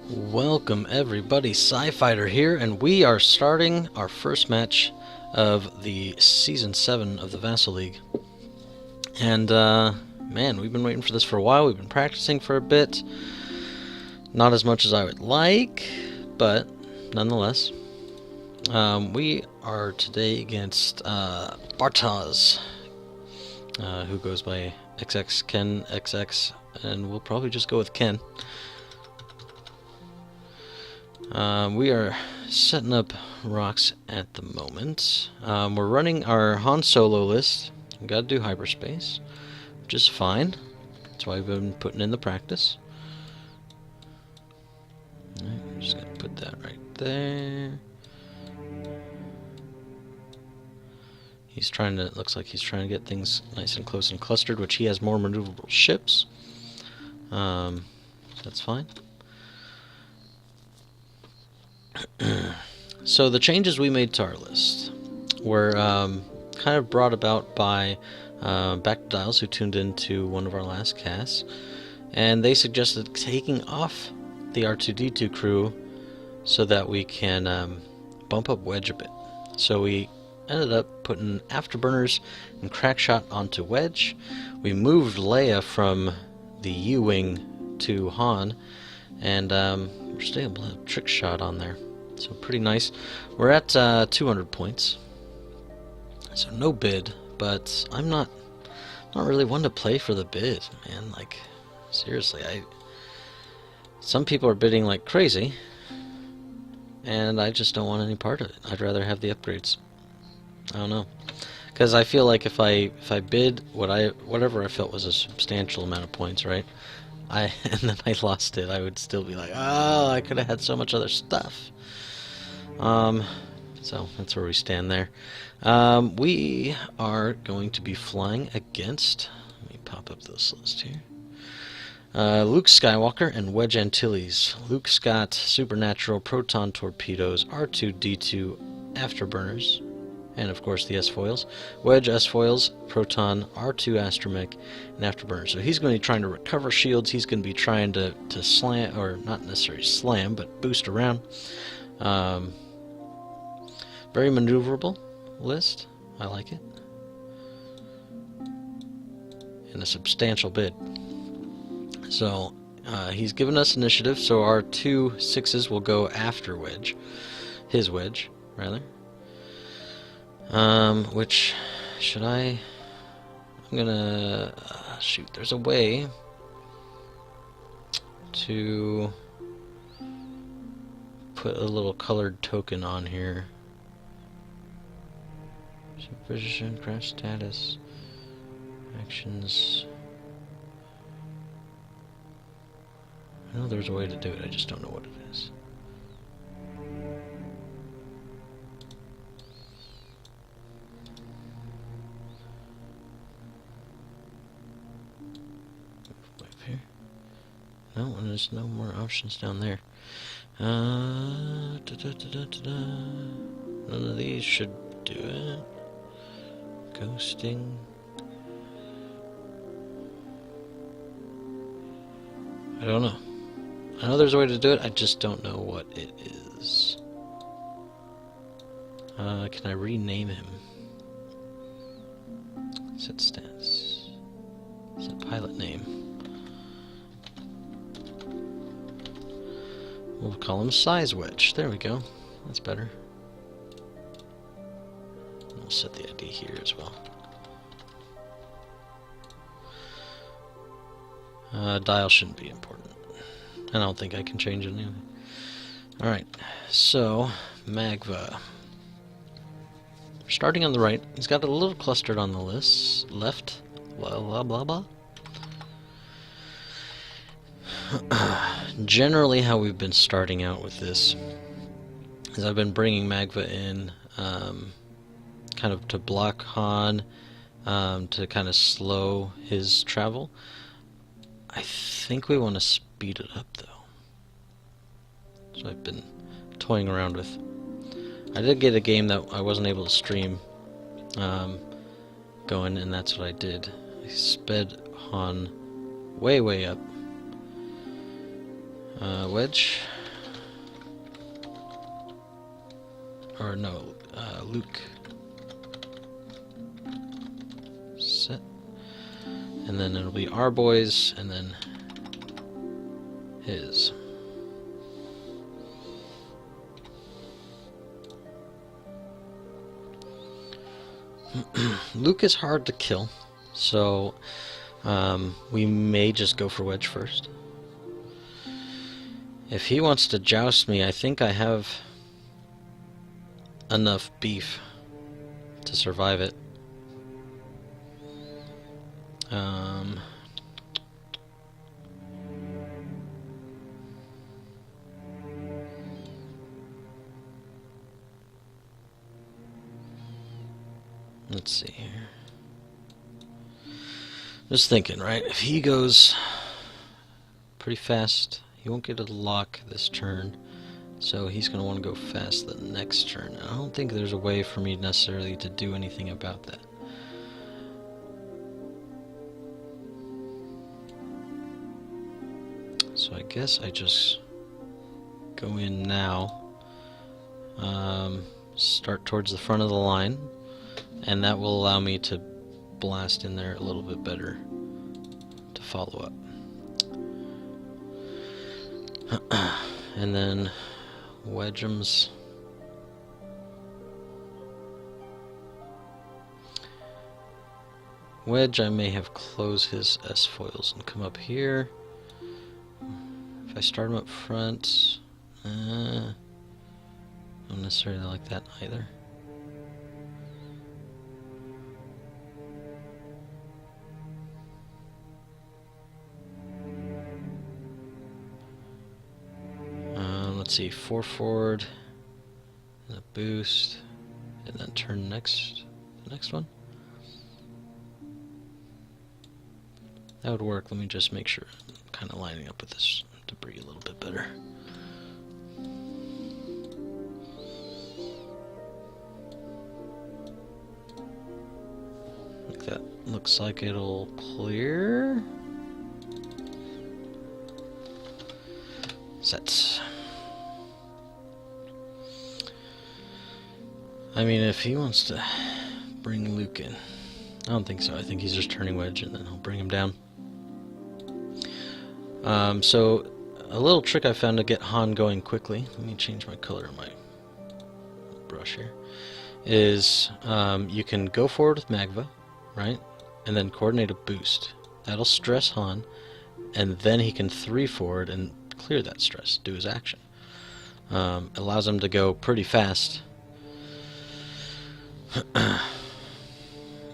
Welcome everybody, Sci-Fighter here, and we are starting our first match of the Season 7 of the Vassal League. And, man, we've been waiting for this for a while. We've been practicing for a bit. Not as much as I would like, but nonetheless. We are today against Bartaz, who goes by xxkenxx, and we'll probably just go with Ken. We are setting up rocks at the moment. We're running our Han Solo list. We've got to do hyperspace, which is fine. That's why we've been putting in the practice. Alright, we're just going to put that right there. He's trying to, it looks like he's trying to get things nice and close and clustered, which he has more maneuverable ships. That's fine. So the changes we made to our list were kind of brought about by Back Dials, who tuned into one of our last casts, and they suggested taking off the R2-D2 crew so that we can bump up Wedge a bit. So we ended up putting Afterburners and Crackshot onto Wedge. We moved Leia from the U-Wing to Han, and we're still able to have Trick Shot on there. So pretty nice. We're at 200 points. So no bid, but I'm not really one to play for the bid, man. Like, seriously, some people are bidding like crazy, and I just don't want any part of it. I'd rather have the upgrades. I don't know, because I feel like if I bid whatever I felt was a substantial amount of points, right? And then I lost it, I would still be like, oh, I could have had so much other stuff. So that's where we stand there. We are going to be flying against, let me pop up this list here, Luke Skywalker and Wedge Antilles. Luke's got Supernatural, Proton Torpedoes, R2-D2 Afterburners, and of course the S-Foils. Wedge S-Foils, Proton, R2 Astromech, and Afterburner. So he's going to be trying to recover shields, he's going to be trying to slam, or not necessarily slam, but boost around. Very maneuverable list. I like it. And a substantial bid. So he's given us initiative, so our 2 6s will go after Wedge. His Wedge, rather. Which, should I'm gonna... shoot, there's a way to put a little colored token on here. Supervision, crash status, actions. I know there's a way to do it, I just don't know what it is. Up here. No, and there's no more options down there. None of these should do it. Ghosting. I don't know. I know there's a way to do it, I just don't know what it is. Can I rename him? Set stats. Set pilot name. We'll call him Size Wedge. There we go. That's better. We'll set the ID here as well. Dial shouldn't be important. I don't think I can change it anyway. Alright, so Magva. Starting on the right, he's got a little clustered on the list. Left, blah blah blah blah. Generally, how we've been starting out with this is I've been bringing Magva in kind of to block Han, to kind of slow his travel. I think we want to speed it up, though. So I've been toying around with. I did get a game that I wasn't able to stream going, and that's what I did. I sped Han way up. Wedge, or no, Luke. Set. And then it'll be our boys, and then his. Luke is hard to kill, so we may just go for Wedge first. If he wants to joust me, I think I have enough beef to survive it. Let's see here. Just thinking, right? If he goes pretty fast, he won't get a lock this turn, so he's going to want to go fast the next turn. I don't think there's a way for me necessarily to do anything about that. So I guess I just go in now, start towards the front of the line, and that will allow me to blast in there a little bit better to follow up. And then Wedge'ems. Wedge, I may have closed his S-foils and come up here. If I start him up front, I don't necessarily like that either. Let's see, 4 forward, and a boost, and then turn the next one. That would work. Let me just make sure I'm kind of lining up with this debris a little bit better. I think that looks like it'll clear. Set. I mean, if he wants to bring Luke in, I don't think so. I think he's just turning Wedge, and then I'll bring him down. So, a little trick I found to get Han going quickly, let me change my color of my brush here, is you can go forward with Magva, right, and then coordinate a boost. That'll stress Han, and then he can 3 forward and clear that stress, do his action. Allows him to go pretty fast.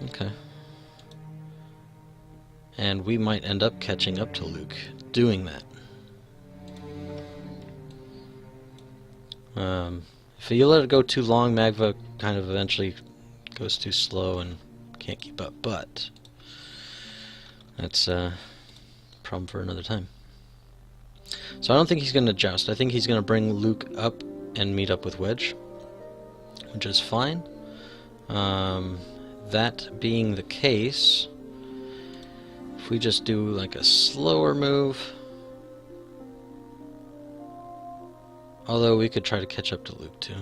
Okay. And we might end up catching up to Luke doing that. If you let it go too long, Magva kind of eventually goes too slow and can't keep up, but that's a problem for another time. So I don't think he's going to joust. I think he's going to bring Luke up and meet up with Wedge, which is fine. That being the case, if we just do like a slower move, although we could try to catch up to Luke too.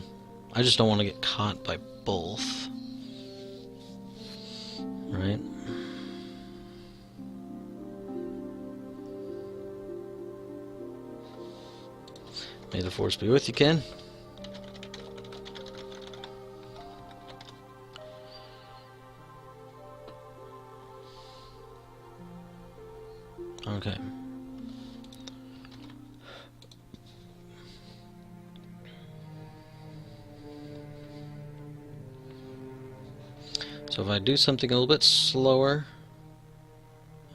I just don't want to get caught by both. Right? May the force be with you, Ken. Okay. So if I do something a little bit slower,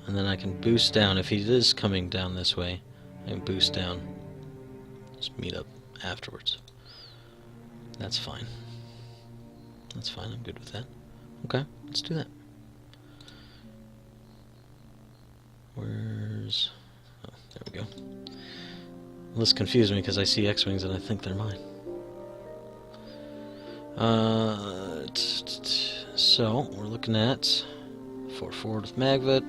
and then I can boost down. If he is coming down this way, I can boost down. Just meet up afterwards. That's fine. That's fine, I'm good with that. Okay, let's do that. Where's... oh, there we go. This confused me because I see X-Wings and I think they're mine. So, we're looking at 4 forward with Magva,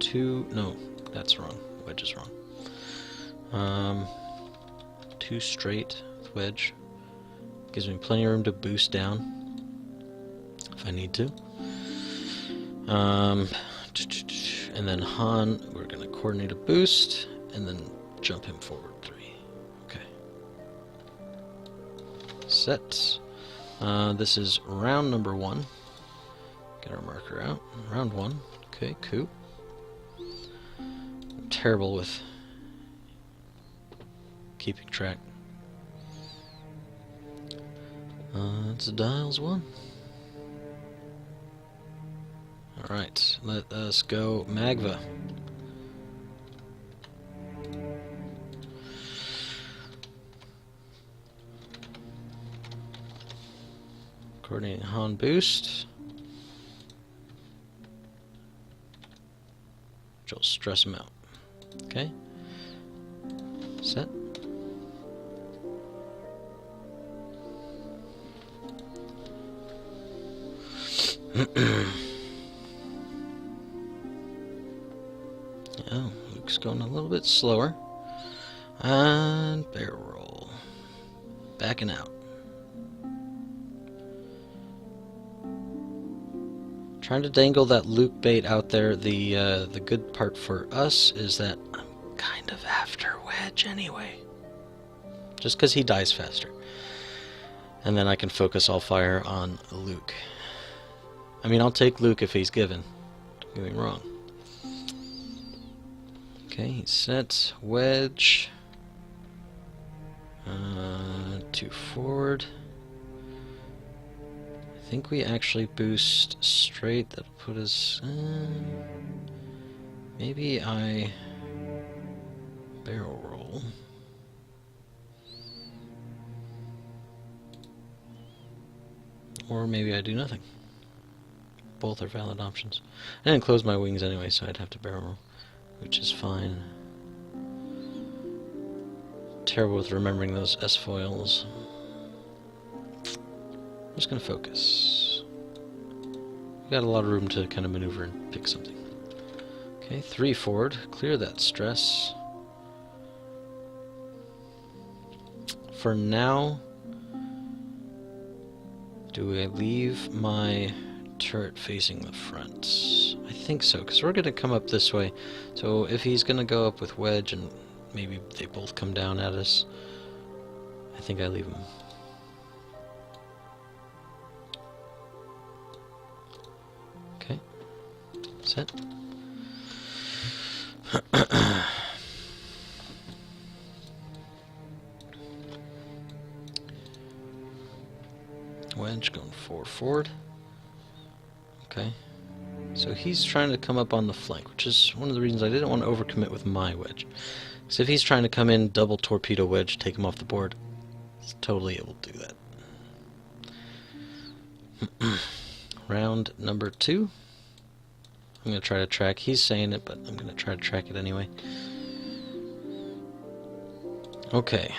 2... no, that's wrong. Wedge is wrong. 2 straight with Wedge, Gives me plenty of room to boost down if I need to. And then Han, we're going to coordinate a boost and then jump him forward 3. Okay. Set. This is round number 1. Get our marker out. Round 1. Okay, cool. I'm terrible with keeping track. It's dials 1. Alright, let us go Magva. Coordinating Han boost. Which will stress him out. Okay. Set. Oh, Luke's going a little bit slower. And barrel roll. Backing out. Trying to dangle that Luke bait out there. The good part for us is that I'm kind of after Wedge anyway. Just because he dies faster. And then I can focus all fire on Luke. I mean, I'll take Luke if he's given. Don't get me wrong. Okay, he's set. Wedge. 2 forward. I think we actually boost straight. That'll put us... maybe I barrel roll. Or maybe I do nothing. Both are valid options. I didn't close my wings anyway, so I'd have to barrel roll, which is fine. Terrible with remembering those S-foils. I'm just going to focus. We got a lot of room to kind of maneuver and pick something. Okay, 3 forward. Clear that stress. For now, do I leave my turret facing the front? I think so, because we're going to come up this way. So if he's going to go up with Wedge and maybe they both come down at us, I think I leave him. Okay. Set. Wedge going 4 forward. Okay. So he's trying to come up on the flank, which is one of the reasons I didn't want to overcommit with my Wedge. Because if he's trying to come in, double torpedo Wedge, take him off the board, he's totally able to do that. Round number 2. I'm going to try to track. He's saying it, but I'm going to try to track it anyway. Okay.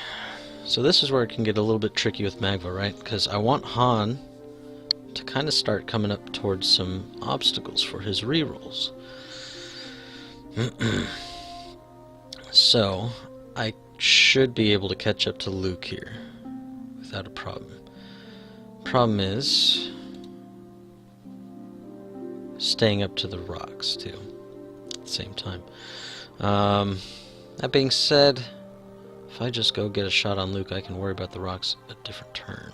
So this is where it can get a little bit tricky with Magva, right? Because I want Han to kind of start coming up towards some obstacles for his rerolls. So I should be able to catch up to Luke here without a problem. Problem is staying up to the rocks too at the same time. That being said, if I just go get a shot on Luke, I can worry about the rocks a different turn.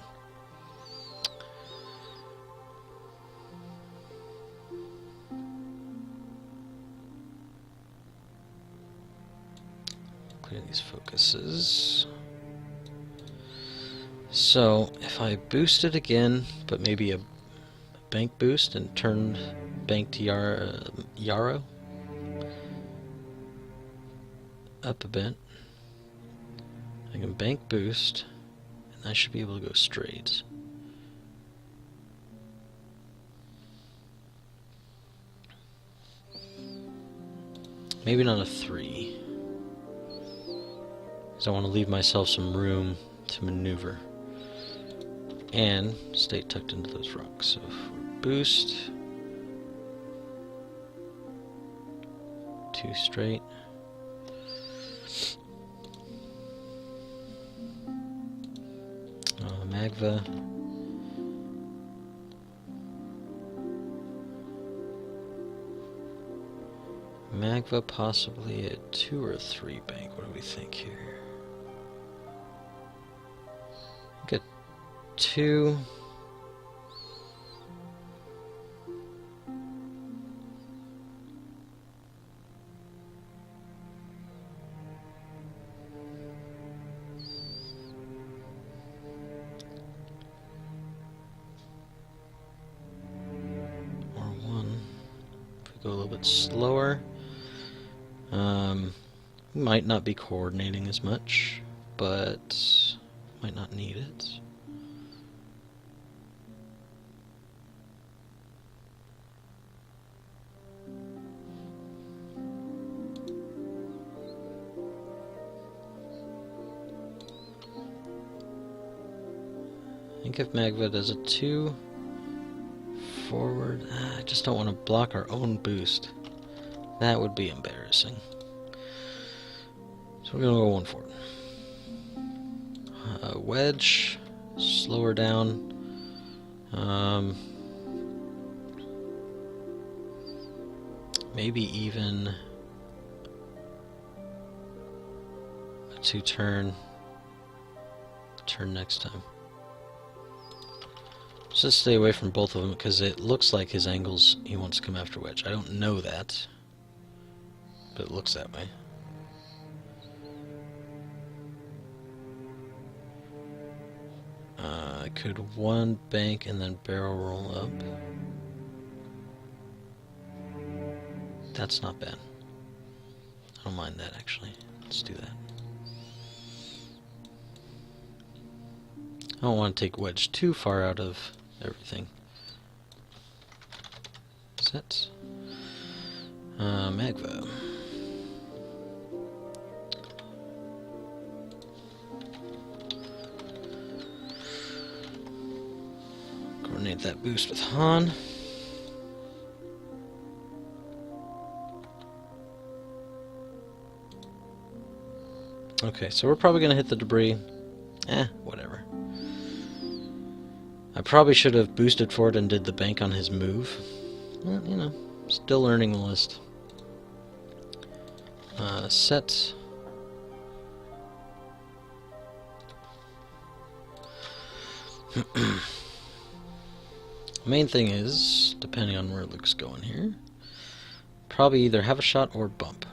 Clear these focuses. So if I boost it again, but maybe a bank boost and turn bank to Yarrow up a bit, I can bank boost, and I should be able to go straight. Maybe not a 3, because I want to leave myself some room to maneuver and stay tucked into those rocks. So if we boost 2 straight. Magva. Magva possibly a 2 or 3 bank. What do we think here? Get 2. Or 1. If we go a little bit slower. We might not be coordinating as much, but might not need it. I think if Magva does a 2 forward, I just don't want to block our own boost. That would be embarrassing. So we're gonna go 1 forward. Wedge, slower down. Maybe even a 2 turn. Turn next time. Just stay away from both of them because it looks like his angles he wants to come after Wedge. I don't know that, but it looks that way. I could 1 bank and then barrel roll up. That's not bad. I don't mind that actually. Let's do that. I don't want to take Wedge too far out of everything. Set. Magva. Coordinate that boost with Han. Okay, so we're probably going to hit the debris. Whatever. I probably should have boosted for it and did the bank on his move. Well, you know, still learning the list. Set. Main thing is, depending on where Luke's going here, probably either have a shot or bump.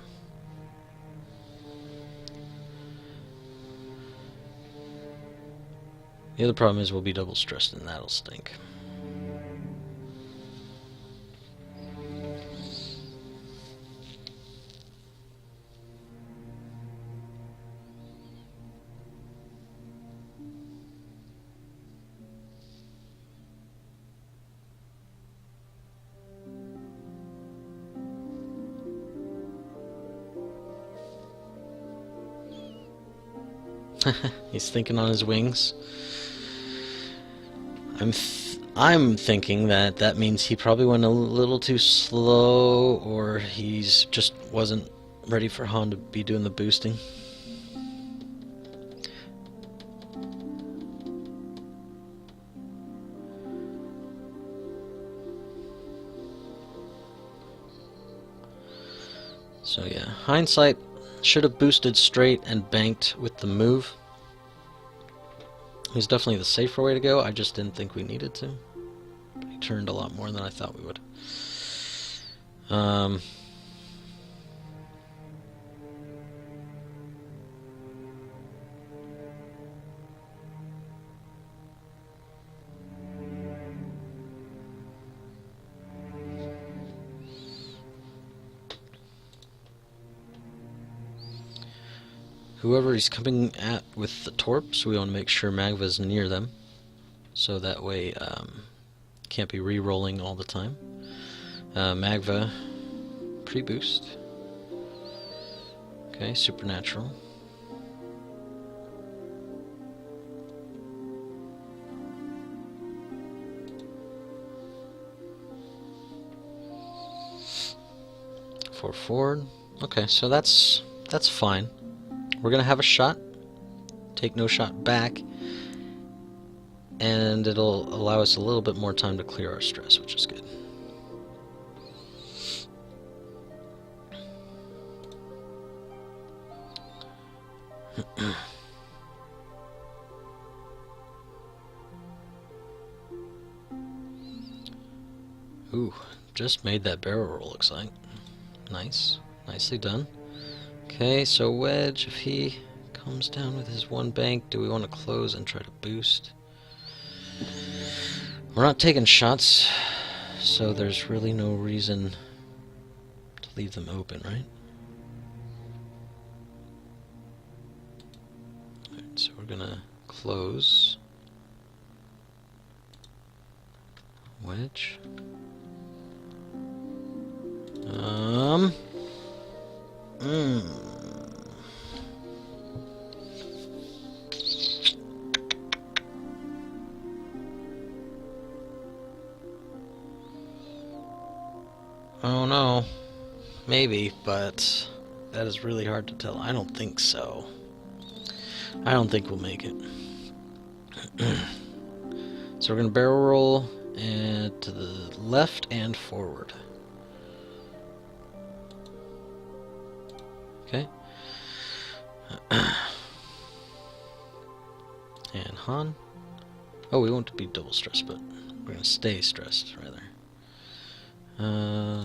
The other problem is we'll be double stressed and that'll stink. He's thinking on his wings. I'm thinking that means he probably went a little too slow, or he's just wasn't ready for Han to be doing the boosting. So yeah, hindsight, should have boosted straight and banked with the move. It was definitely the safer way to go. I just didn't think we needed to. He turned a lot more than I thought we would. 'Whoever he's coming at with the torps, we want to make sure Magva's near them, so that way can't be re-rolling all the time. Magva, pre-boost. Okay, supernatural. Forward. Okay, so that's fine. We're gonna have a shot. Take no shot back. and it'll allow us a little bit more time to clear our stress, which is good. Ooh, just made that barrel roll, looks like. Nice. Nicely done. Okay, so Wedge, if he comes down with his one bank, do we want to close and try to boost? We're not taking shots, so there's really no reason to leave them open, right? Alright, so we're gonna close. Wedge. Oh no. Maybe, but that is really hard to tell. I don't think so. I don't think we'll make it. So we're going to barrel roll and to the left and forward. Okay. And Han. Oh, we won't be double stressed, but we're going to stay stressed, rather.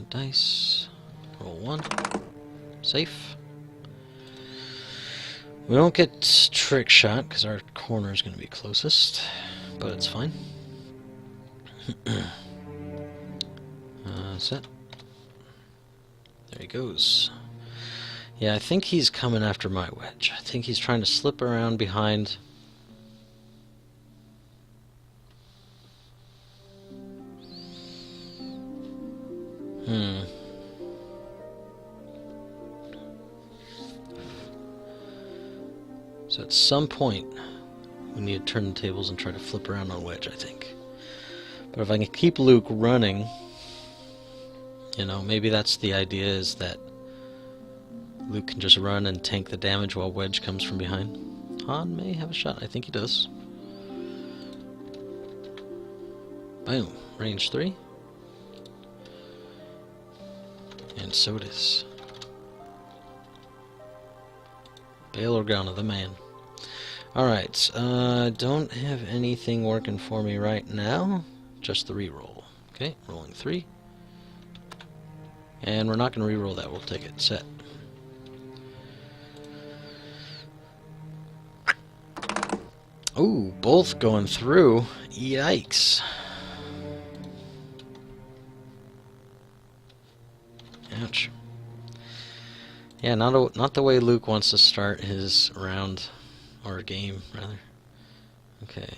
Dice. Roll 1. Safe. We don't get trick shot because our corner is going to be closest, but it's fine. Set. There he goes. Yeah, I think he's coming after my wedge. I think he's trying to slip around behind. So at some point, we need to turn the tables and try to flip around on wedge, I think. But if I can keep Luke running, you know, maybe that's the idea, is that Luke can just run and tank the damage while wedge comes from behind. Han may have a shot. I think he does. Boom. Range 3. And so it is. Bail Organa, the man. Alright, don't have anything working for me right now. Just the reroll. Okay, rolling 3. And we're not going to reroll that. We'll take it. Set. Ooh, both going through. Yikes. Ouch. Yeah, not the way Luke wants to start his round, or game, rather. Okay.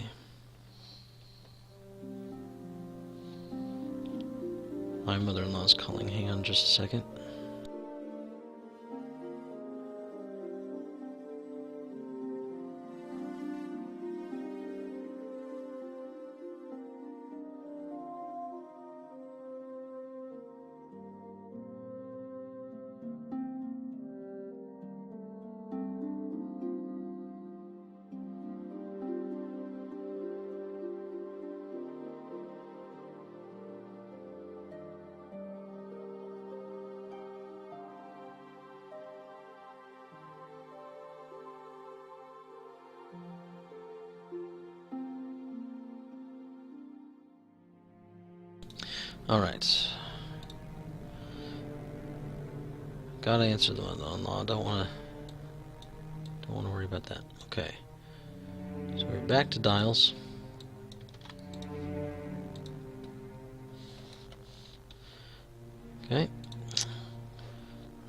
My mother-in-law's calling. Hang on just a second. Alright. Gotta answer the mother-in-law. Don't wanna worry about that. Okay. So we're back to dials. Okay.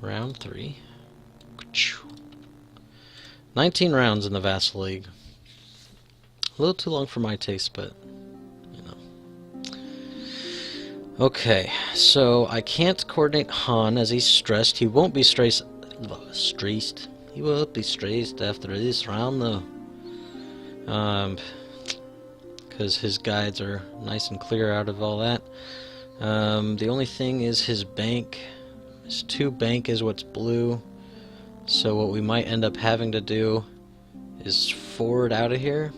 Round 3. 19 rounds in the Vassal League. A little too long for my taste, but okay, so I can't coordinate Han as he's stressed. He won't be stressed. He won't be stressed after this round, though. Because his guides are nice and clear out of all that. The only thing is his bank. His 2 bank is what's blue. So what we might end up having to do is forward out of here.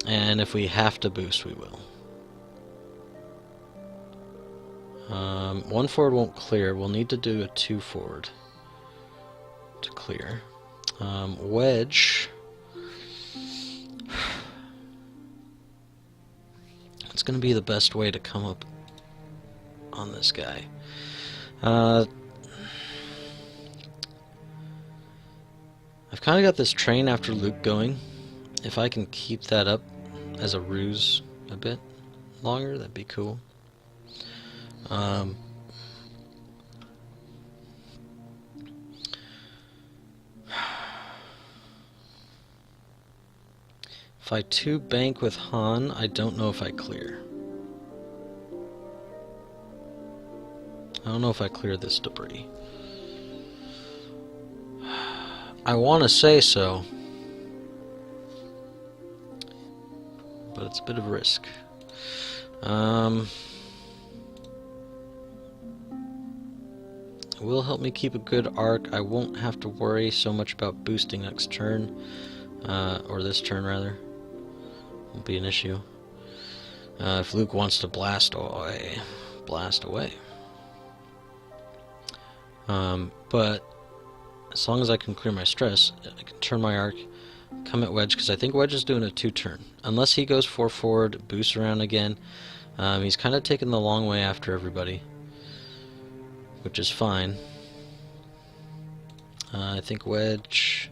And if we have to boost, we will. 1 forward won't clear. We'll need to do a 2 forward to clear. Wedge. It's going to be the best way to come up on this guy. I've kind of got this train after Luke going. If I can keep that up as a ruse a bit longer, that'd be cool. If I 2 bank with Han, I don't know if I clear. I don't know if I clear this debris. I want to say so, but it's a bit of a risk. It will help me keep a good arc. I won't have to worry so much about boosting next turn, or this turn rather. Won't be an issue. If Luke wants to blast away, blast away. But as long as I can clear my stress, I can turn my arc, come at Wedge, because I think Wedge is doing a 2-turn. Unless he goes 4 forward, boosts around again. He's kind of taking the long way after everybody, which is fine. I think Wedge...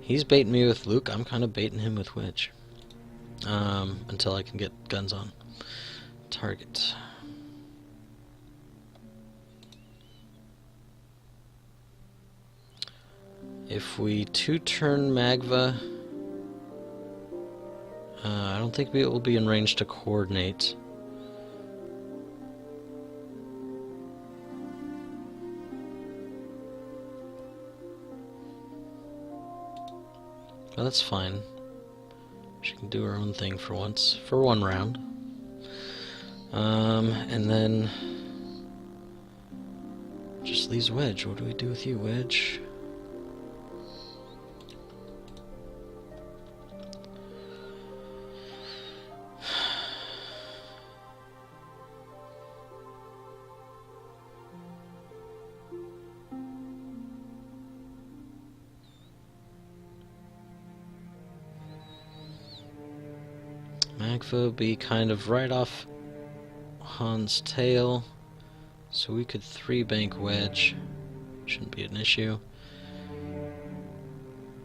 He's baiting me with Luke, I'm kind of baiting him with Wedge. Until I can get guns on target. If we 2-turn Magva, I don't think we will be in range to coordinate. Well, that's fine. She can do her own thing for once, for 1 round. And then just leaves Wedge. What do we do with you, Wedge? Magva be kind of right off Han's tail, so we could 3-bank Wedge. Shouldn't be an issue.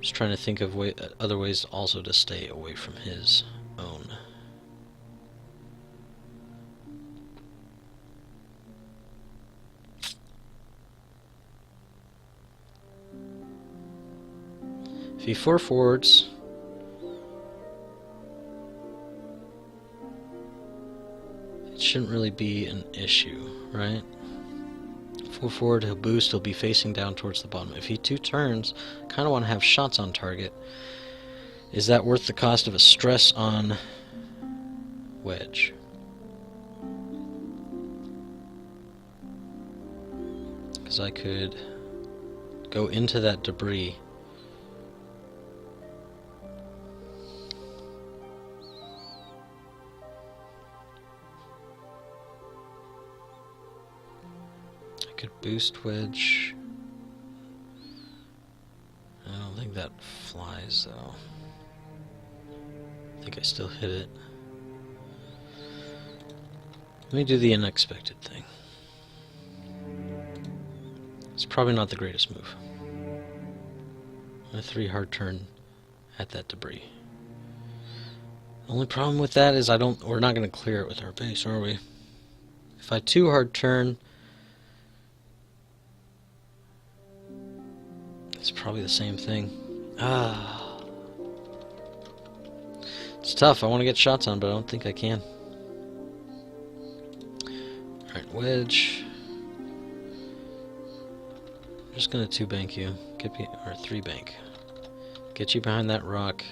Just trying to think of other ways also to stay away from his own. If he 4 forwards, it shouldn't really be an issue, right? 4 forward, he'll boost, he'll be facing down towards the bottom. If he 2 turns, kind of want to have shots on target. Is that worth the cost of a stress on Wedge? Because I could go into that debris. Could boost Wedge. I don't think that flies though. I think I still hit it. Let me do the unexpected thing. It's probably not the greatest move. A 3 hard turn at that debris. The only problem with that is we're not going to clear it with our base, are we? If I 2 hard turn, it's probably the same thing. It's tough. I want to get shots on, but I don't think I can. Alright, Wedge. I'm just going to 2-bank you. Or 3-bank. Get you behind that rock.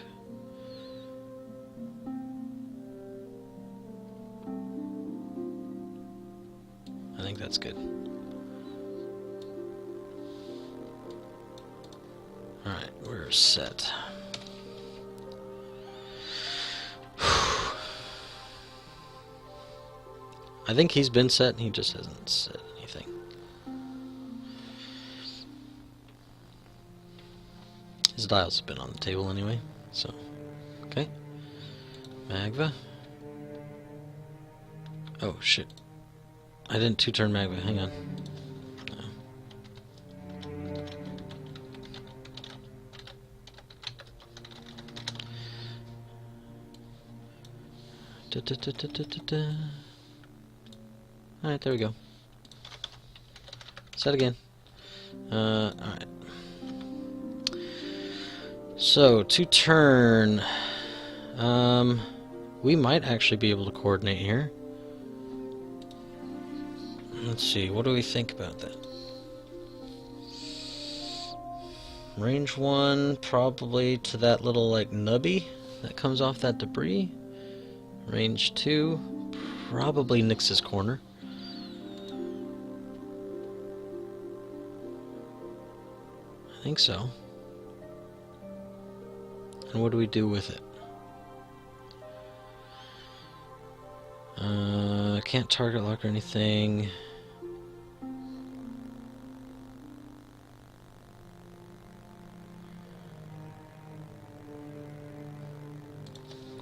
I think that's good. Alright, we're set. I think he's been set, he just hasn't said anything. His dials have been on the table anyway, so... Okay. Magva. Oh, shit. I didn't two-turn Magva, hang on. No. Da, da, da, da, da, da, da. Alright, there we go. Set again. Alright. So, two-turn. We might actually be able to coordinate here. Let's see, what do we think about that? Range 1, probably to that little, like, nubby that comes off that debris. Range 2, probably Nyx's corner. I think so. And what do we do with it? Can't target lock or anything.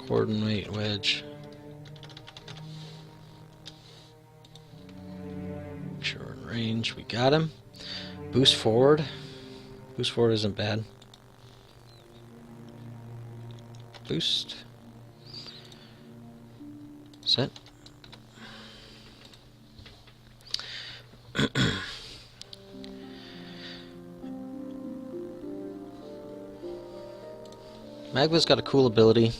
Coordinate wedge. Make sure we're in range. We got him. Boost forward. Boost forward isn't bad. Boost. Set. Magva's got a cool ability.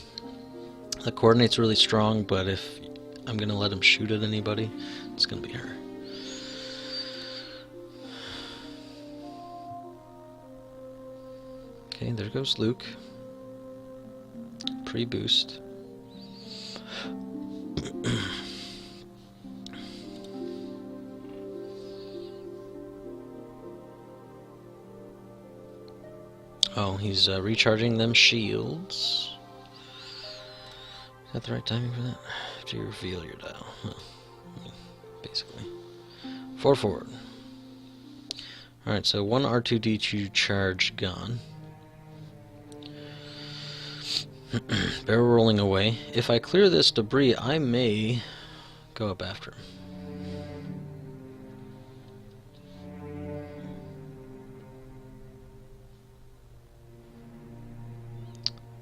The coordinate's really strong, but if I'm gonna let him shoot at anybody, it's gonna be her. Okay, there goes Luke. Pre-boost. Oh, he's recharging them shields. Is that the right timing for that? After you reveal your dial. Well, basically. 4 forward. Alright, so one R2D2 charge gone. Barrel rolling away. If I clear this debris, I may go up after him.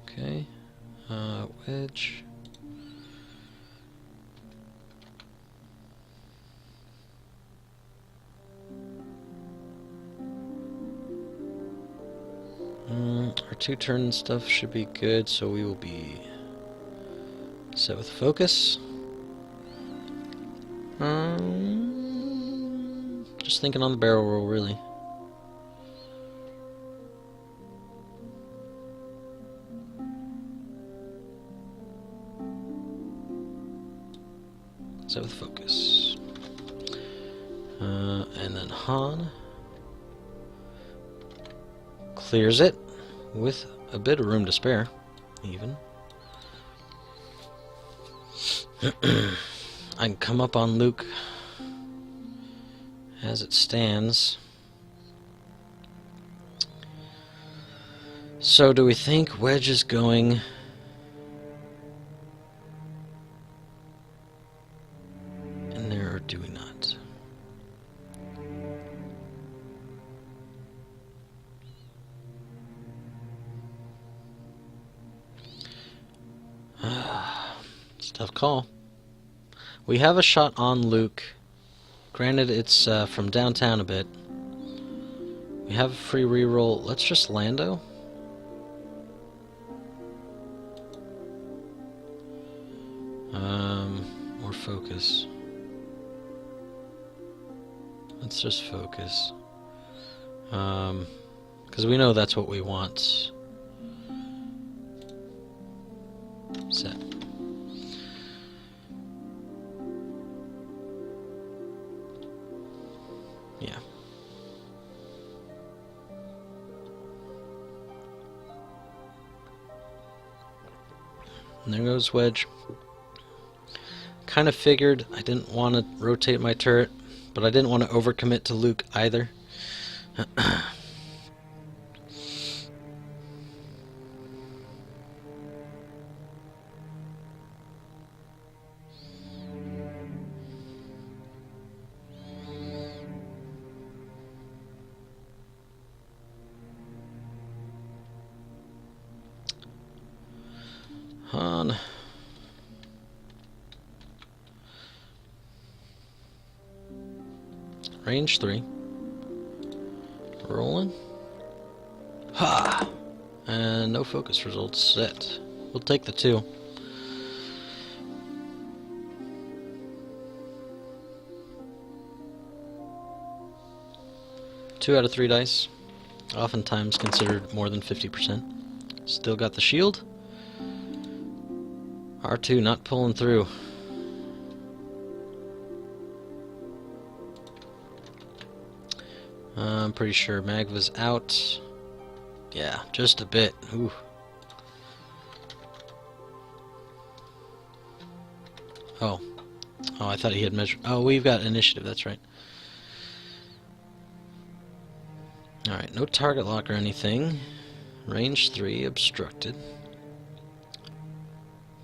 Okay. Wedge. Our two-turn stuff should be good, so we will be set with focus. Just thinking on the barrel roll, really. Set with focus. And then Han clears it with a bit of room to spare, even. I can come up on Luke as it stands. So do we think Wedge is going in there, or do we not? It's a tough call. We have a shot on Luke. Granted, it's from downtown a bit. We have a free reroll. Let's just Lando. Or focus. Let's just focus. Because we know that's what we want. Set. Yeah. And there goes Wedge. Kind of figured I didn't want to rotate my turret, but I didn't want to overcommit to Luke either. Han. Range 3. Rolling. Ha! And no focus results set. We'll take the 2. Two out of 3 dice. Oftentimes considered more than 50%. Still got the shield. R2 not pulling through. I'm pretty sure Magva's out. Yeah, just a bit. Ooh. Oh. Oh, I thought he had measured. Oh, we've got initiative, that's right. Alright, no target lock or anything. Range 3 obstructed.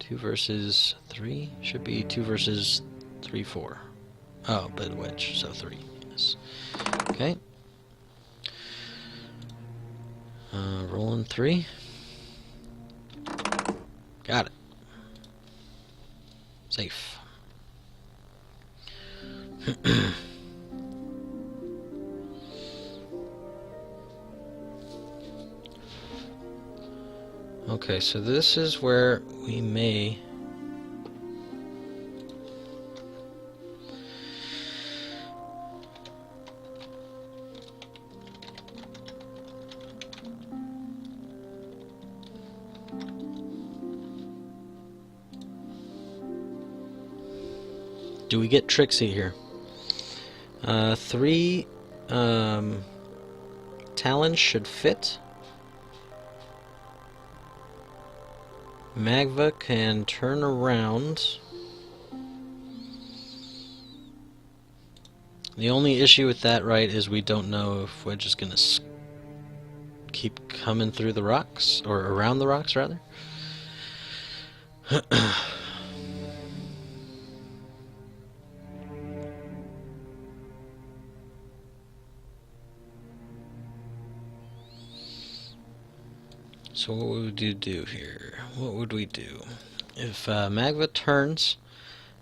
2 versus 3? Should be 2 versus 3, 4. Oh, but Wedge, so 3. Yes. Okay. Rolling 3. Got it. Safe. Okay, so this is where we may... Do we get tricksy here? 3 talons should fit. Magva can turn around. The only issue with that, right, is we don't know if Wedge is going to keep coming through the rocks, or around the rocks, rather. So what would we do here? What would we do? If Magva turns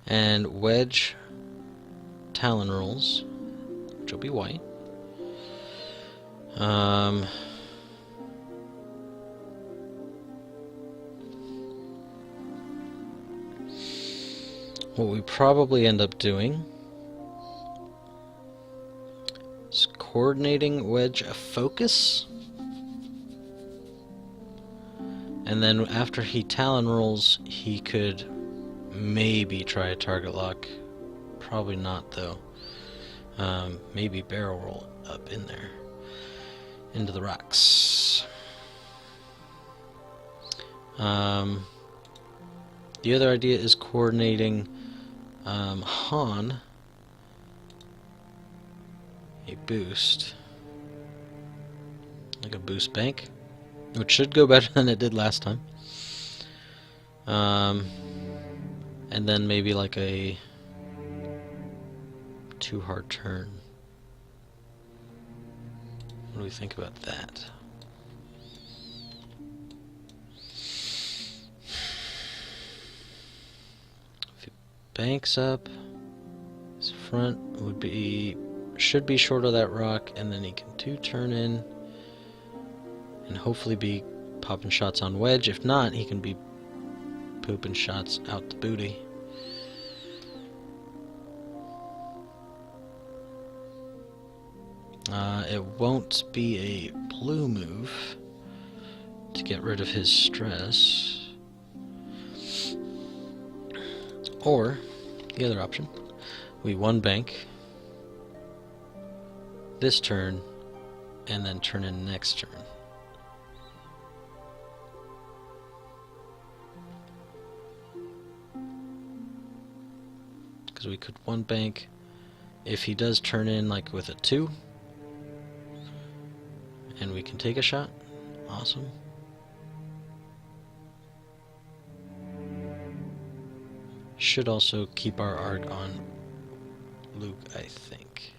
and Wedge Talon rolls, which will be white, what we probably end up doing is coordinating Wedge a focus. And then after he Talon rolls, he could maybe try a target lock. Probably not, though. Maybe barrel roll up in there. Into the rocks. The other idea is coordinating Han a boost. Like a boost bank. Which should go better than it did last time. And then maybe like a 2 hard turn. What do we think about that? If he banks up, his front should be short of that rock, and then he can 2 turn in. And hopefully be popping shots on Wedge. If not, he can be pooping shots out the booty. It won't be a blue move to get rid of his stress. Or, the other option, we 1 bank this turn and then turn in next turn. because we could one bank if he does turn in like with a 2, and we can take a shot. Awesome. Should also keep our art on Luke, I think.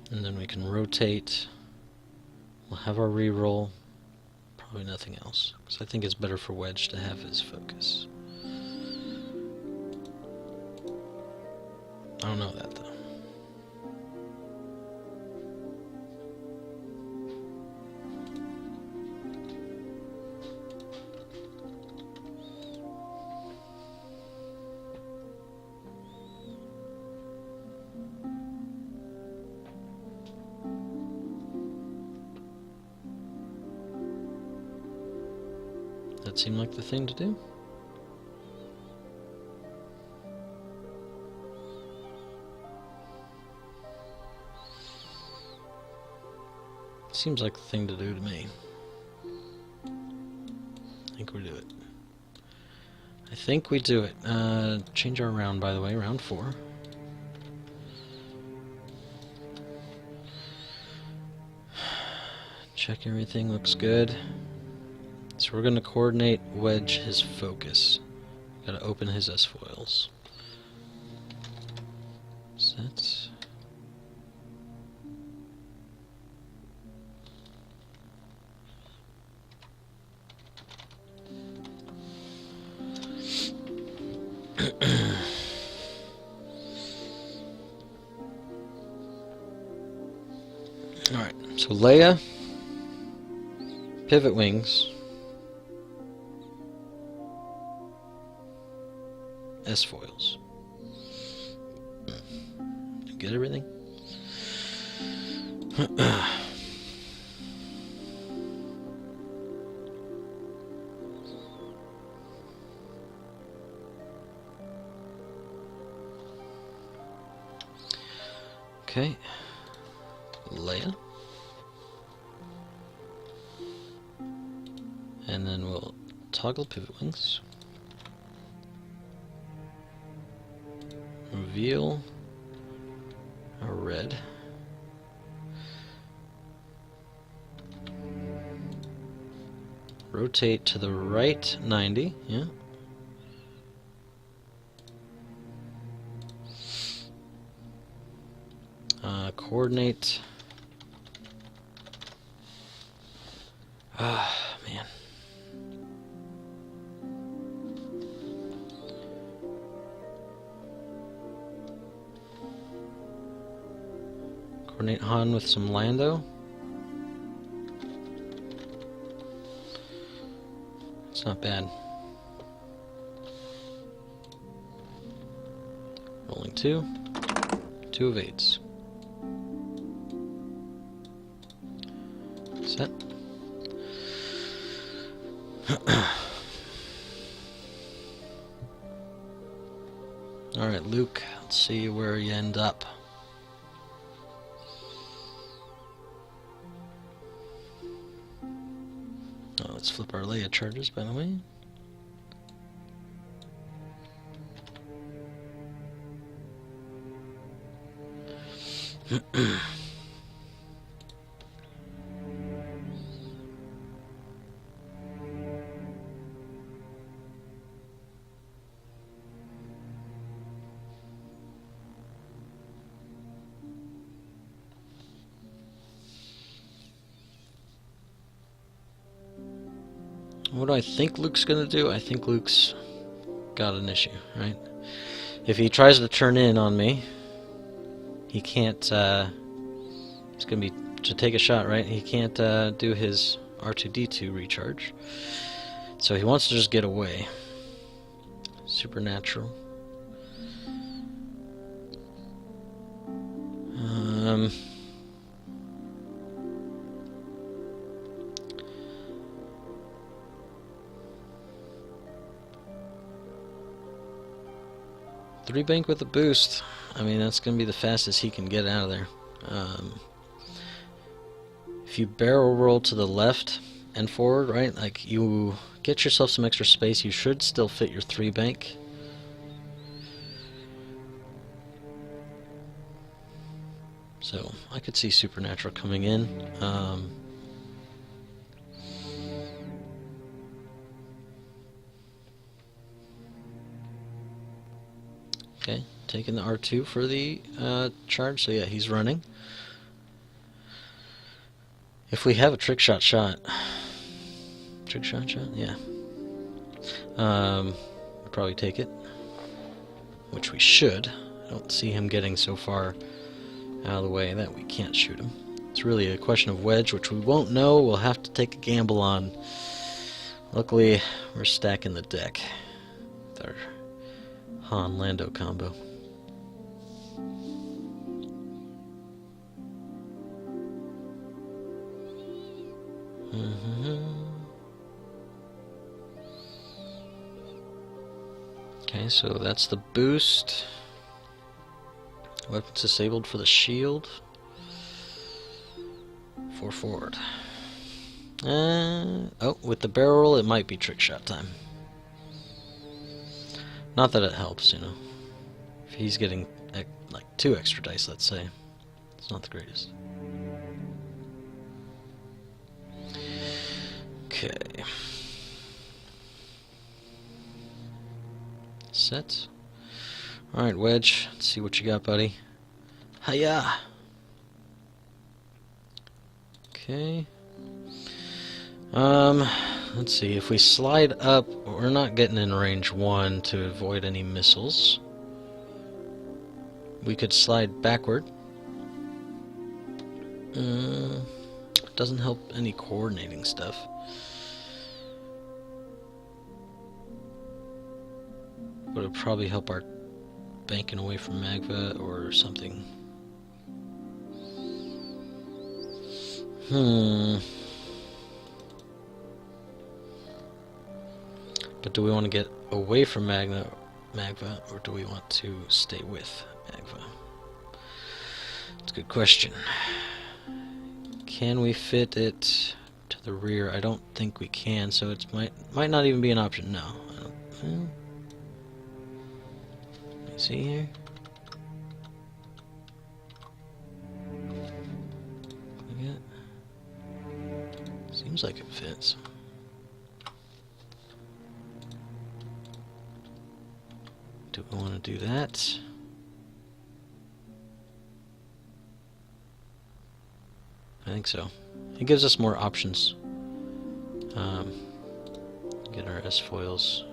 And then we can rotate. We'll have our reroll. Probably nothing else, because I think it's better for Wedge to have his focus. I don't know that though. That seemed like the thing to do. Seems like the thing to do to me. I think we do it. I think we do it. Change our round, by the way, round 4. Check everything looks good. So we're going to coordinate Wedge his focus. Got to open his S-foils. Set. Alright, so Leia, pivot wings, S-foils. You get everything? Okay. Leia. And then we'll toggle pivot wings. Reveal a red. Rotate to the right 90, yeah. Coordinate. Ah, man. Coordinate Han with some Lando. It's not bad. Rolling 2. 2 of 8s. Set. Alright, Luke, let's see where you end up. Oh, let's flip our Leia charges, by the way. What do I think Luke's gonna do? I think Luke's got an issue, right? If he tries to turn in on me, he can't, it's gonna be to take a shot, right? He can't do his R2-D2 recharge. So he wants to just get away. Supernatural. Three bank with a boost. I mean, that's going to be the fastest he can get out of there. If you barrel roll to the left and forward, right, like you get yourself some extra space. You should still fit your 3 bank. So I could see Supernatural coming in. Okay, taking the R2 for the charge. So yeah, he's running. If we have a trick shot, yeah. We'll probably take it, which we should. I don't see him getting so far out of the way that we can't shoot him. It's really a question of wedge, which we won't know. We'll have to take a gamble on. Luckily, we're stacking the deck with our Han Lando combo. Okay, so that's the boost. Weapons disabled for the shield. 4 forward. Oh, with the barrel roll, it might be trick shot time. Not that it helps, you know. If he's getting like 2 extra dice, let's say, it's not the greatest. Okay. Set. Alright, Wedge, let's see what you got, buddy. Hiya! Okay. Let's see, if we slide up, we're not getting in range 1 to avoid any missiles. We could slide backward. Doesn't help any coordinating stuff. But it'll probably help our banking away from Magva or something. But do we want to get away from Magva, or do we want to stay with Magva? It's a good question. Can we fit it to the rear? I don't think we can, so it might not even be an option. No. Let me see here. Seems like it fits. Do we want to do that? I think so. It gives us more options. Get our S foils.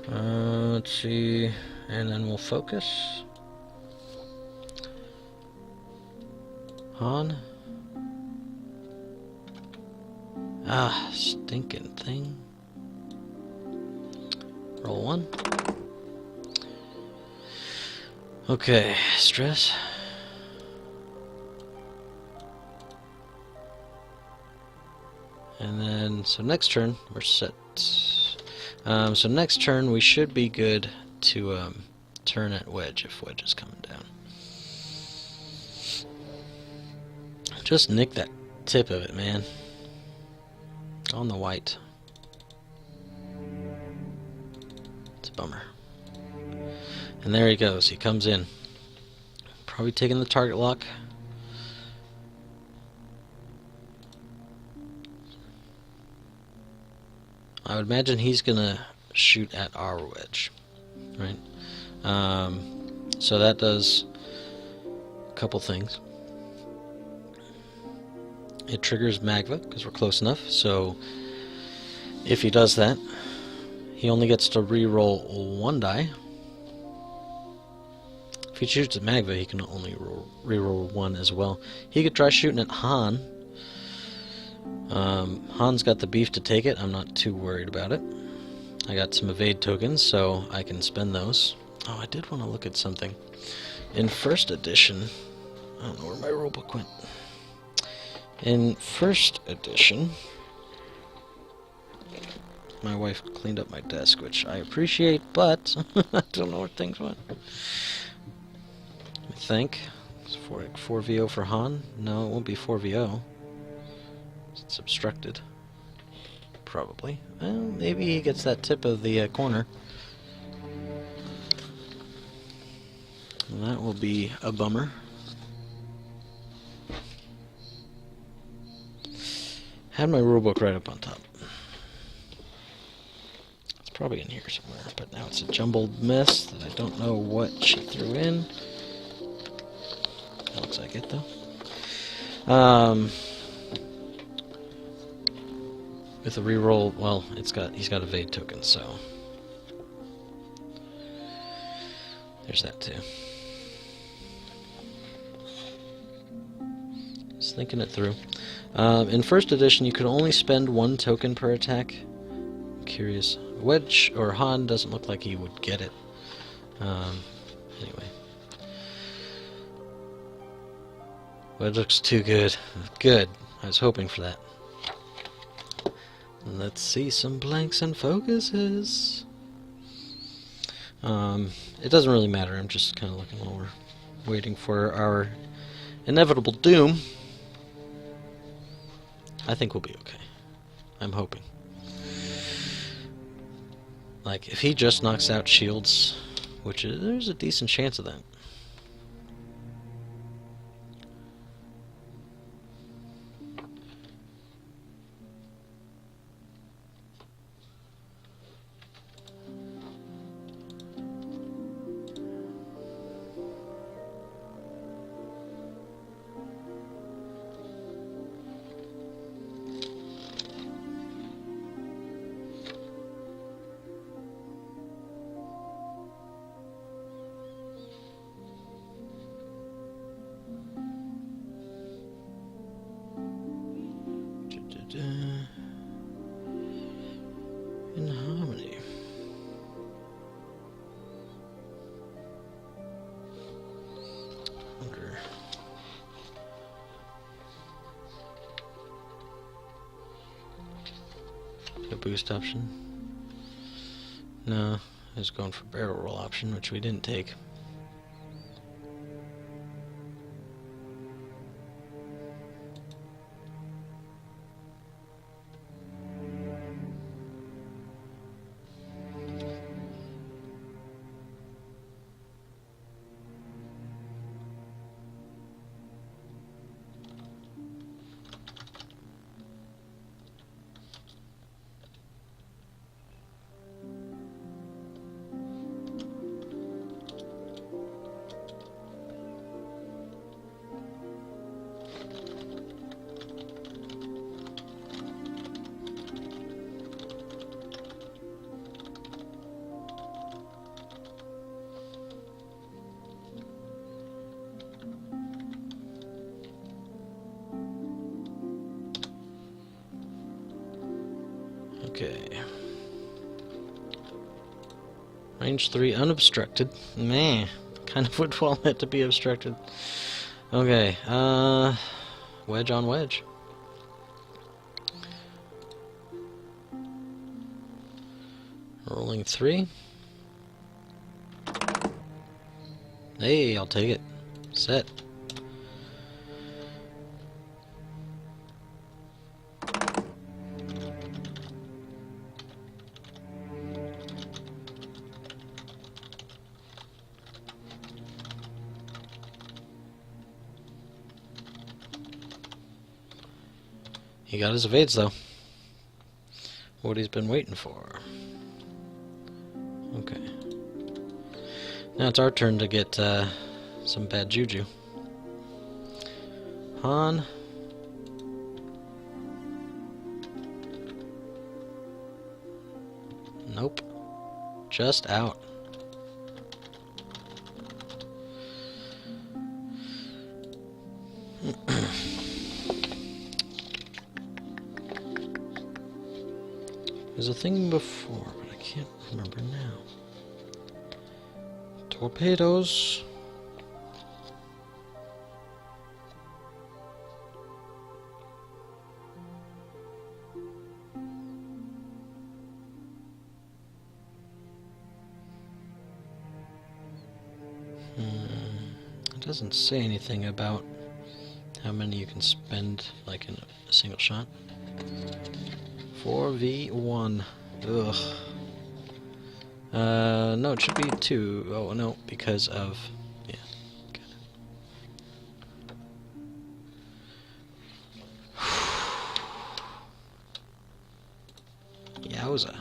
Let's see, and then we'll focus. Han. Ah, stinking thing. Roll 1. Okay, stress. And then, so next turn, we're set. So next turn, we should be good to turn at Wedge if Wedge is coming down. Just nick that tip of it, man. On the white. It's a bummer. And there he goes. He comes in. Probably taking the target lock. I would imagine he's gonna shoot at our Wedge, right? So that does a couple things. It triggers Magva because we're close enough. So if he does that, he only gets to re-roll 1 die. If he shoots at Magva, he can only re-roll 1 as well. He could try shooting at Han. Han's got the beef to take it. I'm not too worried about it. I got some evade tokens, so I can spend those. Oh, I did want to look at something. In first edition, I don't know where my rulebook went. In first edition, my wife cleaned up my desk, which I appreciate, but I don't know where things went. Let me think. It's 4VO for Han? No, it won't be 4VO. It's obstructed. Probably. Well, maybe he gets that tip of the corner. And that will be a bummer. Had my rulebook right up on top. It's probably in here somewhere, but now it's a jumbled mess that I don't know what she threw in. That looks like it, though. With a reroll, well, he's got evade token, so there's that too. Just thinking it through. In first edition, you could only spend 1 token per attack. I'm curious. Wedge or Han doesn't look like he would get it. Anyway. Wedge looks too good. Good. I was hoping for that. Let's see some blanks and focuses. It doesn't really matter. I'm just kind of looking while we're waiting for our inevitable doom. I think we'll be okay. I'm hoping. Like, if he just knocks out shields, which there's a decent chance of that. In harmony. Wonder. A boost option? No, I was going for barrel roll option, which we didn't take. Okay. Range 3 unobstructed. Meh. Kind of would want it to be obstructed. Okay, wedge on wedge. Rolling 3. Hey, I'll take it. Set. He got his evades, though. What he's been waiting for. Okay. Now it's our turn to get some bad juju. Han. Nope. Just out. There's a thing before, but I can't remember now. Torpedoes. Doesn't say anything about how many you can spend, like, in a single shot. 4v1. Ugh. No, it should be 2. Oh, no, because of... Yeah, got it. Yowza.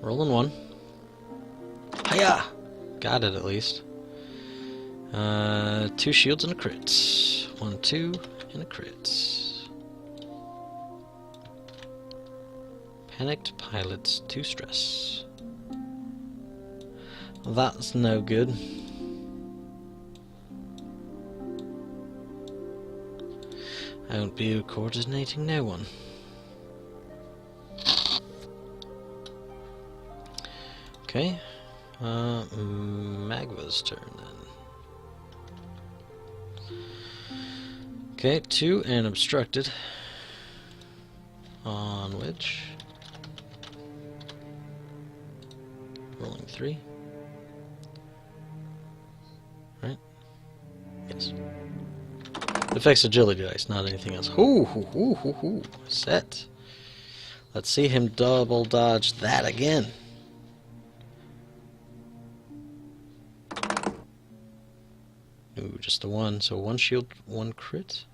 Rolling 1. Hiya! Got it, at least. 2 shields and a crit. 1, 2, and a crit. Panicked pilots, 2 stress. That's no good. I won't be coordinating no one. Okay. Magva's turn then. Okay, 2 and obstructed. On which? Rolling 3. Right? Yes. It affects agility dice, not anything else. Hoo hoo hoo hoo hoo. Set. Let's see him double dodge that again. Ooh, just the 1. So 1 shield, 1 crit.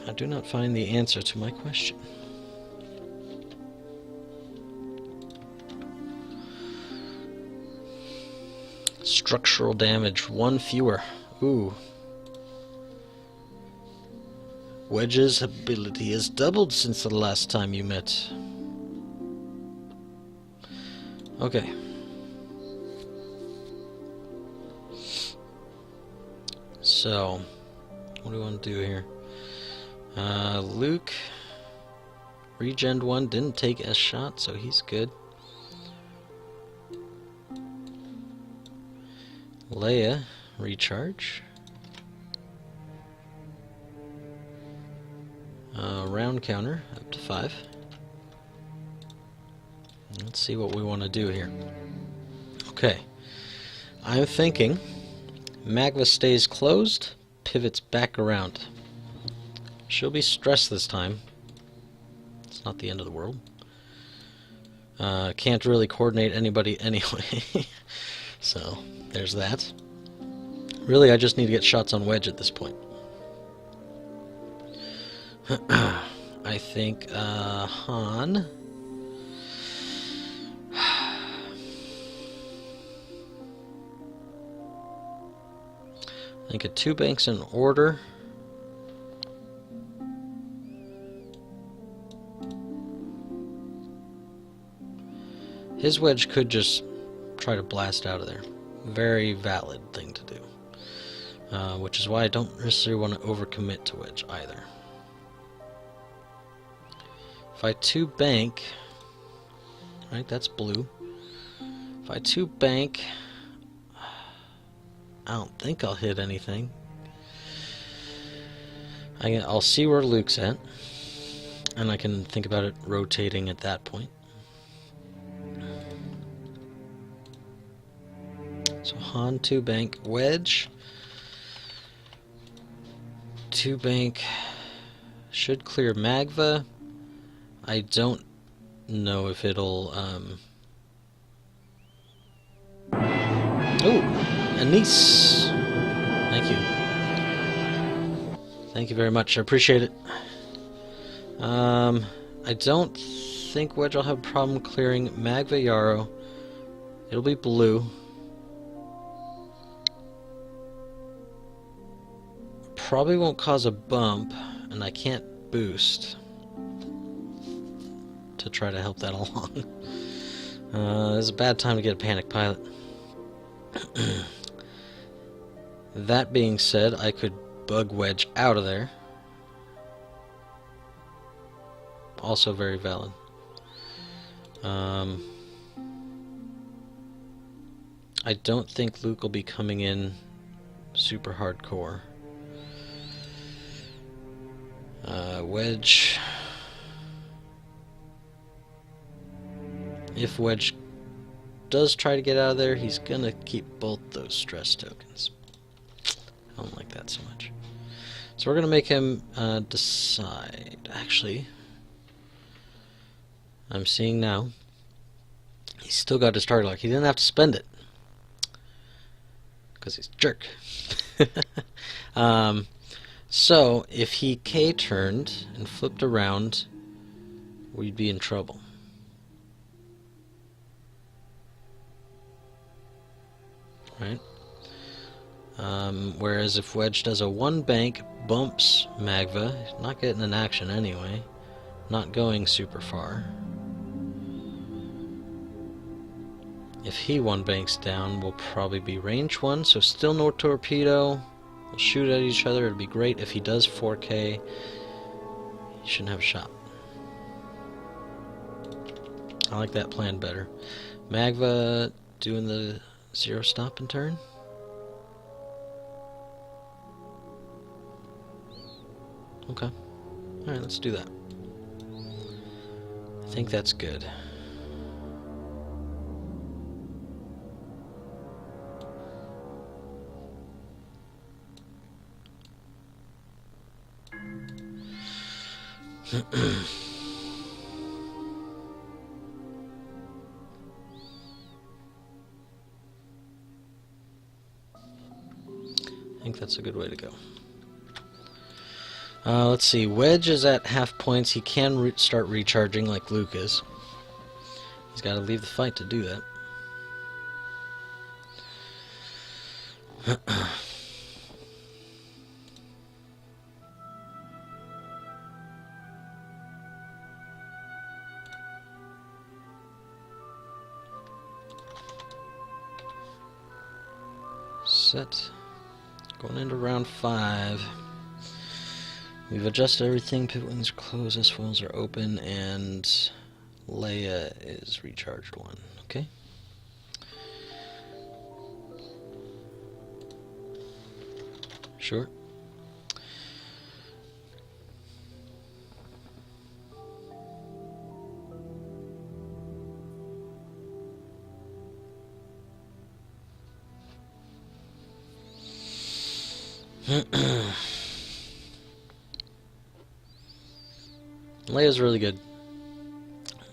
I do not find the answer to my question. Structural damage, 1 fewer. Ooh. Wedge's ability has doubled since the last time you met. Okay. So, what do we want to do here? Luke, regen 1, didn't take a shot, so he's good. Leia, recharge. Round counter, up to 5. Let's see what we want to do here. Okay. I'm thinking Magva stays closed, pivots back around. She'll be stressed this time. It's not the end of the world. Can't really coordinate anybody anyway. So, there's that. Really, I just need to get shots on Wedge at this point. I think, Han... I think a 2 bank's in order. His wedge could just try to blast out of there. Very valid thing to do. Which is why I don't necessarily want to overcommit to wedge either. If I 2 bank, right, that's blue. If I 2 bank, I don't think I'll hit anything. I'll see where Luke's at, and I can think about it rotating at that point. So Han 2 bank wedge. 2 bank should clear Magva. I don't know if it'll Oh, Anise. Thank you. Thank you very much. I appreciate it. I don't think Wedge will have a problem clearing Magva Yarrow. It'll be blue. Probably won't cause a bump, and I can't boost to try to help that along. It's a bad time to get a panic pilot. That being said, I could bug Wedge out of there. Also very valid. I don't think Luke will be coming in super hardcore. if Wedge does try to get out of there, he's gonna keep both those stress tokens. I don't like that so much. So we're gonna make him decide. Actually, I'm seeing now he's still got his target lock. He didn't have to spend it because he's a jerk. So if he K turned and flipped around, we'd be in trouble. Right? Whereas if Wedge does a 1 bank, bumps Magva, not getting an action anyway, not going super far. If he 1 banks down, we'll probably be range 1, so still no torpedo. We'll shoot at each other. It'd be great if he does 4K. He shouldn't have a shot. I like that plan better. Magva doing the 0 stop and turn. Okay. Alright, let's do that. I think that's good. I think that's a good way to go. Let's see. Wedge is at half points. He can start recharging like Luke is. He's got to leave the fight to do that. Set. Going into round 5. We've adjusted everything. Pivot wings are closed, S-foils are open, and Leia is recharged 1. Okay. Sure. Leia's really good.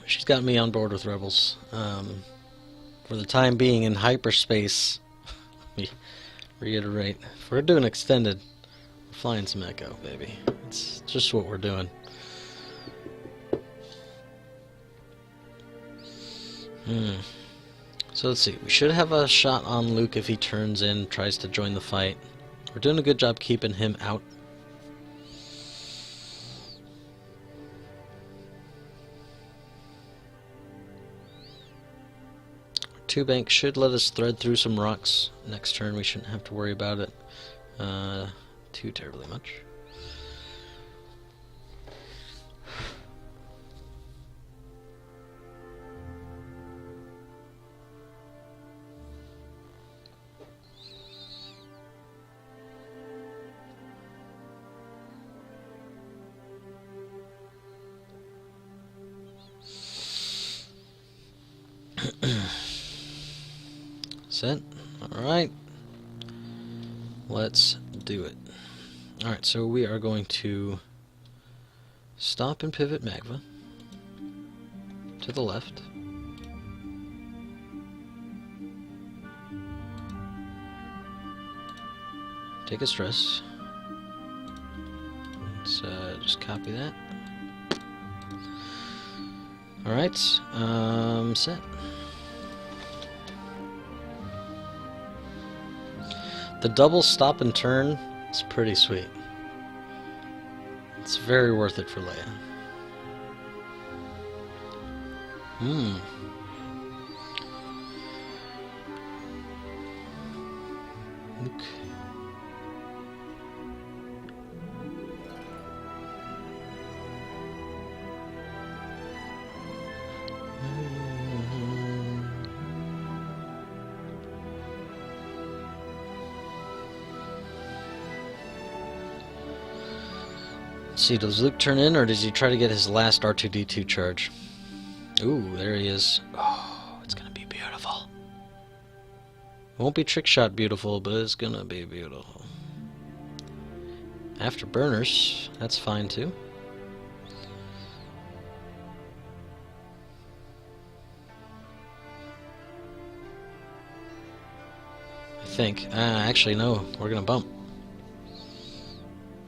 She's got me on board with Rebels. For the time being in hyperspace, let me reiterate, if we're doing extended, we're flying some Echo, baby. It's just what we're doing. So let's see. We should have a shot on Luke if he turns in, tries to join the fight. We're doing a good job keeping him out. Our 2-bank should let us thread through some rocks next turn. We shouldn't have to worry about it too terribly much. Set. Alright. Let's do it. Alright, so we are going to stop and pivot Magva to the left. Take a stress. Let's just copy that. Alright, set. The double stop and turn is pretty sweet. It's very worth it for Leia. Luke. Let's see, does Luke turn in, or does he try to get his last R2-D2 charge? Ooh, there he is. Oh. Won't be trick shot beautiful, but it's gonna be beautiful. Afterburners, that's fine too. I think. Actually, no. We're gonna bump.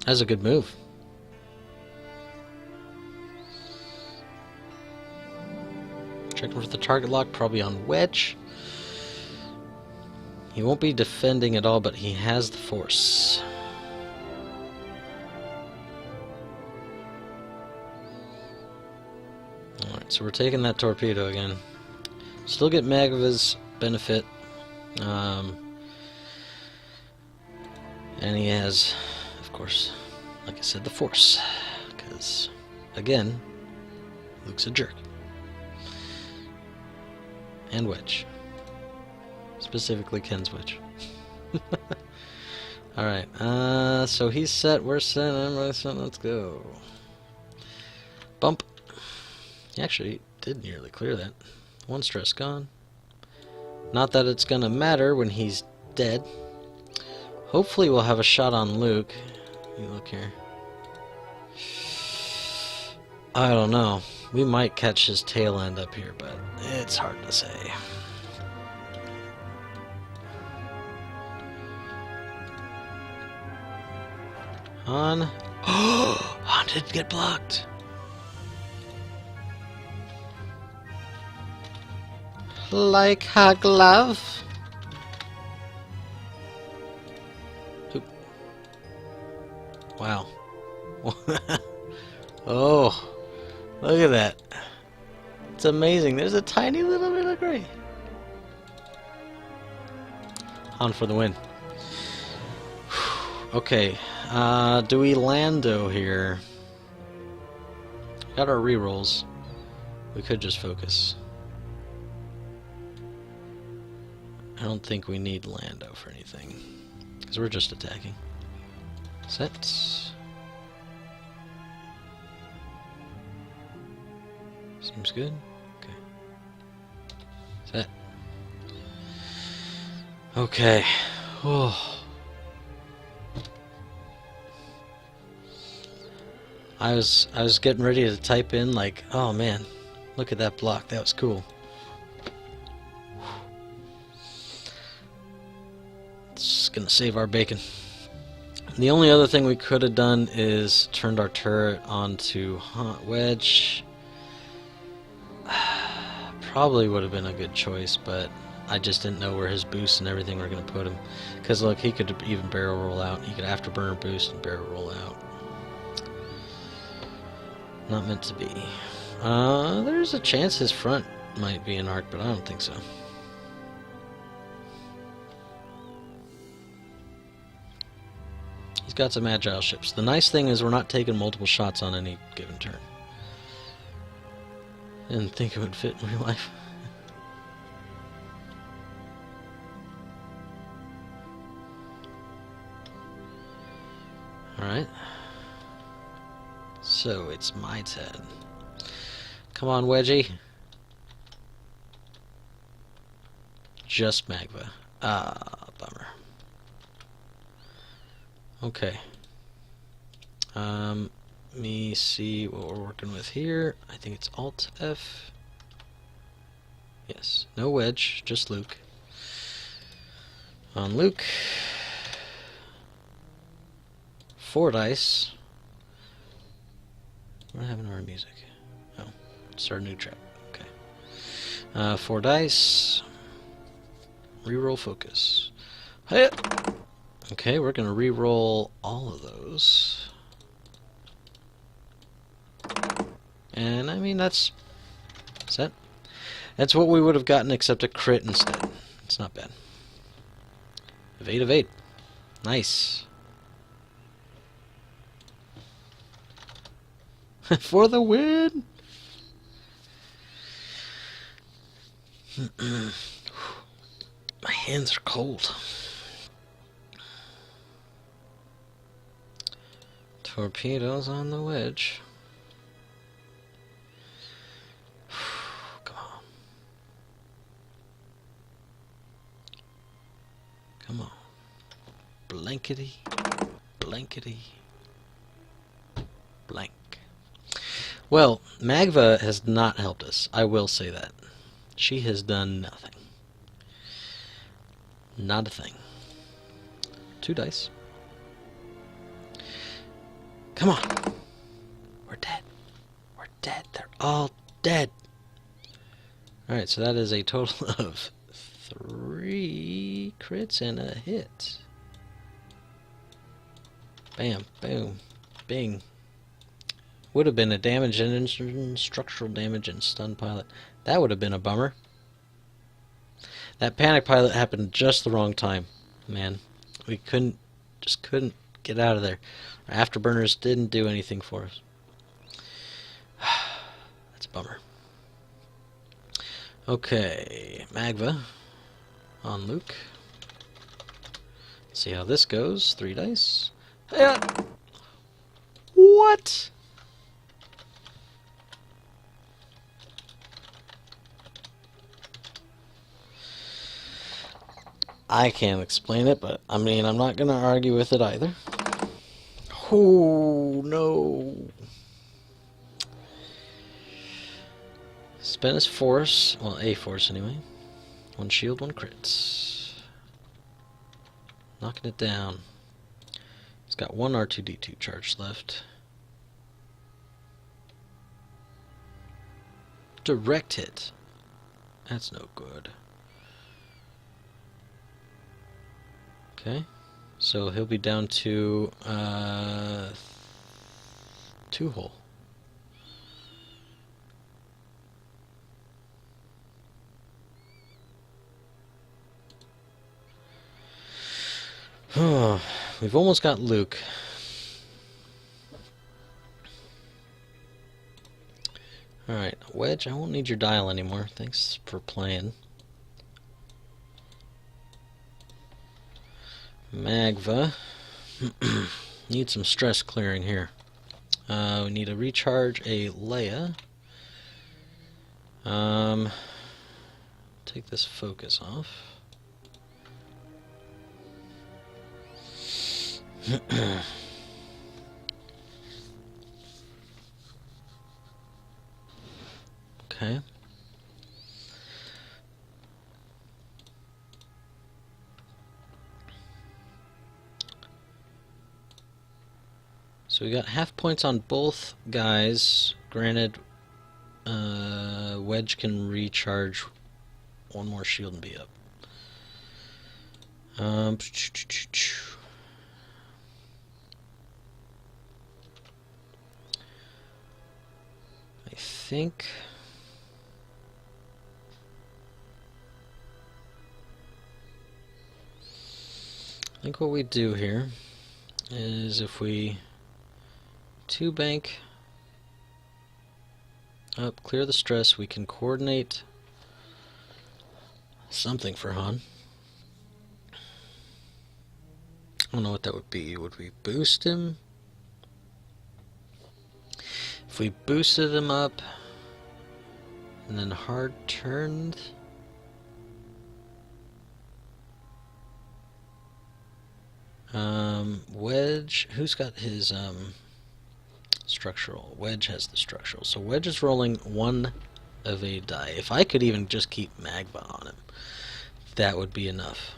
That's a good move. Checking for the target lock, probably on wedge. He won't be defending at all, but he has the force. Alright, so we're taking that torpedo again. Still get Magva's benefit. And he has, of course, like I said, the force. Because, again, Luke's a jerk. And wedge. Specifically Ken's wedge. Alright, so he's set, we're set, I'm set, let's go. Bump. He actually did nearly clear that. One stress gone. Not that it's gonna matter when he's dead. Hopefully we'll have a shot on Luke. You look here. I don't know. We might catch his tail end up here, but it's hard to say. Han. Oh, Han did get blocked. Like a glove. Oop. Wow. Oh, look at that. It's amazing. There's a tiny little bit of gray. Han for the win. Okay. Do we Lando here? Got our rerolls. We could just focus. I don't think we need Lando for anything, because we're just attacking. Set. Seems good. Okay. Set. Okay. Oh. I was getting ready to type in like, oh man, look at that block. That was cool. It's gonna save our bacon. The only other thing we could have done is turned our turret onto wedge. Probably would have been a good choice, but I just didn't know where his boosts and everything were gonna put him. Because look, he could even barrel roll out. He could afterburner boost and barrel roll out. Not meant to be. There's a chance his front might be an arc, but I don't think so. He's got some agile ships. The nice thing is we're not taking multiple shots on any given turn. Didn't think it would fit in real life. Alright. So it's my turn. Come on, Wedgie. Just Magva. Ah, bummer. Okay. Let me see what we're working with here. I think it's Alt F. Yes. No wedge, just Luke. On Luke. 4 dice. What happened to our music? Oh, start a new track. Okay. 4 dice. Reroll focus. Hey. Okay, we're gonna reroll all of those. And I mean that's set. That's what we would have gotten except a crit instead. It's not bad. Evade, evade. Nice. For the win! My hands are cold. Torpedoes on the wedge. Come on. blankety, blankety, blank. Well, Magva has not helped us. I will say that. She has done nothing. Not a thing. 2 dice. Come on. We're dead. We're dead. They're all dead. Alright, so that is a total of 3 crits and a hit. Bam, boom, bing. Would have been a damage and structural damage and stun pilot. That would have been a bummer. That panic pilot happened just the wrong time, man. We just couldn't get out of there. Our afterburners didn't do anything for us. That's a bummer. Okay, Magva on Luke. See how this goes. 3 dice. What? I can't explain it, but I mean, I'm not going to argue with it either. Oh, no. Spent his force, well, a force anyway. 1 shield, 1 crits. Knocking it down. He's got 1 R2D2 charge left. Direct hit. That's no good. Okay, so he'll be down to 2 hull. We've almost got Luke. Alright, Wedge, I won't need your dial anymore. Thanks for playing. Magva. Need some stress clearing here. We need to recharge a Leia. Take this focus off. Okay. So we got half points on both guys. Granted, Wedge can recharge 1 more shield and be up. I think what we do here is if we 2 bank up, clear the stress, we can coordinate something for Han. I don't know what that would be. Would we boost him? If we boosted him up and then hard turned, Wedge, who's got his structural? Wedge has the structural. So Wedge is rolling 1 of a die. If I could even just keep Magva on him, that would be enough.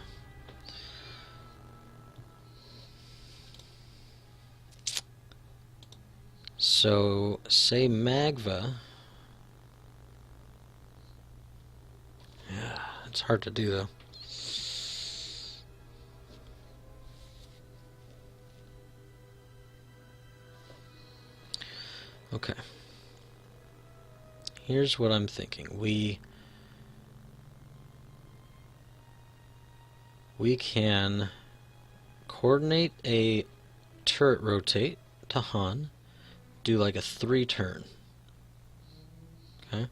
So, say Magva. Yeah, it's hard to do though. Okay. Here's what I'm thinking. We can coordinate a turret rotate to Han, do like a 3 turn. Okay.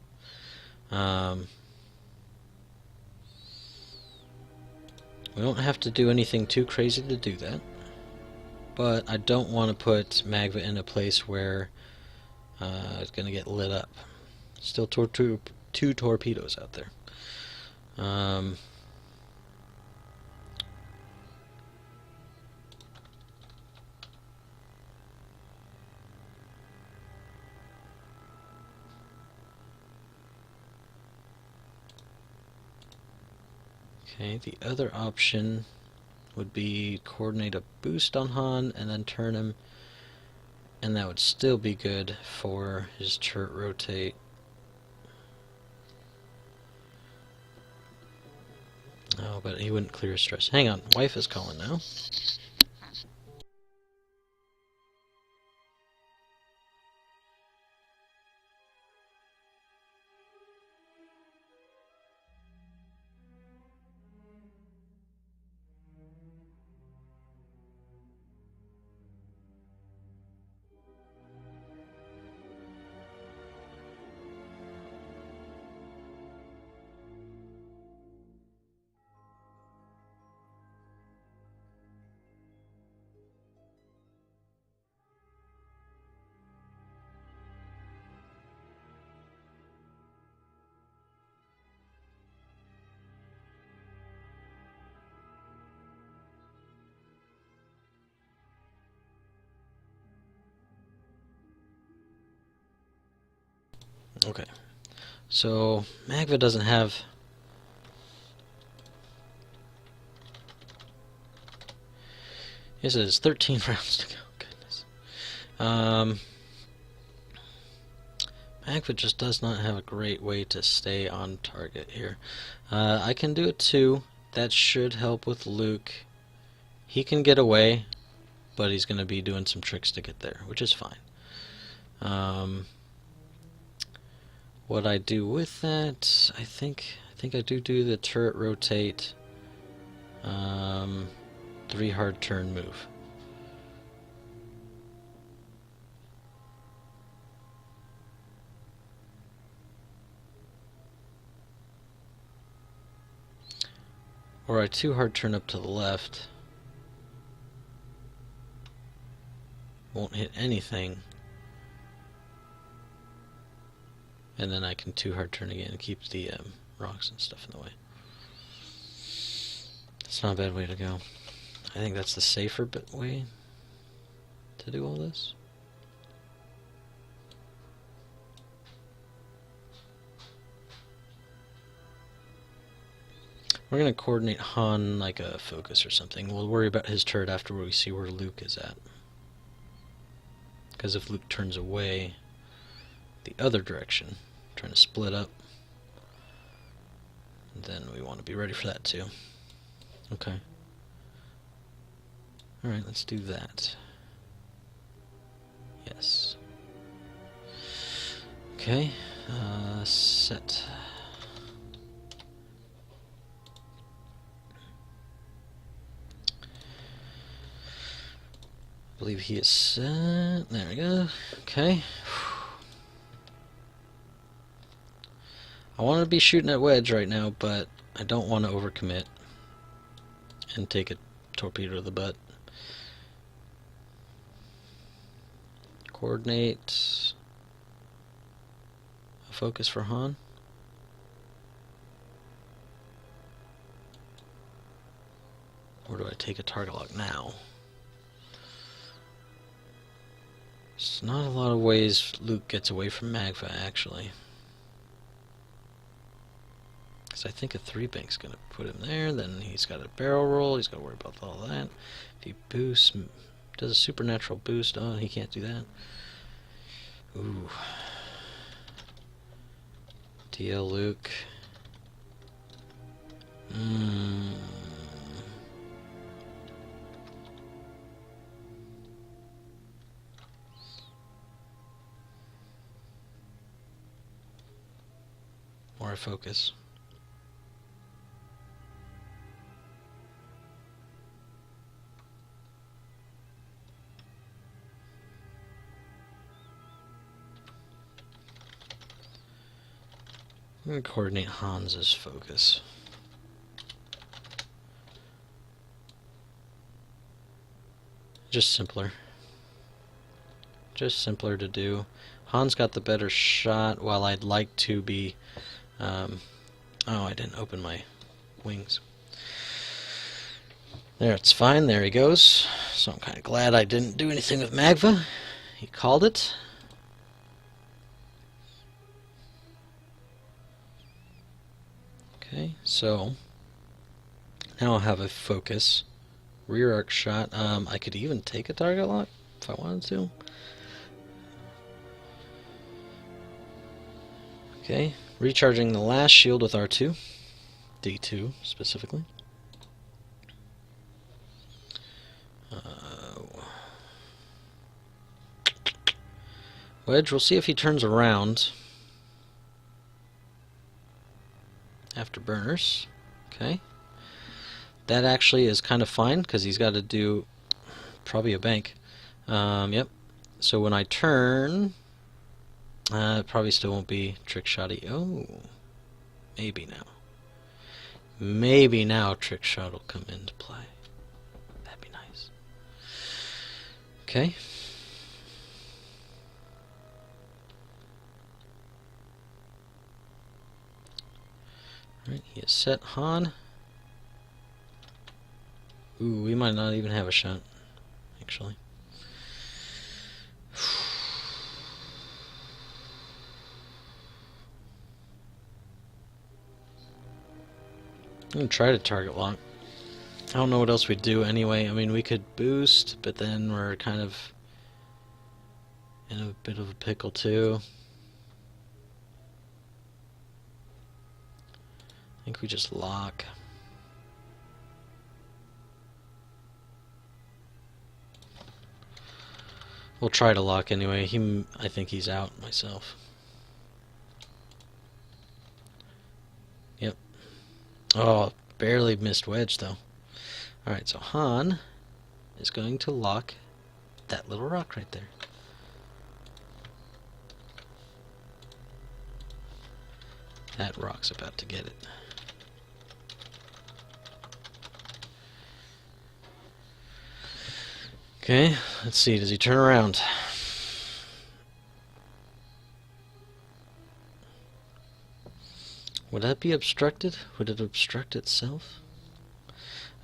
We don't have to do anything too crazy to do that, but I don't want to put Magva in a place where it's going to get lit up. Still 2 torpedoes out there. Okay, the other option would be coordinate a boost on Han and then turn him, and that would still be good for his turret rotate. Oh, but he wouldn't clear his stress. Hang on, wife is calling now. Okay, so Magva doesn't have... Yes, it is 13 rounds to go. Goodness. Magva just does not have a great way to stay on target here. I can do it too. That should help with Luke. He can get away, but he's going to be doing some tricks to get there, which is fine. What I do with that, I think I do the turret rotate, 3 hard turn move. Or I 2 hard turn up to the left. Won't hit anything. And then I can 2 hard turn again and keep the rocks and stuff in the way. It's not a bad way to go. I think that's the safer way to do all this. We're going to coordinate Han like a focus or something. We'll worry about his turret after we see where Luke is at. Because if Luke turns away the other direction, trying to split up, then we want to be ready for that too. Okay. Alright, let's do that. Yes. Okay, set. I believe he is set. There we go. Okay. I want to be shooting at wedge right now, but I don't want to overcommit and take a torpedo to the butt. Coordinate a focus for Han. Or do I take a target lock now? There's not a lot of ways Luke gets away from Magva, actually. Because I think a 3-bank's going to put him there, then he's got a barrel roll, he's got to worry about all that. If he boosts, does a supernatural boost, oh, he can't do that. Ooh. DL Luke. More focus. I'm going to coordinate Hans's focus. Just simpler. Just simpler to do. Han's got the better shot, while I'd like to be... oh, I didn't open my wings. There, it's fine. There he goes. So I'm kind of glad I didn't do anything with Magva. He called it. Okay, so Now I'll have a focus. Rear arc shot. I could even take a target lock if I wanted to. Okay, recharging the last shield with R2. D2 specifically. Wedge, we'll see if he turns around after burners. Okay. That actually is kind of fine because he's got to do probably a bank. Yep. So when I turn, it probably still won't be trick shotty. Oh, maybe now. Maybe now trick shot will come into play. That'd be nice. Okay. Alright, he has set Han. Ooh, we might not even have a shot, actually. I'm gonna try to target lock. I don't know what else we'd do anyway. I mean, we could boost, but then we're kind of in a bit of a pickle too. I think we just lock. We'll try to lock anyway. I think he's out myself. Yep. Oh, barely missed wedge though. Alright, so Han is going to lock that little rock right there. That rock's about to get it. Okay, let's see, does he turn around? Would that be obstructed? Would it obstruct itself?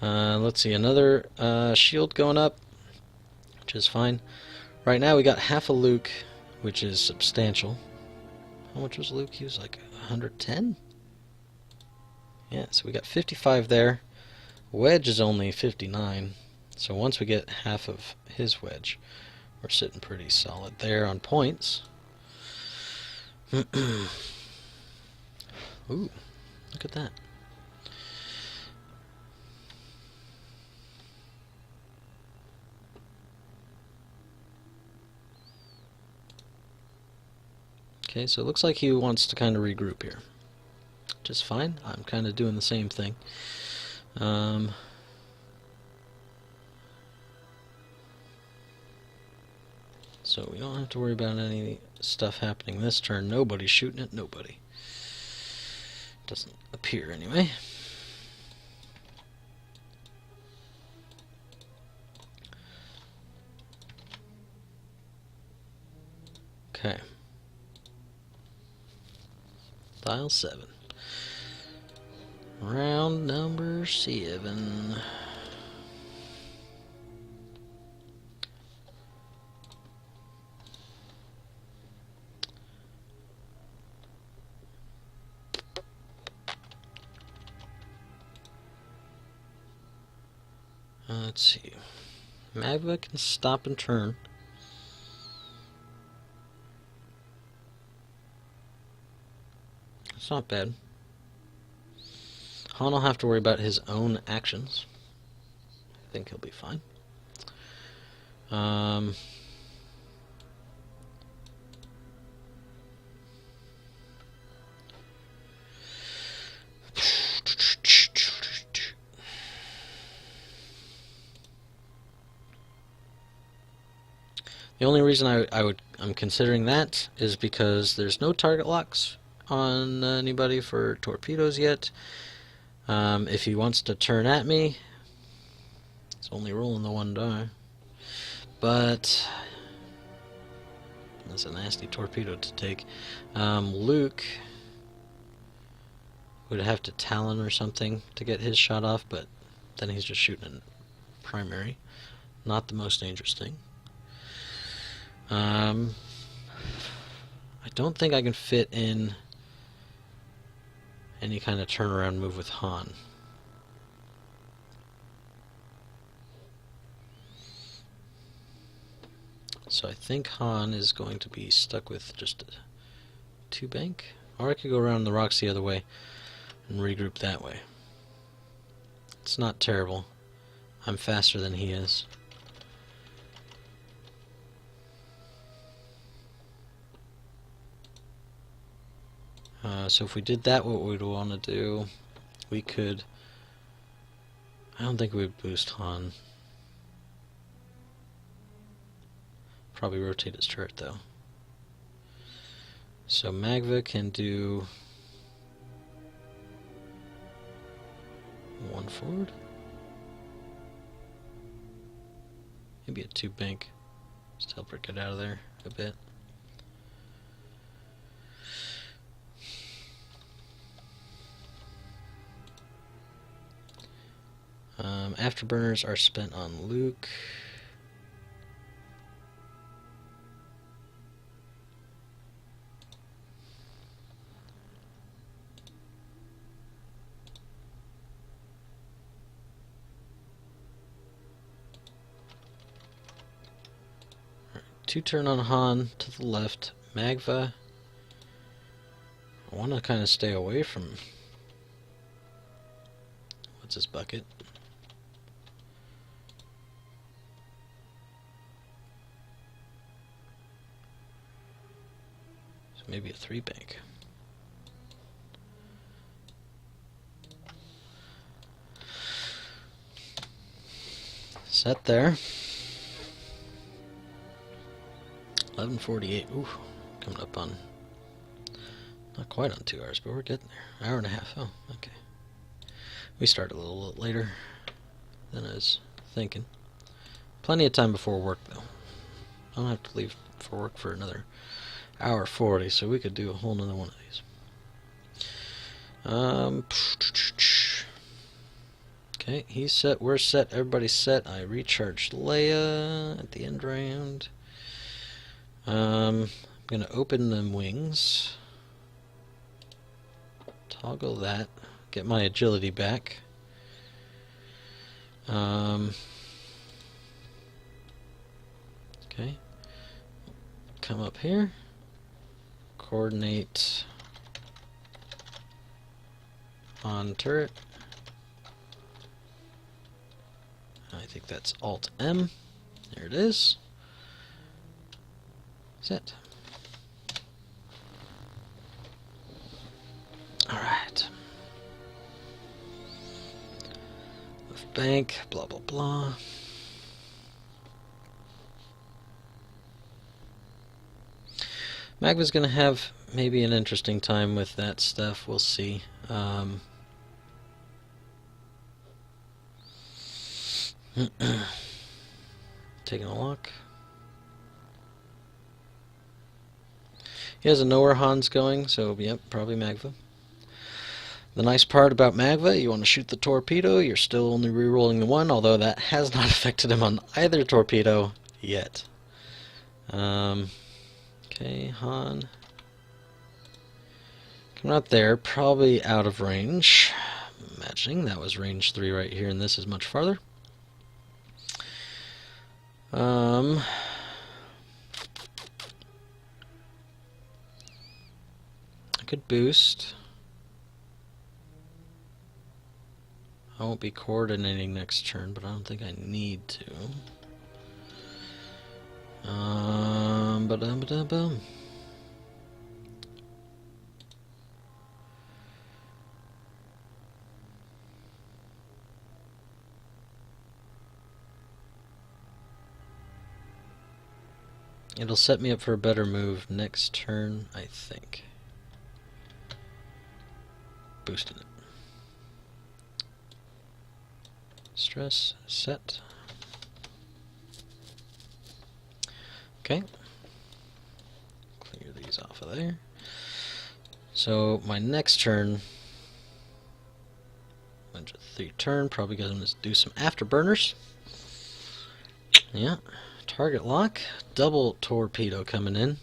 Let's see, another shield going up, which is fine. Right now we got half a Luke, which is substantial. How much was Luke? He was like 110? Yeah, so we got 55 there. Wedge is only 59. So once we get half of his wedge, we're sitting pretty solid there on points. Ooh, look at that. Okay, so it looks like he wants to kind of regroup here. Just fine. I'm kind of doing the same thing. So we don't have to worry about any stuff happening this turn. Nobody's shooting at nobody. Doesn't appear anyway. Okay. Dial 7. Round number 7. Let's see. Magma can stop and turn. It's not bad. Han will have to worry about his own actions. I think he'll be fine. The only reason I'm considering that is because there's no target locks on anybody for torpedoes yet. If he wants to turn at me, it's only rolling the 1 die. But that's a nasty torpedo to take. Luke would have to Talon or something to get his shot off, but then he's just shooting in primary. Not the most dangerous thing. I don't think I can fit in any kind of turnaround move with Han. So I think Han is going to be stuck with just a 2-bank. Or I could go around the rocks the other way and regroup that way. It's not terrible. I'm faster than he is. So if we did that, what we'd want to do, we could... I don't think we'd boost Han. Probably rotate his turret, though. So Magva can do... 1 forward? Maybe a 2-bank. Just help her get out of there a bit. Afterburners are spent on Luke. Two turn on Han to the left. Magva. I want to kind of stay away from... What's his bucket? So maybe a 3-bank. Set there. 11:48. Ooh, coming up on... Not quite on 2 hours, but we're getting there. Hour and a half. Oh, okay. We start a little later than I was thinking. Plenty of time before work, though. I don't have to leave for work for another hour 40, so we could do a whole nother one of these. Okay, he's set, we're set, everybody's set. I recharged Leia at the end round. I'm gonna open them wings. Toggle that. Get my agility back. Okay. Come up here. Coordinate on turret. I think that's Alt M. There it is. Set. Alright. Left bank, blah blah blah. Magva's gonna have maybe an interesting time with that stuff, we'll see. Taking a look. He doesn't know where Han's going, so yep, probably Magva. The nice part about Magva, you want to shoot the torpedo, you're still only rerolling the 1, although that has not affected him on either torpedo yet. Okay, Han. Coming out there, probably out of range. Imagining that was range 3 right here, and this is much farther. I could boost. I won't be coordinating next turn, but I don't think I need to. Ba-dum-ba-dum-bum. It'll set me up for a better move next turn, I think. Boosting it. Stress, set. Okay. Clear these off of there. So my next turn, bunch of 3 turn, probably going to do some afterburners. Yeah. Target lock, double torpedo coming in.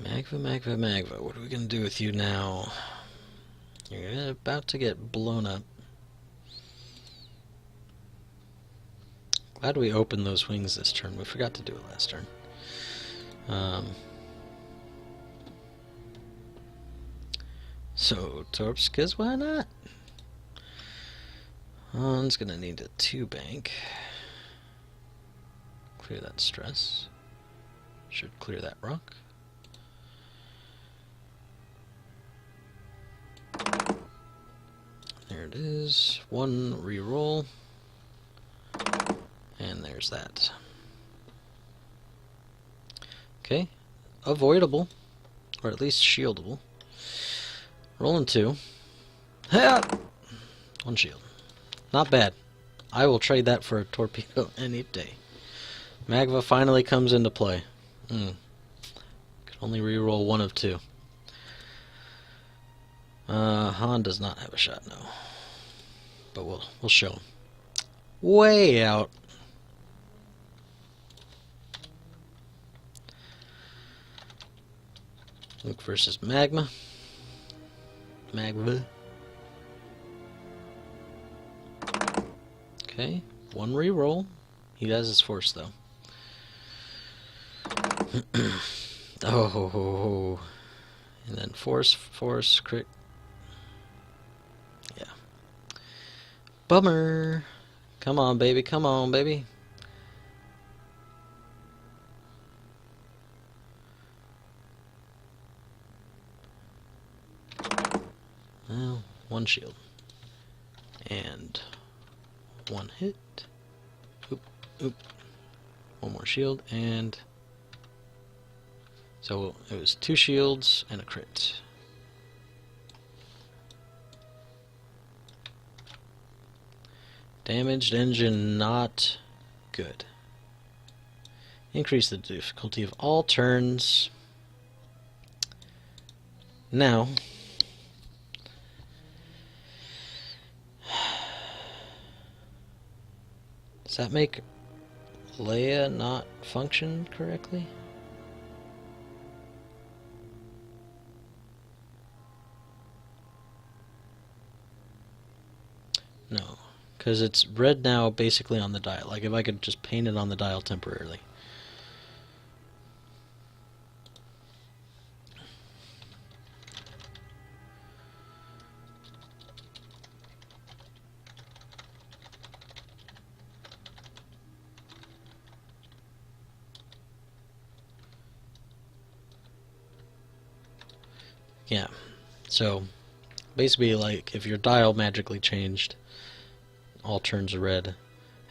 Magva, Magva, Magva, what are we going to do with you now? You're about to get blown up. Glad we opened those wings this turn. We forgot to do it last turn. So, Torps, because why not? Han's gonna need a 2-bank. Clear that stress. Should clear that rock. There it is. 1 reroll. And there's that. Okay. Avoidable. Or at least shieldable. Rolling 2. Ha! 1 shield. Not bad. I will trade that for a torpedo any day. Magva finally comes into play. Can only reroll 1 of 2. Han does not have a shot, no. But we'll show him. Way out. Luke versus Magma. Magma. Okay, 1 reroll. He has his force though. Oh, and then force, crit. Yeah. Bummer. Come on, baby. Come on, baby. Well, 1 shield. And 1 hit. Oop, oop. 1 more shield, and so it was 2 shields and a crit. Damaged engine, not good. Increase the difficulty of all turns. Now, does that make Leia not function correctly? No, because it's red now basically on the dial. Like if I could just paint it on the dial temporarily. Yeah, so basically like if your dial magically changed, all turns are red,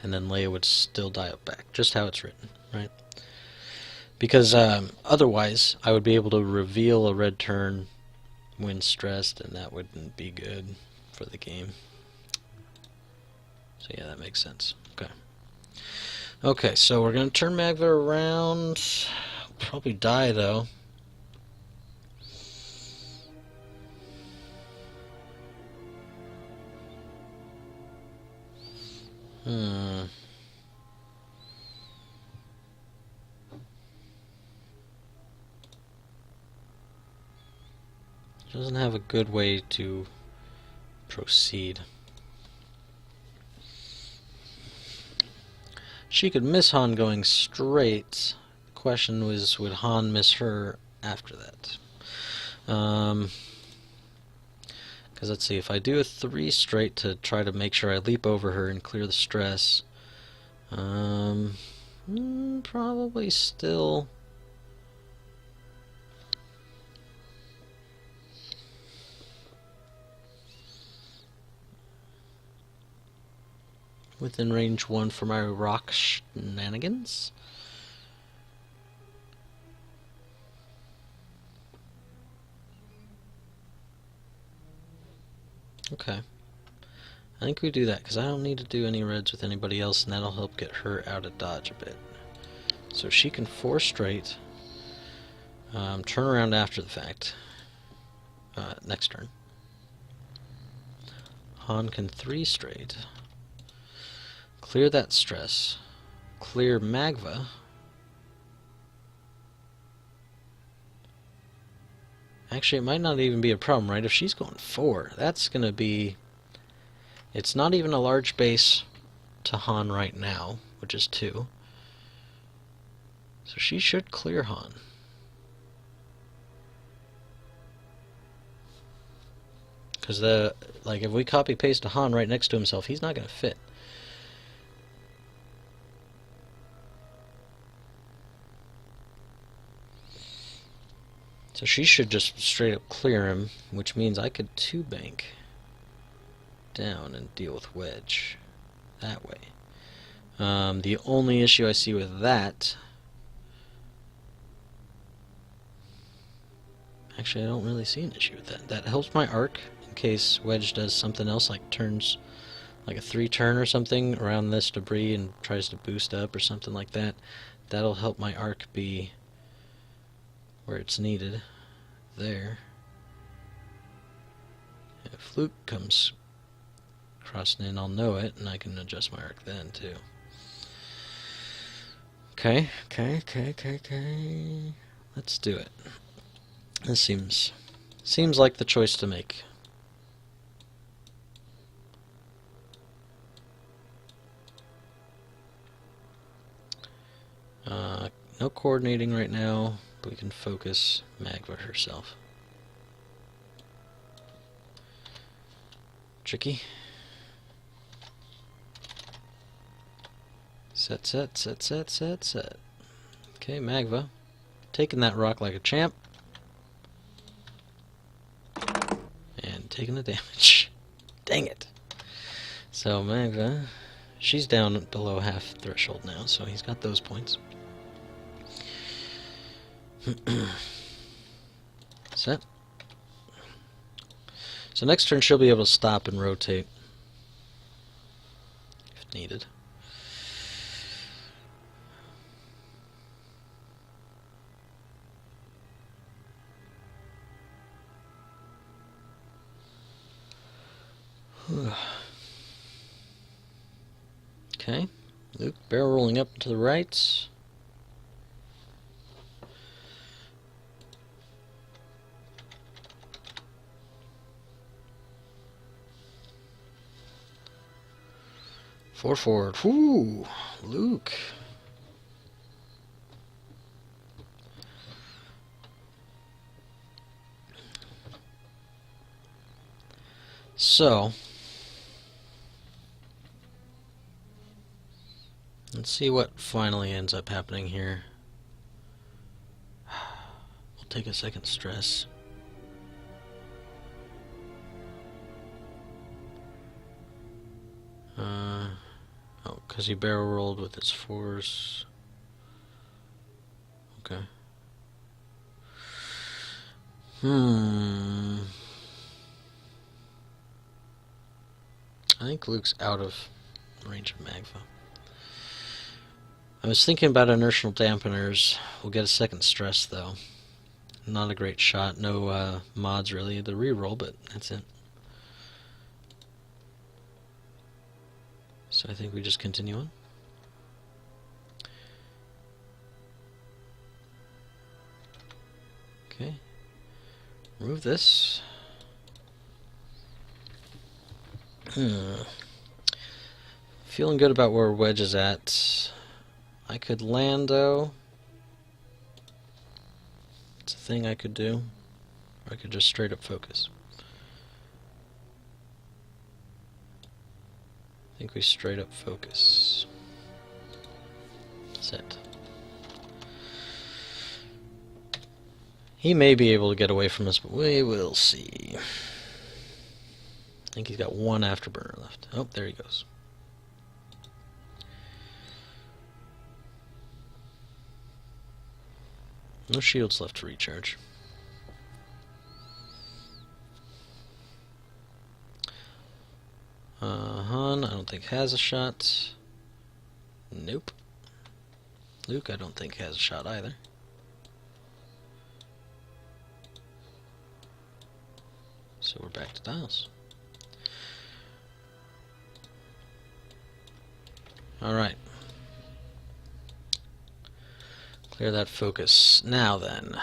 and then Leia would still dial back, just how it's written, right? Because otherwise I would be able to reveal a red turn when stressed, and that wouldn't be good for the game. So yeah, that makes sense. Okay, so we're going to turn Magva around. Probably die though. Doesn't have a good way to proceed. She could miss Han going straight. The question was, would Han miss her after that? Because let's see, if I do a 3 straight to try to make sure I leap over her and clear the stress, probably still within range 1 for my rock shenanigans. Okay. I think we do that, because I don't need to do any reds with anybody else, and that'll help get her out of dodge a bit. So she can 4 straight. Turn around after the fact. Next turn. Han can 3 straight. Clear that stress. Clear Magva. Actually, it might not even be a problem, right? If she's going 4, that's going to be... It's not even a large base, to Han right now, which is 2. So she should clear Han. Because if we copy paste a Han right next to himself, he's not going to fit. So she should just straight up clear him, which means I could 2-bank down and deal with Wedge that way. The only issue I see with that... Actually, I don't really see an issue with that. That helps my arc in case Wedge does something else, like turns like a 3-turn or something around this debris and tries to boost up or something like that. That'll help my arc be where it's needed. There. If Luke comes crossing in, I'll know it, and I can adjust my arc then, too. Okay. Let's do it. This seems like the choice to make. No coordinating right now, but we can focus Magva herself. Tricky. Set. Okay, Magva. Taking that rock like a champ. And taking the damage. Dang it. So Magva, she's down below half threshold now, so he's got those points. Set. So next turn she'll be able to stop and rotate if needed. Okay, Luke barrel rolling up to the right. Forward. Whoo, Luke. So, let's see what finally ends up happening here. We'll take a second stress. Oh, because he barrel rolled with his force. Okay. I think Luke's out of range of Magva. I was thinking about inertial dampeners. We'll get a second stress, though. Not a great shot. No mods, really. The reroll, but that's it. So I think we just continue on. Okay. Remove this. Feeling good about where Wedge is at. I could Lando. It's a thing I could do. Or I could just straight up focus. I think we straight up focus. Set. He may be able to get away from us, but we will see. I think he's got one afterburner left. Oh, there he goes. No shields left to recharge. Han, I don't think has a shot. Nope. Luke, I don't think has a shot either. So we're back to dials. Alright. Clear that focus. Now then,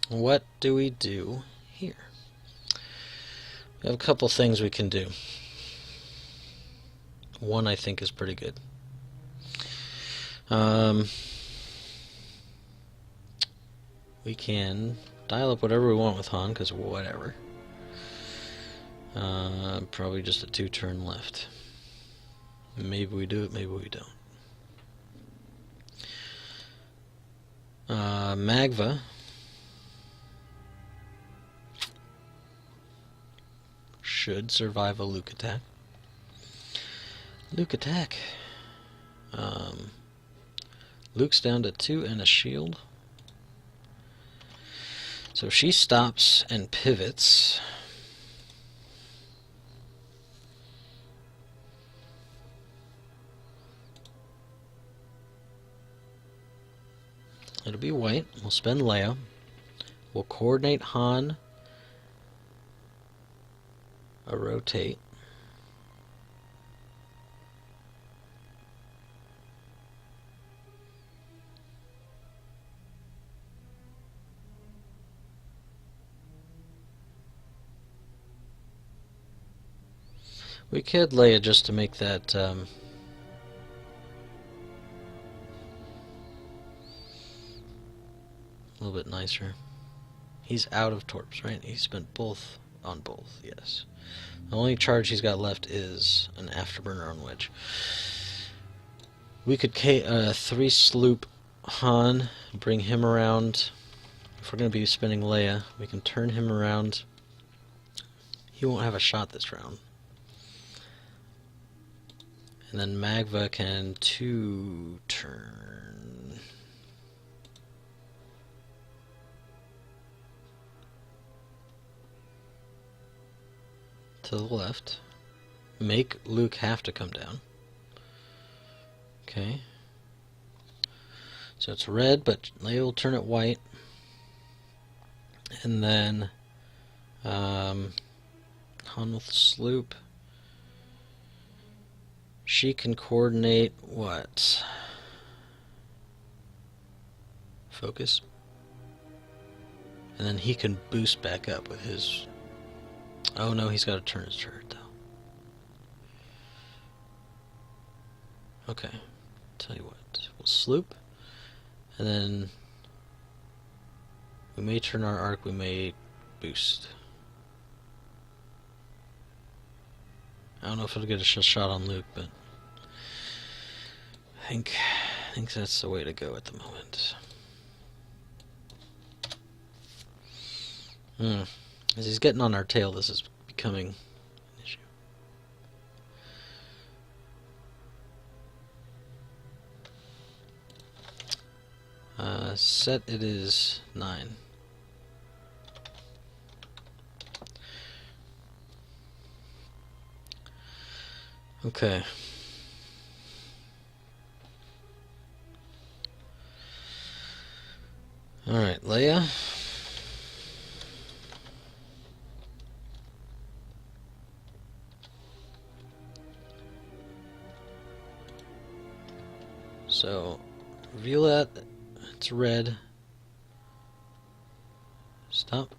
what do we do here? We have a couple things we can do. 1 I think is pretty good. We can dial up whatever we want with Han, because whatever. Probably just a 2-turn left. Maybe we do it, maybe we don't. Magva. Should survive a Luke attack. Luke attack. Luke's down to 2 and a shield. So she stops and pivots. It'll be white. We'll spend Leia. We'll coordinate Han. A rotate. We could Leia just to make that a little bit nicer. He's out of torps, right? He spent both on both, yes. The only charge he's got left is an afterburner on Wedge. We could 3 sloop Han, bring him around. If we're going to be spinning Leia, we can turn him around. He won't have a shot this round. And then Magva can 2-turn. To the left. Make Luke have to come down. Okay. So it's red, but Leia will turn it white. And then Han with the sloop. She can coordinate what? Focus. And then he can boost back up with his... Oh no, he's got to turn his turret though. Okay, tell you what, we'll sloop, and then we may turn our arc, we may boost. I don't know if it'll get a shot on Luke, but I think that's the way to go at the moment. As he's getting on our tail, this is becoming an issue. Set it is 9. Okay. Alright, Leia. So, reveal that. It's red. Stop.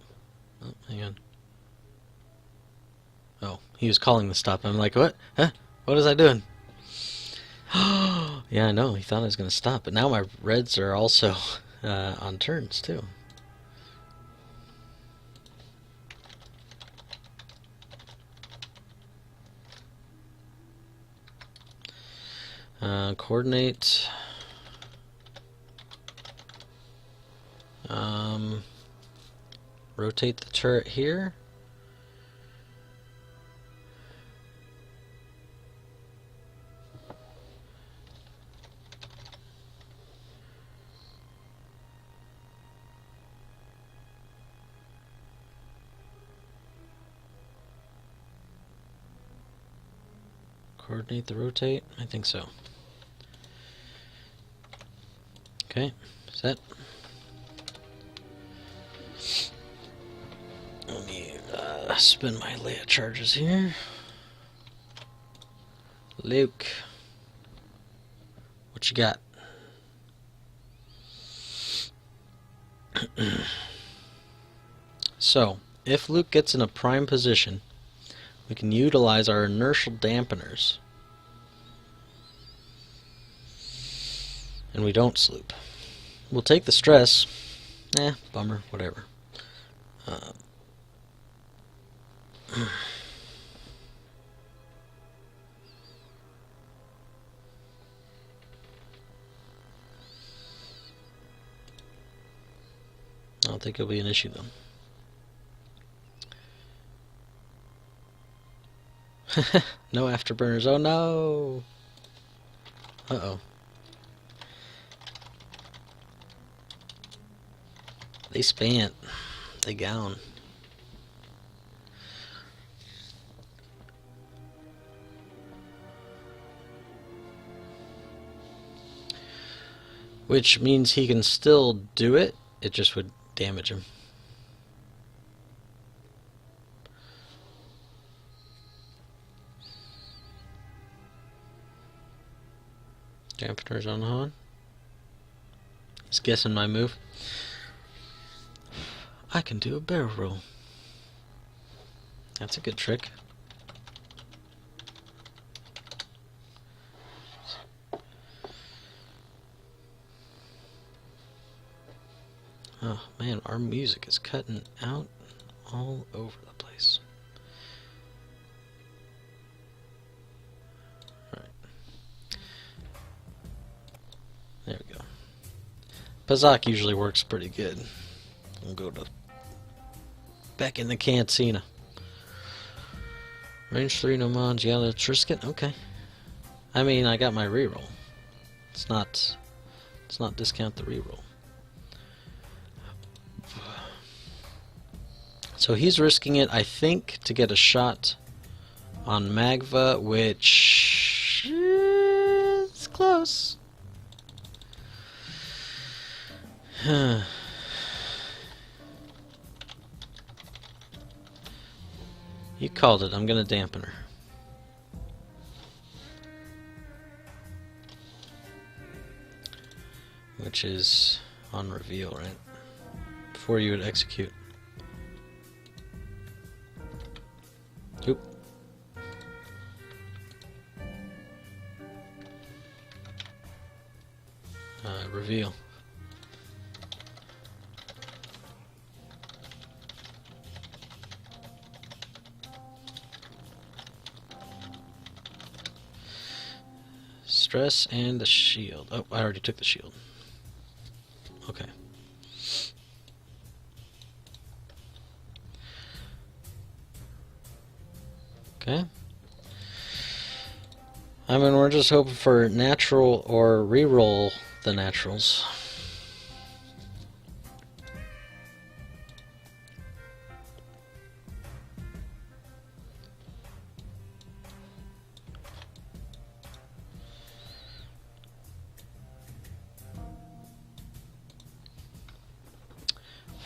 Oh, hang on. Oh, he was calling the stop. I'm like, what? Huh? What was I doing? Yeah, I know. He thought I was going to stop. But now my reds are also on turns, too. Coordinate. Rotate the turret here. Coordinate the rotate? I think so. Okay, set. Let me spin my Leia charges here. Luke, what you got? So, if Luke gets in a prime position, we can utilize our inertial dampeners and we don't sloop. We'll take the stress. Bummer, whatever. I don't think it'll be an issue though. No afterburners. Oh no! Uh-oh. They spant. They gown. Which means he can still do it. It just would damage him. Dampeners on Han. He's guessing my move. I can do a barrel roll. That's a good trick. Oh man, our music is cutting out all over the place. Alright. There we go. Pazak usually works pretty good. We'll go to back in the cantina. Range 3, no mons, yellow Trisket, okay. I mean, I got my reroll. Let's not discount the reroll. So he's risking it, I think, to get a shot on Magva, which is close. You called it. I'm gonna dampen her. Which is on reveal, right? Before you would execute. Oop. Reveal. Stress and the shield. Oh, I already took the shield. Okay. Okay. I mean, we're just hoping for natural or reroll the naturals.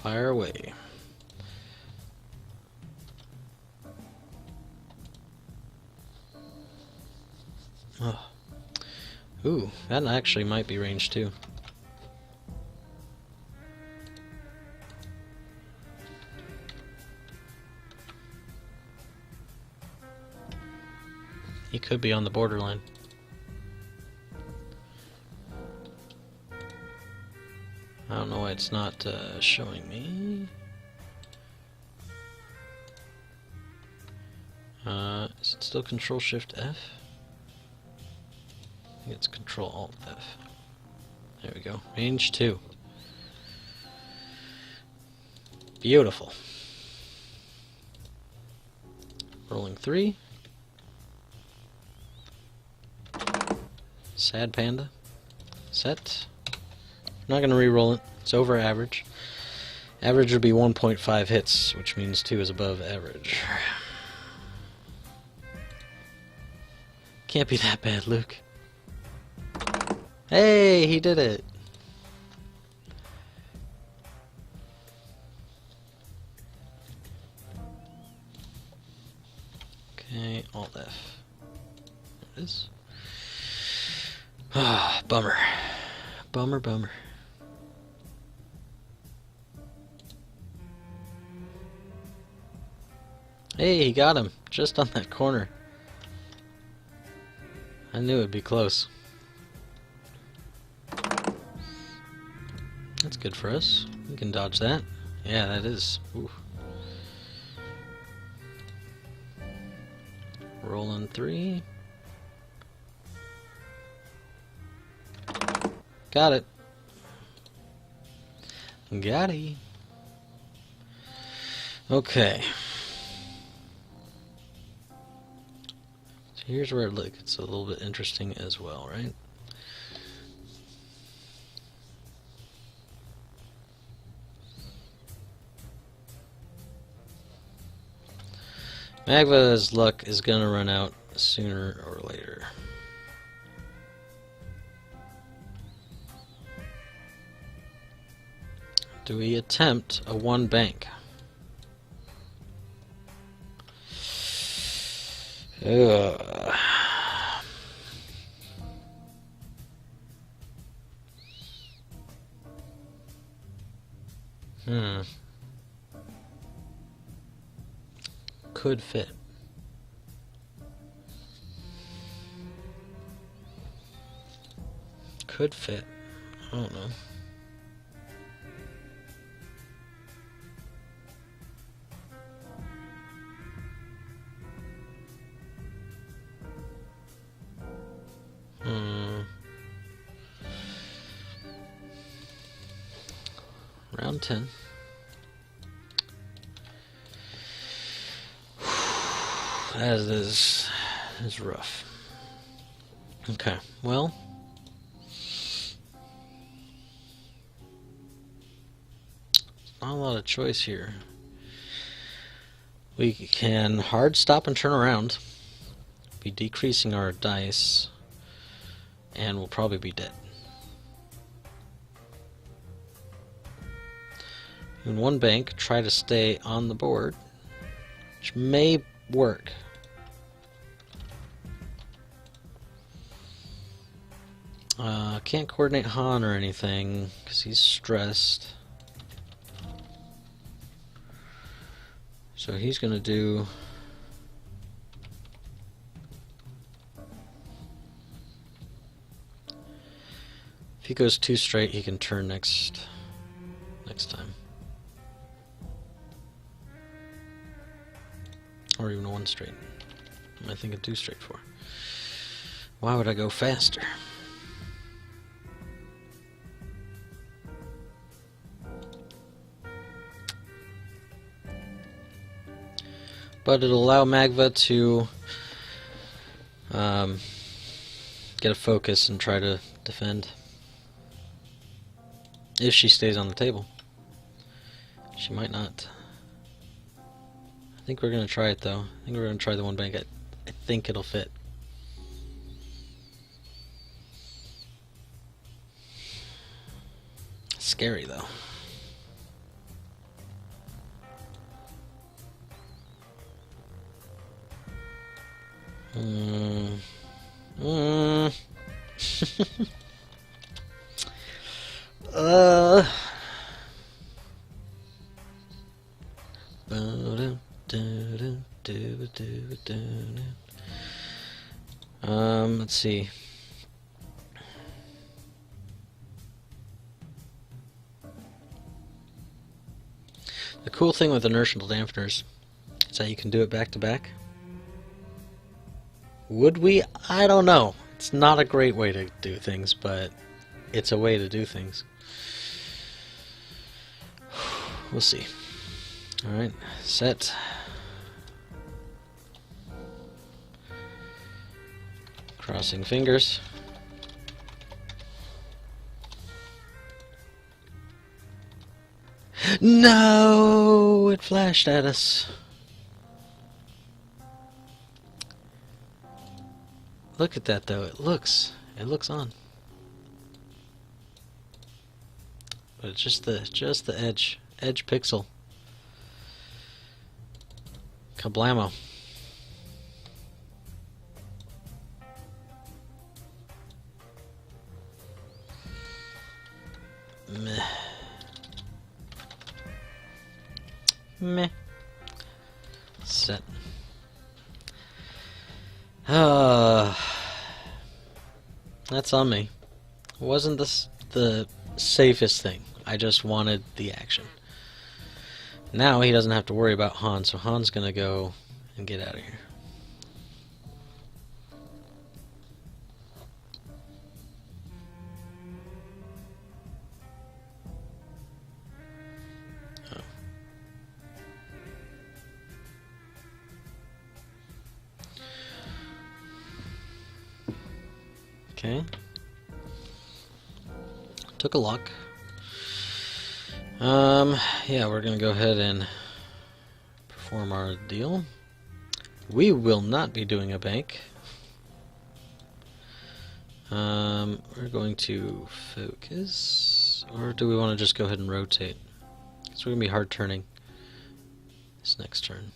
Fire away. Oh. Ooh, that actually might be range 2. He could be on the borderline. I don't know why it's not showing me. Is it still Control Shift F? I think it's Control Alt F. There we go. Range 2. Beautiful. Rolling 3. Sad Panda. Set. I'm not going to re-roll it. It's over average. Average would be 1.5 hits, which means 2 is above average. Can't be that bad, Luke. Hey, he did it. Okay, Alt F. There it is. Ah, bummer. Bummer, bummer. Hey, he got him. Just on that corner. I knew it'd be close. good for us. We can dodge that. Yeah, that is. Ooh. Roll on 3. Got it. Got it. Okay. So here's where it gets a little bit interesting as well, right? Magva's luck is going to run out sooner or later. Do we attempt a 1 bank? Ugh. Could fit. Could fit. I don't know. Round 10. That is rough. Okay, well. Not a lot of choice here. We can hard stop and turn around. Be decreasing our dice. And we'll probably be dead. In 1 bank, try to stay on the board, which may work. Can't coordinate Han or anything because he's stressed. So he's gonna do. If he goes 2 straight, he can turn next time. Or even 1 straight. I think a 2 straight for. Why would I go faster? But it'll allow Magva to get a focus and try to defend. If she stays on the table. She might not. I think we're going to try it though. I think we're going to try the 1 bank. I think it'll fit. Scary though. Let's see. The cool thing with inertial dampeners is that you can do it back to back. Would we? I don't know. It's not a great way to do things, but it's a way to do things. We'll see. Alright, set. Crossing fingers. No! It flashed at us. Look at that though, it looks on. But it's just the edge pixel. Kablamo. Meh. Meh. Set. That's on me. Wasn't this the safest thing? I just wanted the action. Now he doesn't have to worry about Han, so Han's gonna go and get out of here. Oh. Okay. Took a luck. Yeah, we're gonna go ahead and perform our deal. We will not be doing a bank. We're going to focus, or do we want to just go ahead and rotate? Because we're gonna be hard turning this next turn.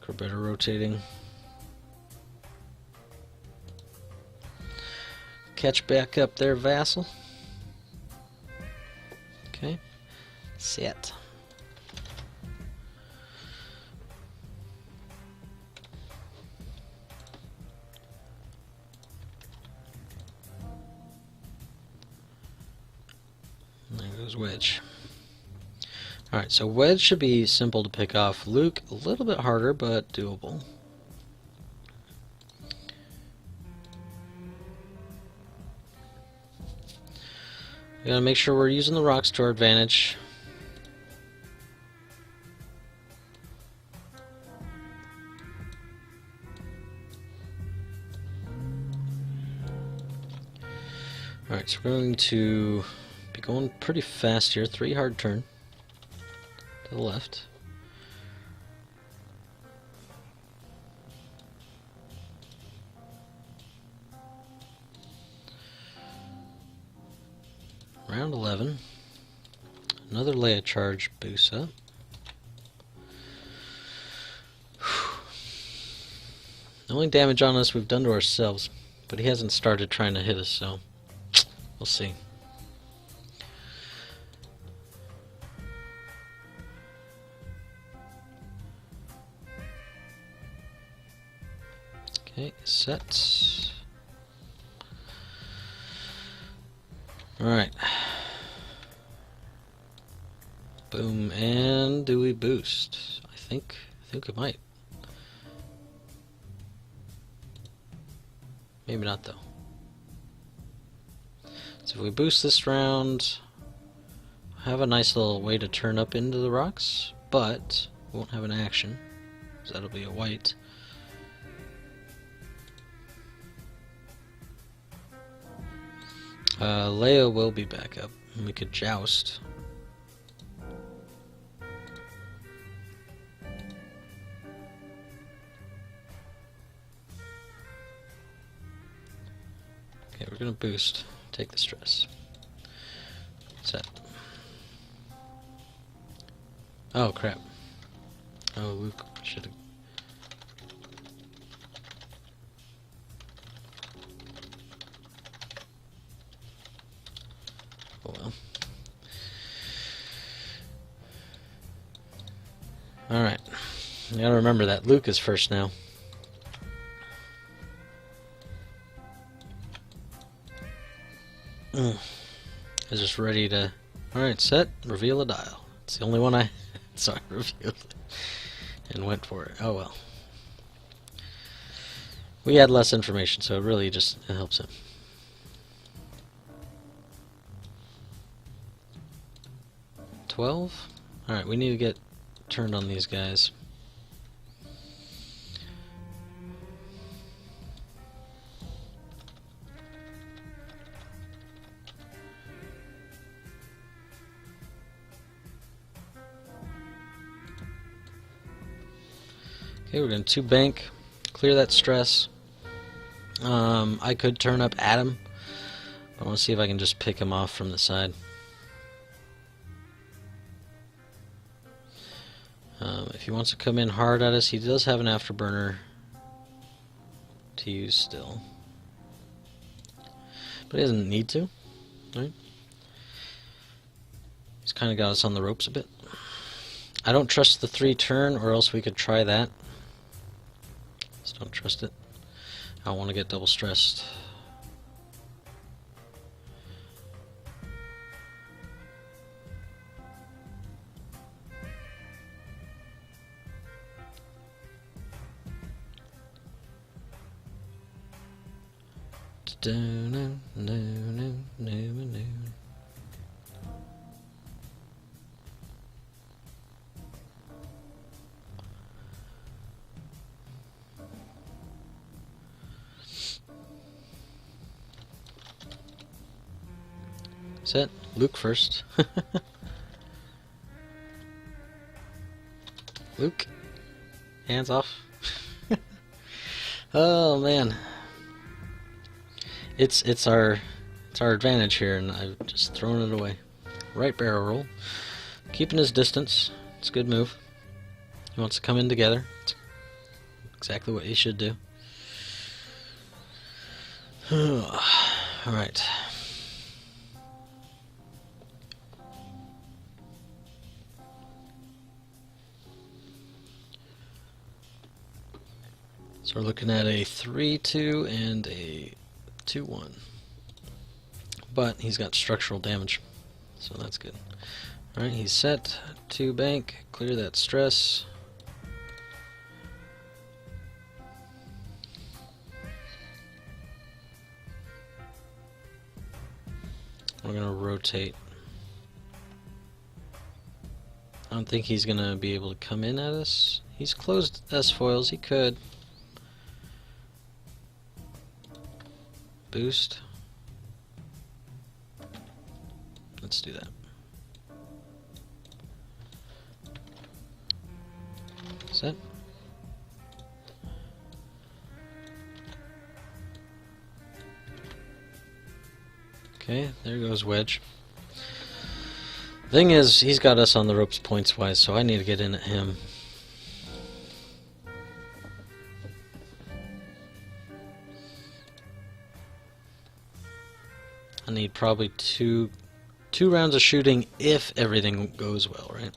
We're better rotating. Catch back up there, Vassal. Okay. Set. There goes Wedge. Alright, so Wedge should be simple to pick off. Luke, a little bit harder, but doable. We gotta make sure we're using the rocks to our advantage. Alright, so we're going to be going pretty fast here. 3 hard turn to the left. Round 11. Another Leia charge boost up. The only damage on us we've done to ourselves, but he hasn't started trying to hit us, so we'll see. Okay, set. Alright. Boom, and do we boost? I think it might. Maybe not though. So if we boost this round, have a nice little way to turn up into the rocks, but we won't have an action, so that'll be a white. Leia will be back up, and we could joust. Okay, we're gonna boost. Take the stress. Set. Oh crap. Oh, Luke should have. Oh well. Alright. You gotta remember that Luke is first now. I was just ready to... Alright, set, reveal a dial. It's the only one I... so I revealed it. And went for it. Oh well. We had less information, so it really just it helps him. $12? Alright, we need to get turned on these guys. Okay, we're going to 2-bank, clear that stress. I could turn up Adam, but I want to see if I can just pick him off from the side. If he wants to come in hard at us, he does have an afterburner to use still. But he doesn't need to, right? He's kind of got us on the ropes a bit. I don't trust the 3 turn, or else we could try that. Don't trust it. I don't want to get double stressed. Set Luke first. Luke, hands off. Oh man, it's our advantage here, and I've just thrown it away. Right barrel roll, keeping his distance. It's a good move. He wants to come in together. It's exactly what he should do. All right. So we're looking at a 3-2 and a 2-1. But he's got structural damage, so that's good. Alright, he's set. 2 bank. Clear that stress. We're going to rotate. I don't think he's going to be able to come in at us. He's closed S-foils. He could. Boost. Let's do that. Set. Okay, there goes Wedge. Thing is, he's got us on the ropes points wise, so I need to get in at him. I need probably two rounds of shooting if everything goes well, right?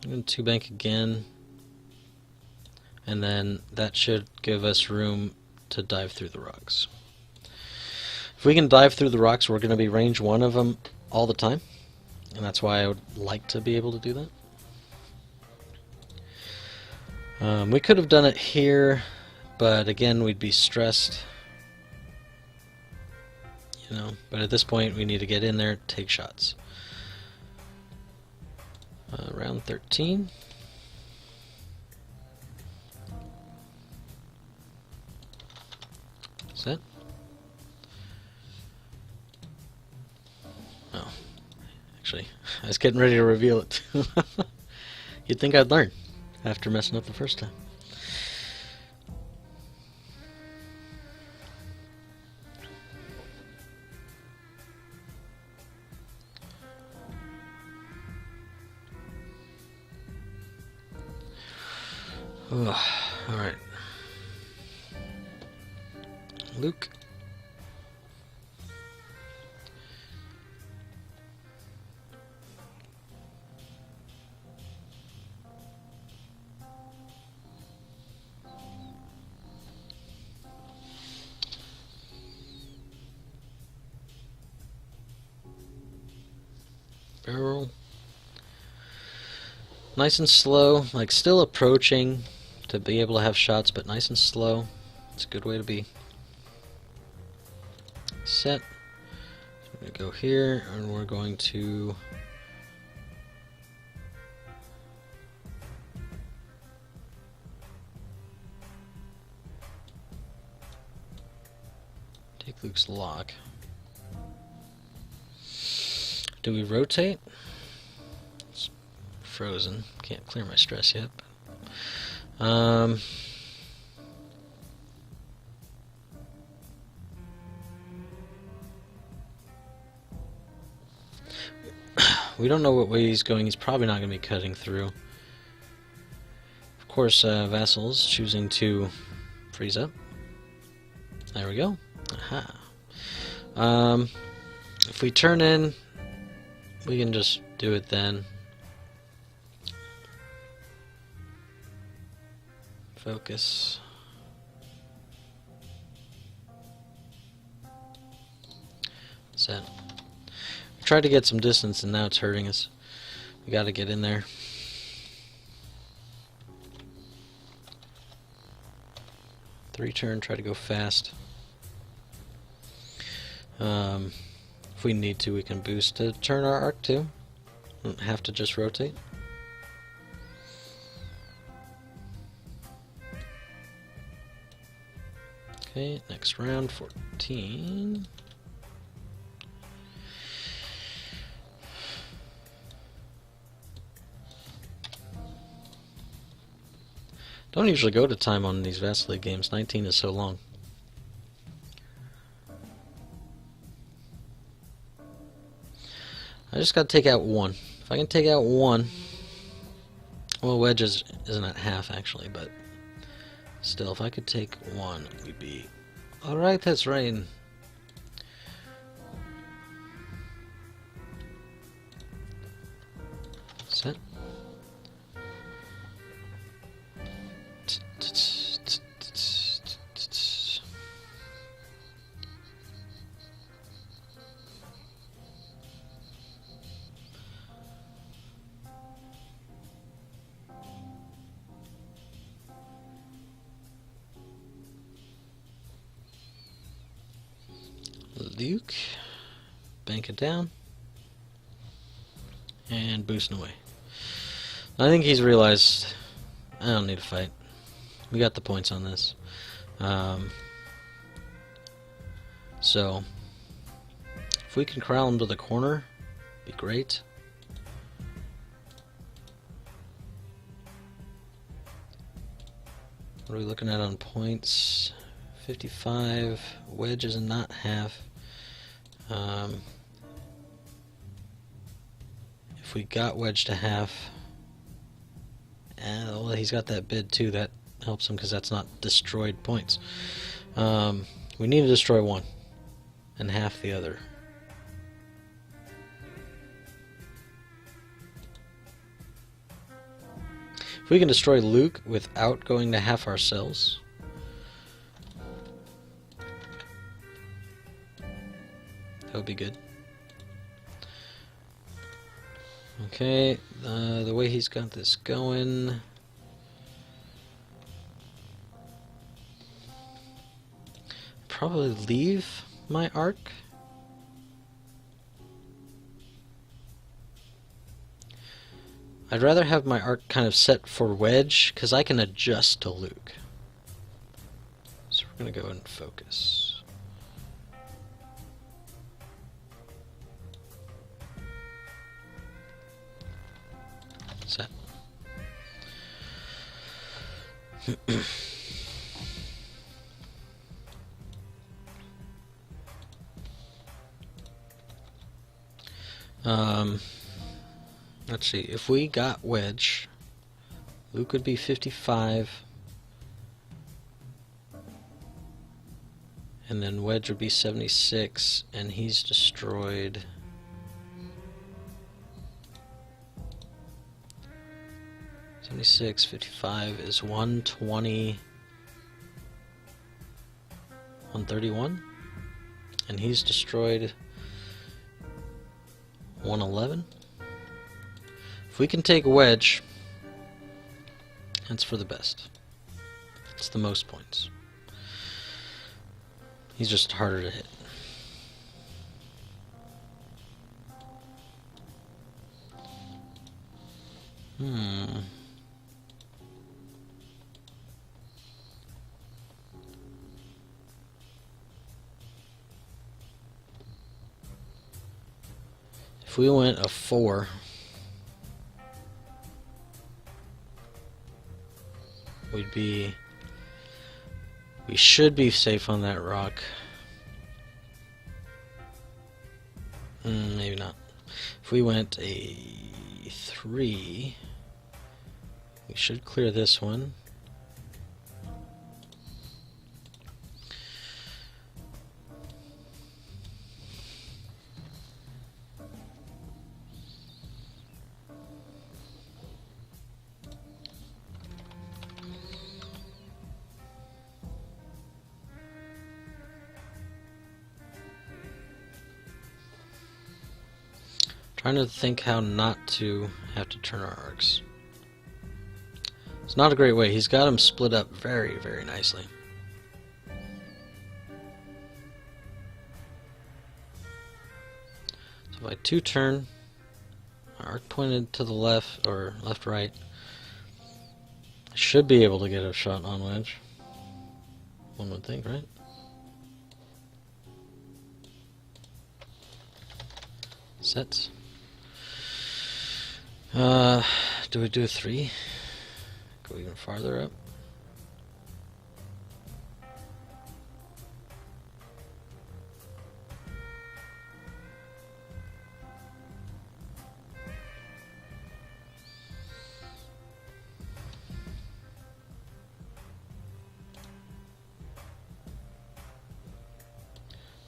I'm going to 2 bank again, and then that should give us room to dive through the rocks. If we can dive through the rocks, we're going to be range 1 of them all the time, and that's why I would like to be able to do that. We could have done it here, but again, we'd be stressed. You know, but at this point, we need to get in there, take shots. Round 13. Set. Oh, actually, I was getting ready to reveal it. You'd think I'd learn after messing up the first time. Alright. Luke. Barrel. Nice and slow, like still approaching to be able to have shots, but nice and slow. It's a good way to be. Set. So we're going to go here, and we're going to take Luke's lock. Do we rotate? It's frozen. Can't clear my stress yet. We don't know what way he's going. He's probably not going to be cutting through. Of course, Vassal is choosing to freeze up. There we go. Aha. If we turn in, we can just do it then. focus. Set. We tried to get some distance and now it's hurting us. We gotta get in there. Three turn, try to go fast. If we need to, we can boost to turn our arc too. Don't have to just rotate. Okay, next round, 14. Don't usually go to time on these Vassal games. 19 is so long. I just gotta take out one. If I can take out one, well, wedge isn't at half actually, but still, if I could take one, we'd be alright. That's right. Set. Luke, bank it down, and boosting away. I think he's realized I don't need to fight. We got the points on this. So, if we can corral him to the corner, be great. What are we looking at on points? 55. Wedge is not half. If we got wedge to half, well, he's got that bid too. That helps him because that's not destroyed points. We need to destroy one and half the other. If we can destroy Luke without going to half ourselves, that would be good. Okay, the way he's got this going, probably leave my arc. I'd rather have my arc kind of set for wedge because I can adjust to Luke. So we're going to go and focus. Set. Let's see, if we got wedge, Luke would be 55, and then wedge would be 76, and he's destroyed. $76.55 is 120, 131, and he's destroyed 111. If we can take wedge, that's for the best. It's the most points. He's just harder to hit. If we went a 4, we should be safe on that rock. Maybe not. If we went a 3, we should clear this one. Trying to think how not to have to turn our arcs. It's not a great way. He's got them split up very, very nicely. So if I two-turn, arc pointed to the left, or left-right, I should be able to get a shot on wedge. One would think, right? Sets. Do we do a 3? Go even farther up.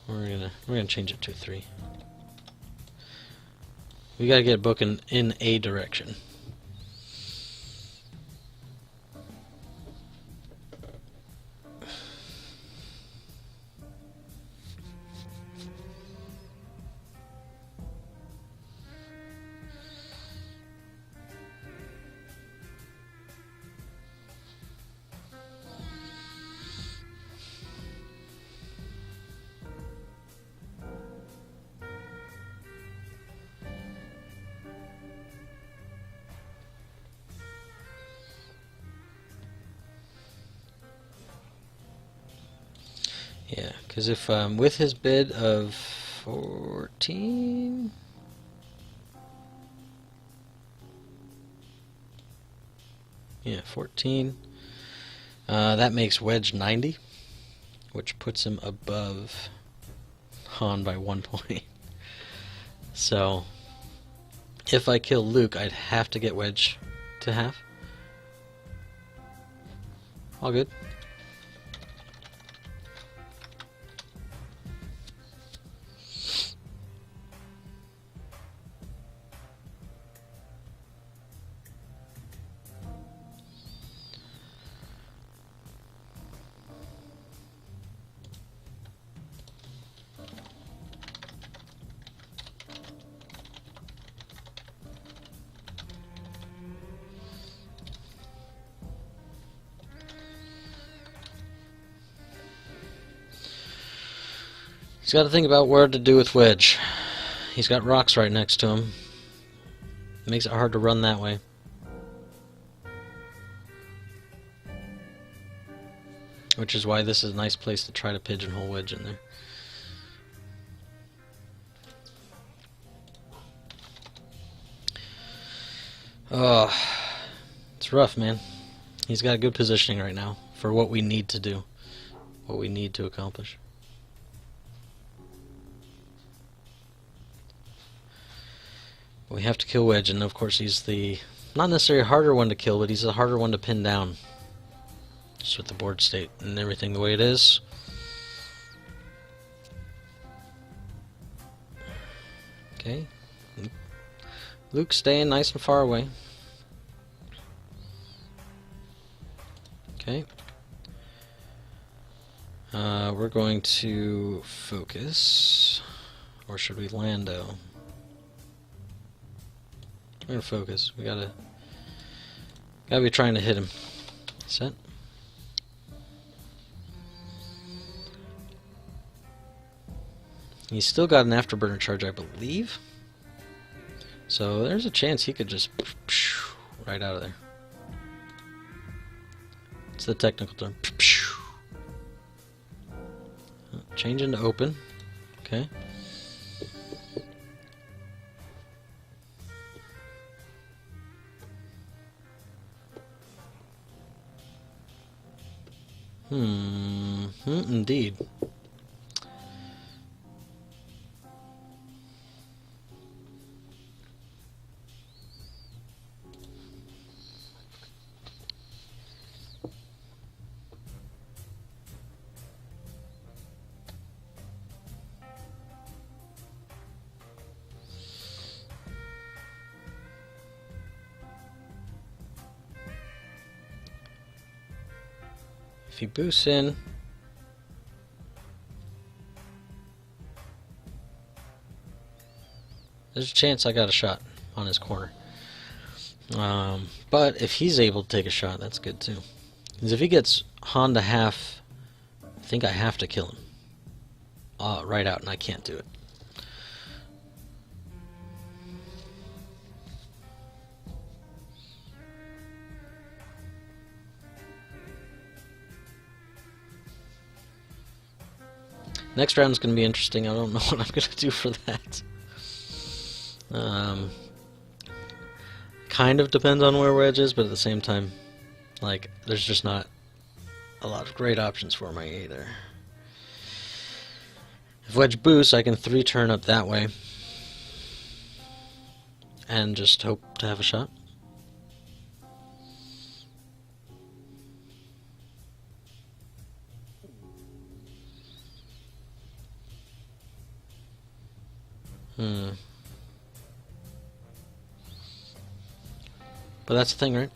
We're gonna change it to 3. We gotta get booking in a direction. Yeah, because if with his bid of 14, yeah, 14, that makes wedge 90, which puts him above Han by 1 point. So if I kill Luke, I'd have to get wedge to half. All good. He's got to think about where to do with wedge. He's got rocks right next to him. It makes it hard to run that way. Which is why this is a nice place to try to pigeonhole wedge in there. Oh, it's rough, man. He's got good positioning right now for what we need to do, what we need to accomplish. We have to kill wedge, and of course he's the not necessarily harder one to kill, but he's the harder one to pin down. Just with the board state and everything the way it is. Okay. Luke's staying nice and far away. Okay. We're going to focus. Or should we Lando? We're gonna focus. We gotta be trying to hit him. Set. He's still got an afterburner charge, I believe. So there's a chance he could just right out of there. It's the technical term. Change into open. Okay. Indeed. If he boosts in, There's a chance I got a shot on his corner. But if he's able to take a shot, that's good too. Because if he gets Han to half, I think I have to kill him. Right out, and I can't do it. Next round's going to be interesting. I don't know what I'm going to do for that. Kind of depends on where Wedge is, but at the same time, like, there's just not a lot of great options for me either. If Wedge boosts, I can 3-turn up that way and just hope to have a shot. But that's the thing, right?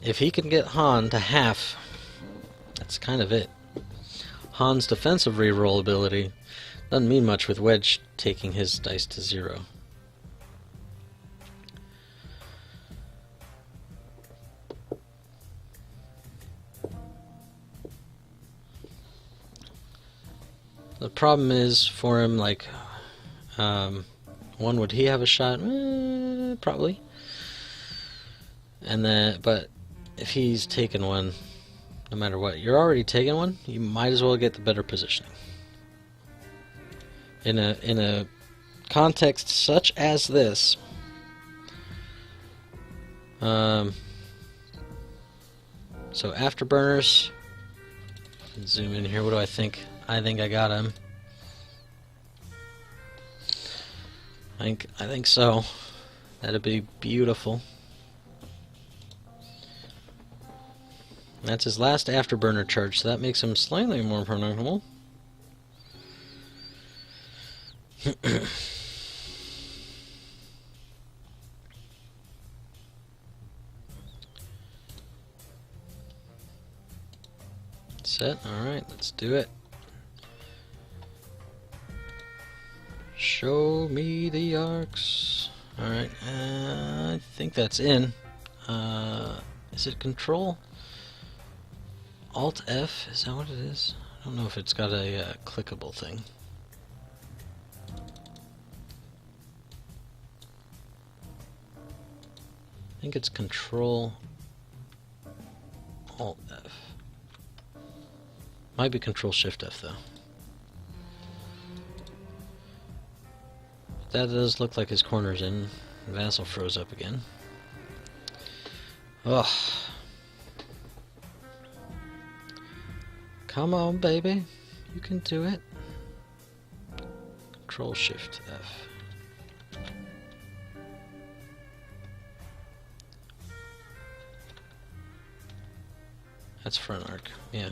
If he can get Han to half, that's kind of it. Han's defensive reroll ability doesn't mean much with Wedge taking his dice to 0. The problem is for him, like, one, would he have a shot? Probably. And then, but if he's taken one, no matter what, you're already taking one, you might as well get the better positioning. In a context such as this, so afterburners, zoom in here. What do I think? I think I got him. I think so. That'd be beautiful. That's his last afterburner charge, so that makes him slightly more predictable. Set. Alright, let's do it. Show me the arcs. Alright, I think that's in. Is it control? Alt F? Is that what it is? I don't know if it's got a clickable thing. I think it's control Alt F. Might be control Shift F though. That does look like his corner's in. Vassal froze up again. Ugh. Come on, baby. You can do it. Control Shift F. That's front arc, yeah.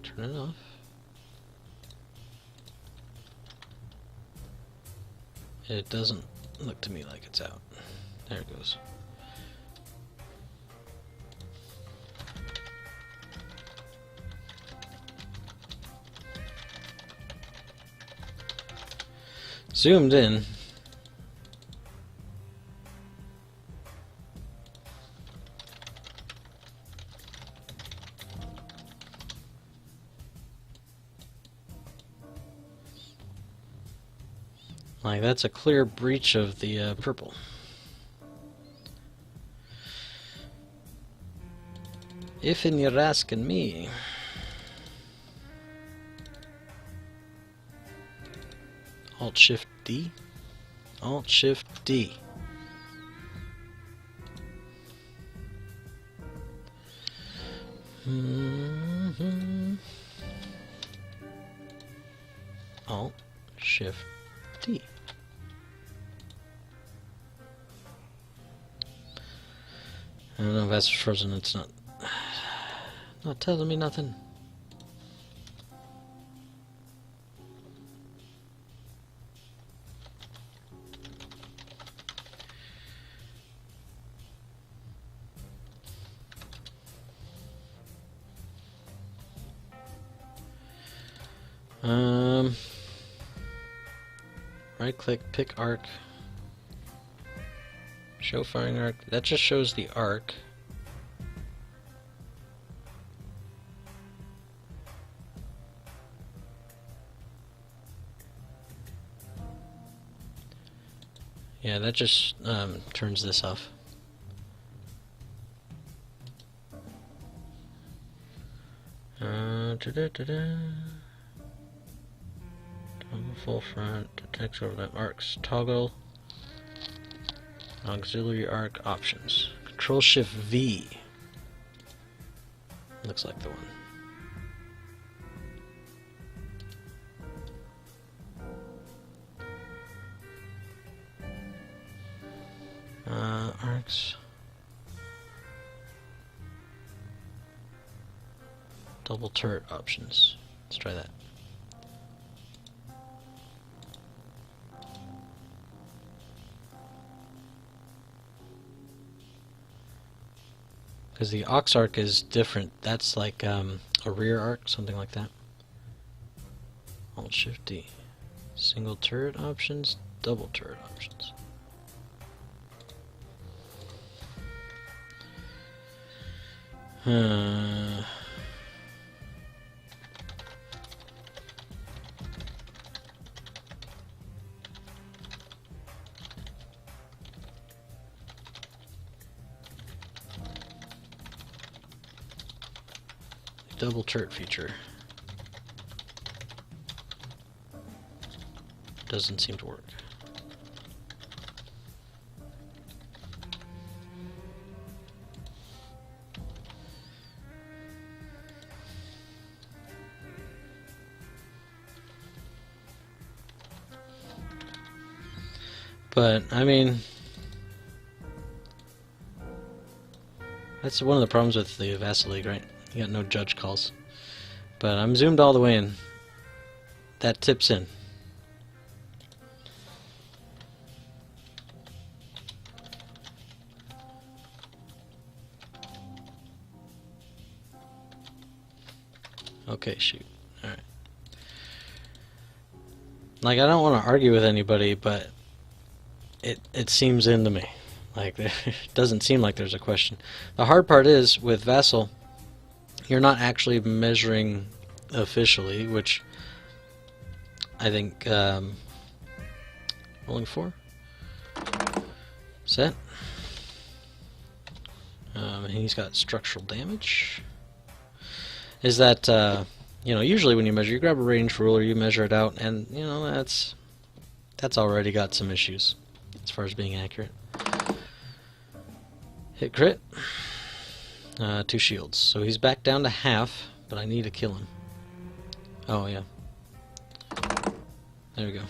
Turn it off. It doesn't look to me like it's out. There it goes. Zoomed in. Like, that's a clear breach of the purple. If you're asking me. Alt Shift D. Alt Shift D. Alt Shift D. I don't know if that's frozen. It's not telling me nothing. Right click, pick arc. Show firing arc. That just shows the arc. Yeah, that just turns this off. Toggle full front, text overlap arcs, toggle auxiliary arc options. Control Shift V. Looks like the one. Arcs. Double turret options. Let's try that. Because the aux arc is different. That's like a rear arc, something like that. Alt Shift D. Single turret options, double turret options. Double turret feature. Doesn't seem to work. But, I mean, that's one of the problems with the Vassal League, right? You got no judge calls. But I'm zoomed all the way in. That tips in. Okay, shoot. Alright. Like, I don't want to argue with anybody, but it seems in to me. Like, it doesn't seem like there's a question. The hard part is, with Vassal, you're not actually measuring officially, which I think, rolling 4. Set. He's got structural damage. Is that, you know, usually when you measure, you grab a range ruler, you measure it out, and, you know, that's already got some issues as far as being accurate. Hit crit. 2 shields. So he's back down to half, but I need to kill him. Oh, yeah. There we go.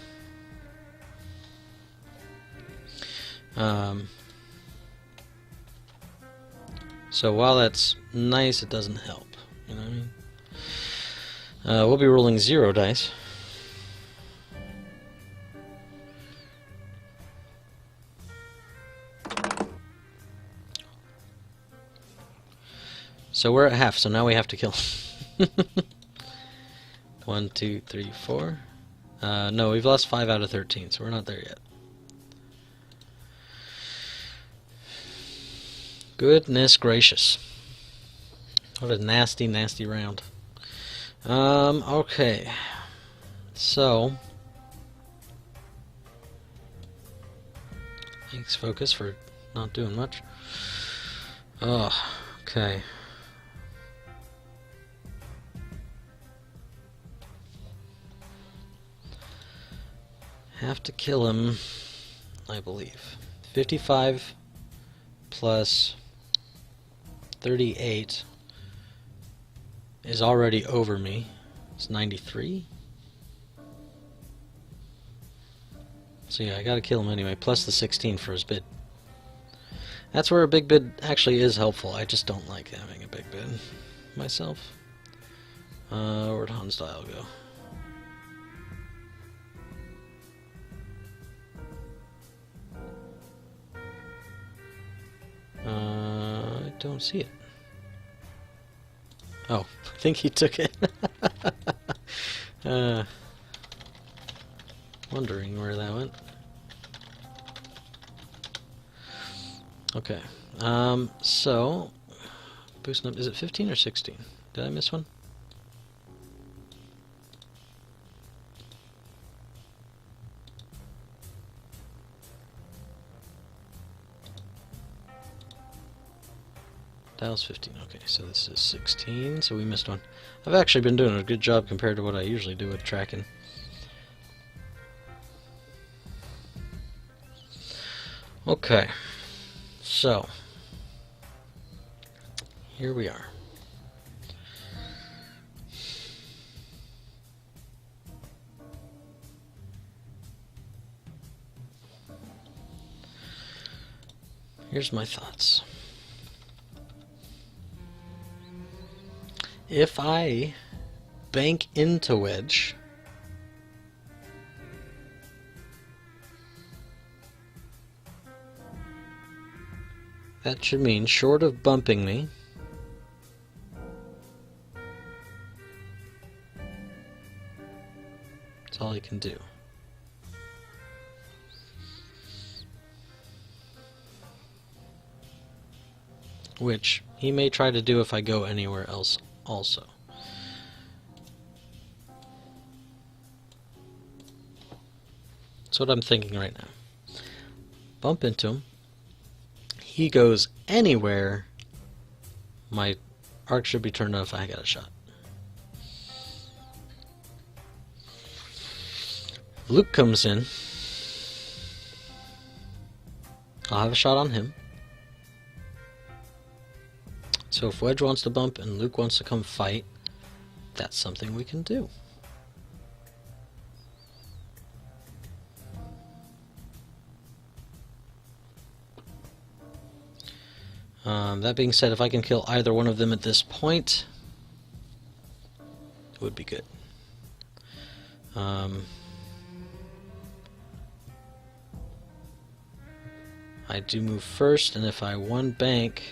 So while that's nice, it doesn't help. You know what I mean? We'll be rolling 0 dice. So we're at half, so now we have to kill him. 1, 2, 3, 4. No, we've lost 5 out of 13, so we're not there yet. Goodness gracious. What a nasty, nasty round. Okay. So, thanks, Focus, for not doing much. Oh, okay. Have to kill him, I believe. 55 plus 38 is already over me. It's 93. So yeah, I gotta kill him anyway, plus the 16 for his bid. That's where a big bid actually is helpful. I just don't like having a big bid myself. Where'd Hans Dial go? I don't see it. Oh, I think he took it. where that went. Okay. So boosting up. Is it 15 or 16? Did I miss one? Dial's 15. Okay, so this is 16, so we missed one. I've actually been doing a good job compared to what I usually do with tracking. Okay, so here we are. Here's my thoughts. If I bank into wedge, that should mean, short of bumping me, that's all he can do. Which he may try to do if I go anywhere else also. That's what I'm thinking right now. Bump into him. He goes anywhere, my arc should be turned on if I got a shot. Luke comes in. I'll have a shot on him. So if Wedge wants to bump and Luke wants to come fight, that's something we can do. That being said, if I can kill either one of them at this point, it would be good. I do move first, and if I one bank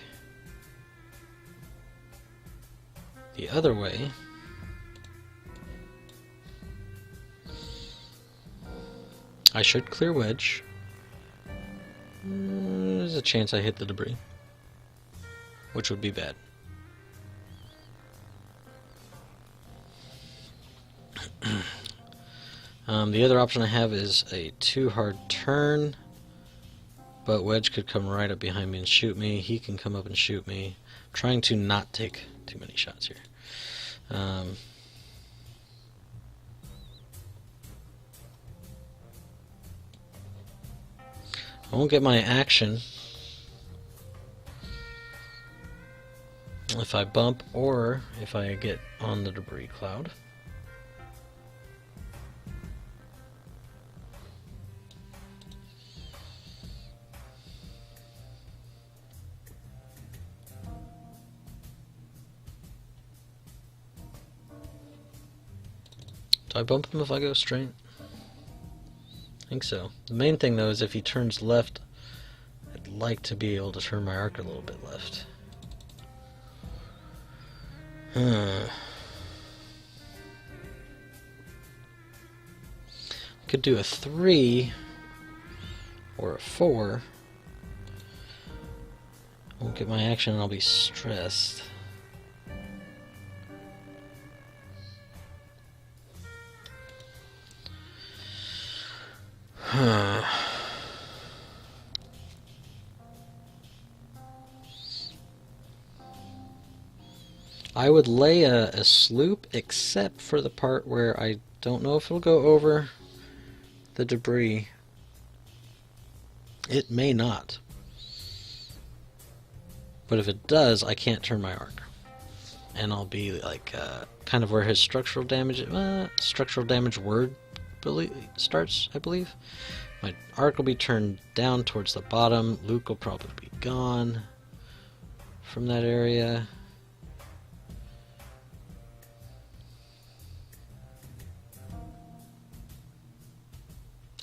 the other way, I should clear wedge. There's a chance I hit the debris, which would be bad. The other option I have is a 2-hard turn, but Wedge could come right up behind me and shoot me. He can come up and shoot me. I'm trying to not take too many shots here. I won't get my action if I bump or if I get on the debris cloud. Do I bump him if I go straight? I think so. The main thing though is if he turns left, I'd like to be able to turn my arc a little bit left. Could do a 3 or a 4. Won't get my action and I'll be stressed. I would lay a sloop except for the part where I don't know if it'll go over the debris. It may not. But if it does, I can't turn my arc. And I'll be like kind of where his structural damage word starts, I believe. My arc will be turned down towards the bottom. Luke will probably be gone from that area.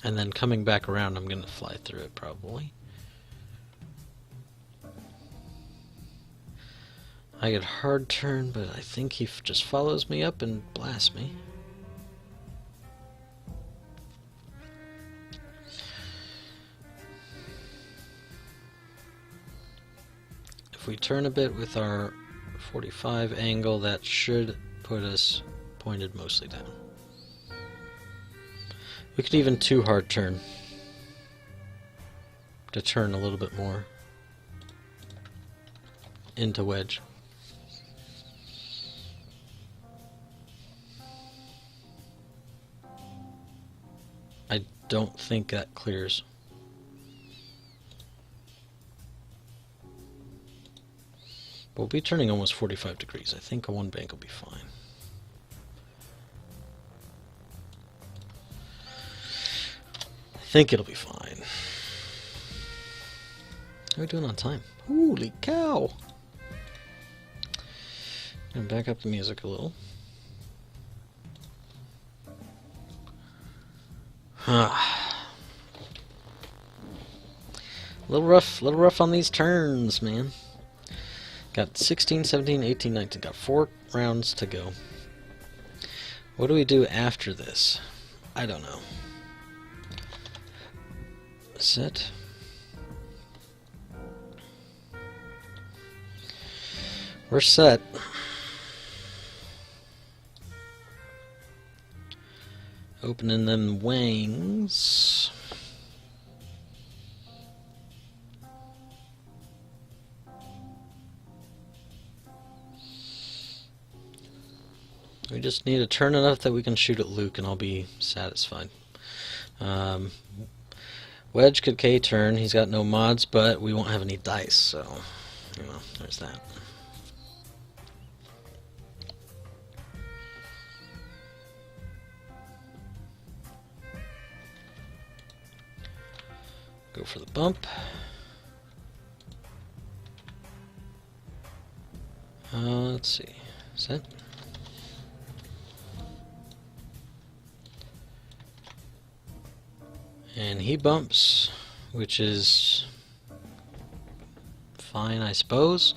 And then coming back around, I'm going to fly through it probably. I get hard turn, but I think he just follows me up and blasts me. if we turn a bit with our 45 angle, that should put us pointed mostly down. We could even too hard turn to turn a little bit more into wedge. I don't think that clears. We'll be turning almost 45 degrees. I think a one bank will be fine. I think it'll be fine. How are we doing on time? Holy cow! And back up the music a little. A little rough on these turns, man. Got 16, 17, 18, 19. Got 4 rounds to go. What do we do after this? I don't know. Set. We're set. Opening them wings. We just need to turn enough that we can shoot at Luke and I'll be satisfied. Wedge could K-turn. He's got no mods, but we won't have any dice, so, you know, there's that. Go for the bump. Let's see. Set. And he bumps, which is fine, I suppose.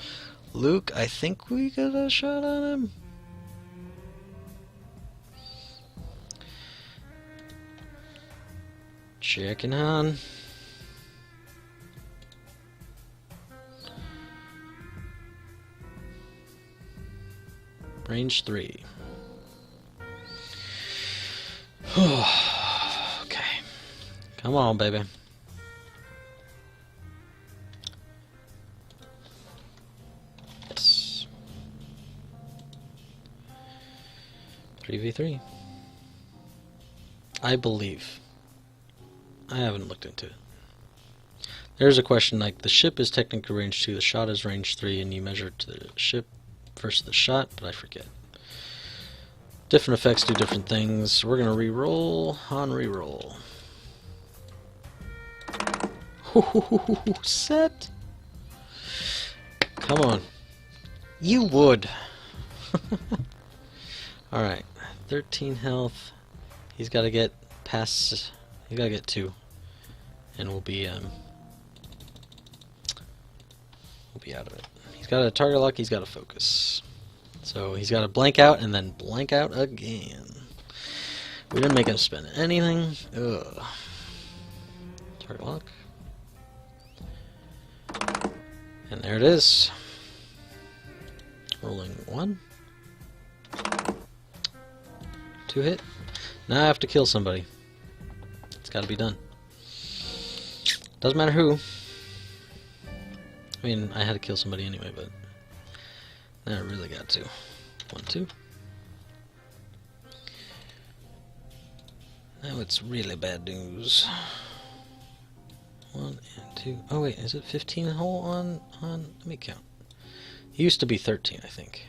Luke, I think we got a shot on him. Checking on. Range 3. Okay. Come on, baby. Yes. 3v3. I believe. I haven't looked into it. There's a question like the ship is technically range 2, the shot is range 3, and you measure to the ship versus the shot, but I forget. Different effects do different things. We're gonna re-roll on re-roll. Set. Come on. You would. Alright. 13 health. He's gotta get past. He's gotta get 2. And we'll be out of it. He's got a target lock, he's got to focus. So he's got to blank out and then blank out again. We didn't make him spend anything. Ugh. Target lock. And there it is. Rolling 1. 2 hit. Now I have to kill somebody. It's got to be done. Doesn't matter who. I mean, I had to kill somebody anyway, but now I really got to. 1, 2. Now it's really bad news. 1 and 2. Oh wait, is it 15 hole on? Let me count. It used to be 13, I think.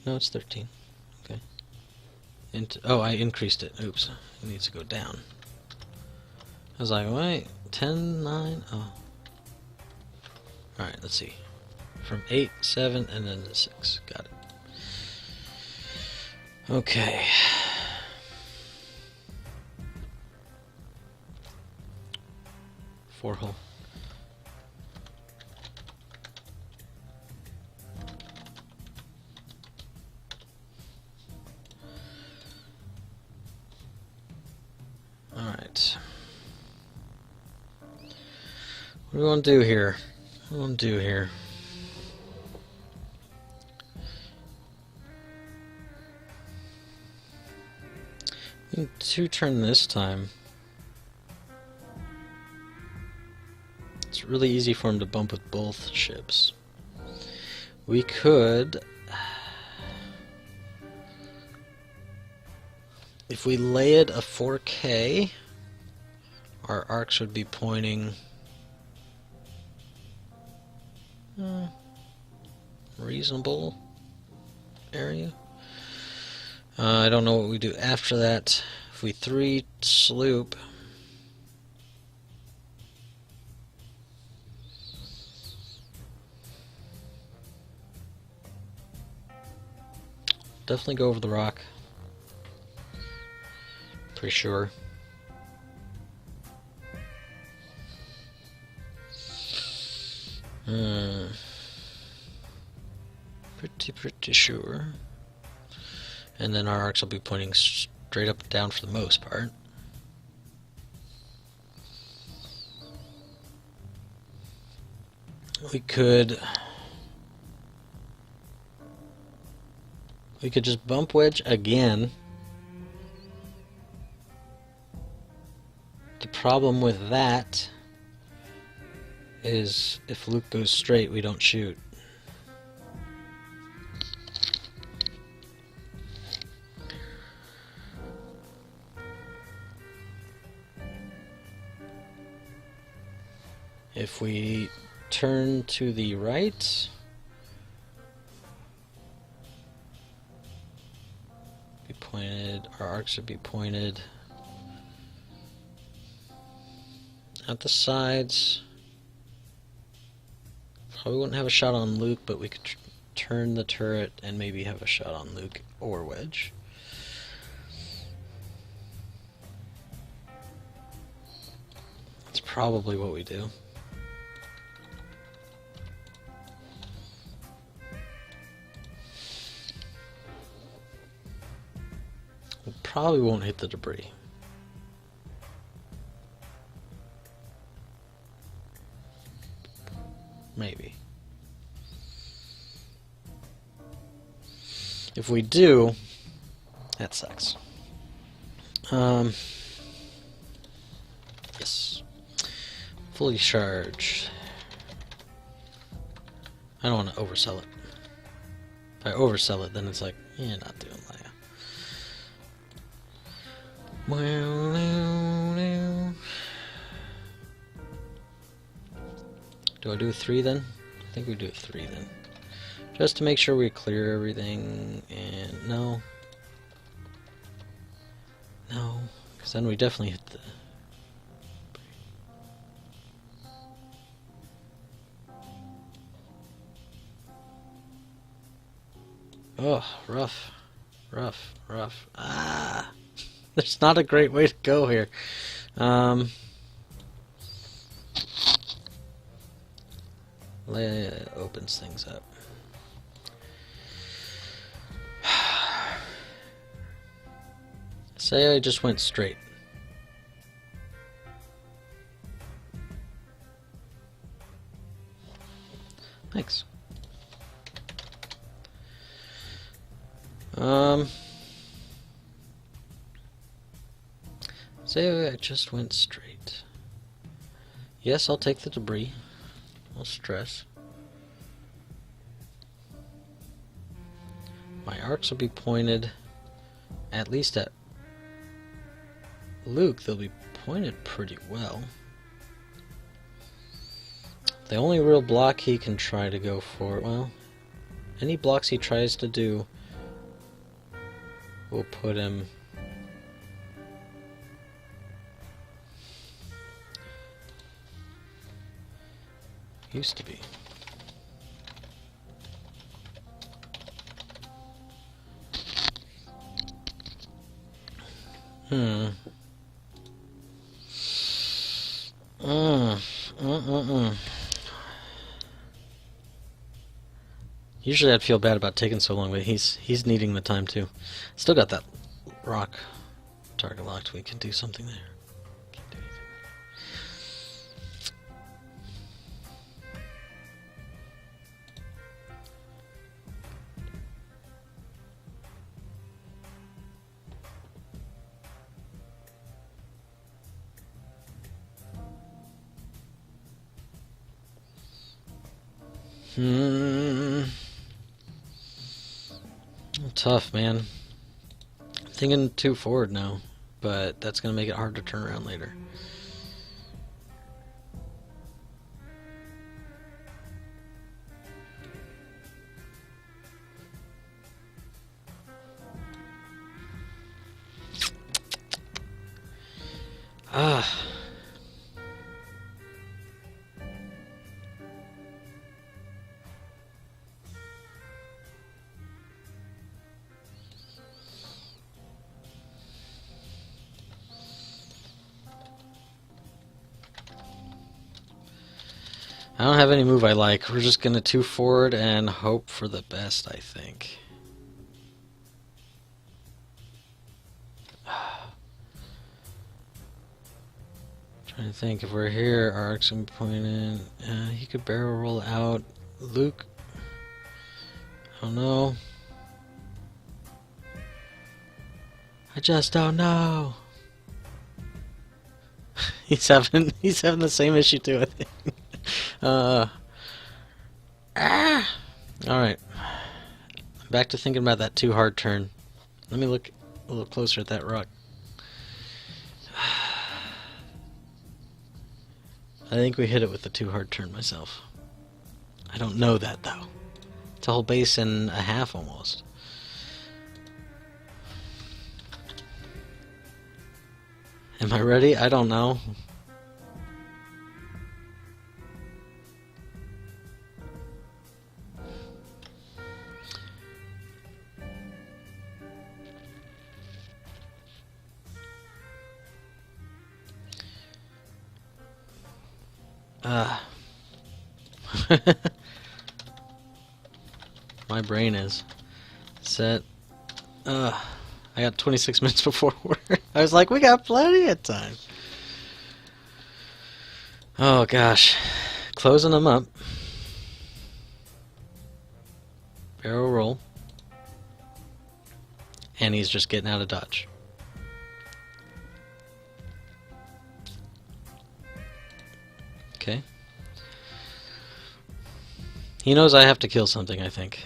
No, it's 13. Okay. Oh, I increased it. Oops. It needs to go down. I was like, wait, 10, 9, oh. Alright, let's see. From 8, 7, and then to 6. Got it. Okay. Four hole. Alright. What do we want to do here? What I'm gonna do here. Two turn this time. It's really easy for him to bump with both ships. We could, if we lay it a 4K, our arcs would be pointing reasonable area. I don't know what we do after that. If we 3 sloop, definitely go over the rock. Pretty sure. Pretty sure. And then our arcs will be pointing straight up and down for the most part. We could just bump wedge again. The problem with that is if Luke goes straight, we don't shoot. If we turn to the right, be pointed, our arcs should be pointed at the sides. Probably wouldn't have a shot on Luke, but we could turn the turret and maybe have a shot on Luke or Wedge. That's probably what we do. We probably won't hit the debris. Maybe. If we do, that sucks. Yes. Fully charged. I don't want to oversell it. If I oversell it, then it's like, yeah, not doing that. Do I do 3 then? I think we do 3 then. Just to make sure we clear everything, and no. No, because then we definitely hit the... Oh, rough. Rough, rough. Ah! There's not a great way to go here. Opens things up. Say I just went straight. Thanks. Say I just went straight. Yes, I'll take the debris. No stress. My arcs will be pointed at least at Luke. They'll be pointed pretty well. The only real block he can try to go for, well, any blocks he tries to do will put him used to be. Usually I'd feel bad about taking so long, but he's needing the time too. Still got that rock target locked. We can do something there. Can't do anything. Tough, man. Thinking 2 forward now, but that's going to make it hard to turn around later. Ah. I don't have any move I like. We're just gonna 2 forward and hope for the best, I think. Trying to think, if we're here, our arc's gonna be pointing in. He could barrel roll out. Luke. I don't know. I just don't know. He's having the same issue too, I think. Alright. Back to thinking about that 2 hard turn. Let me look a little closer at that rock. I think we hit it with the 2 hard turn myself. I don't know that though. It's a whole base and a half almost. Am I ready? I don't know. My brain is set. I got 26 minutes before work. I was like, we got plenty of time. Oh gosh. Closing them up. Barrel roll. And he's just getting out of dodge. Okay. He knows I have to kill something, I think.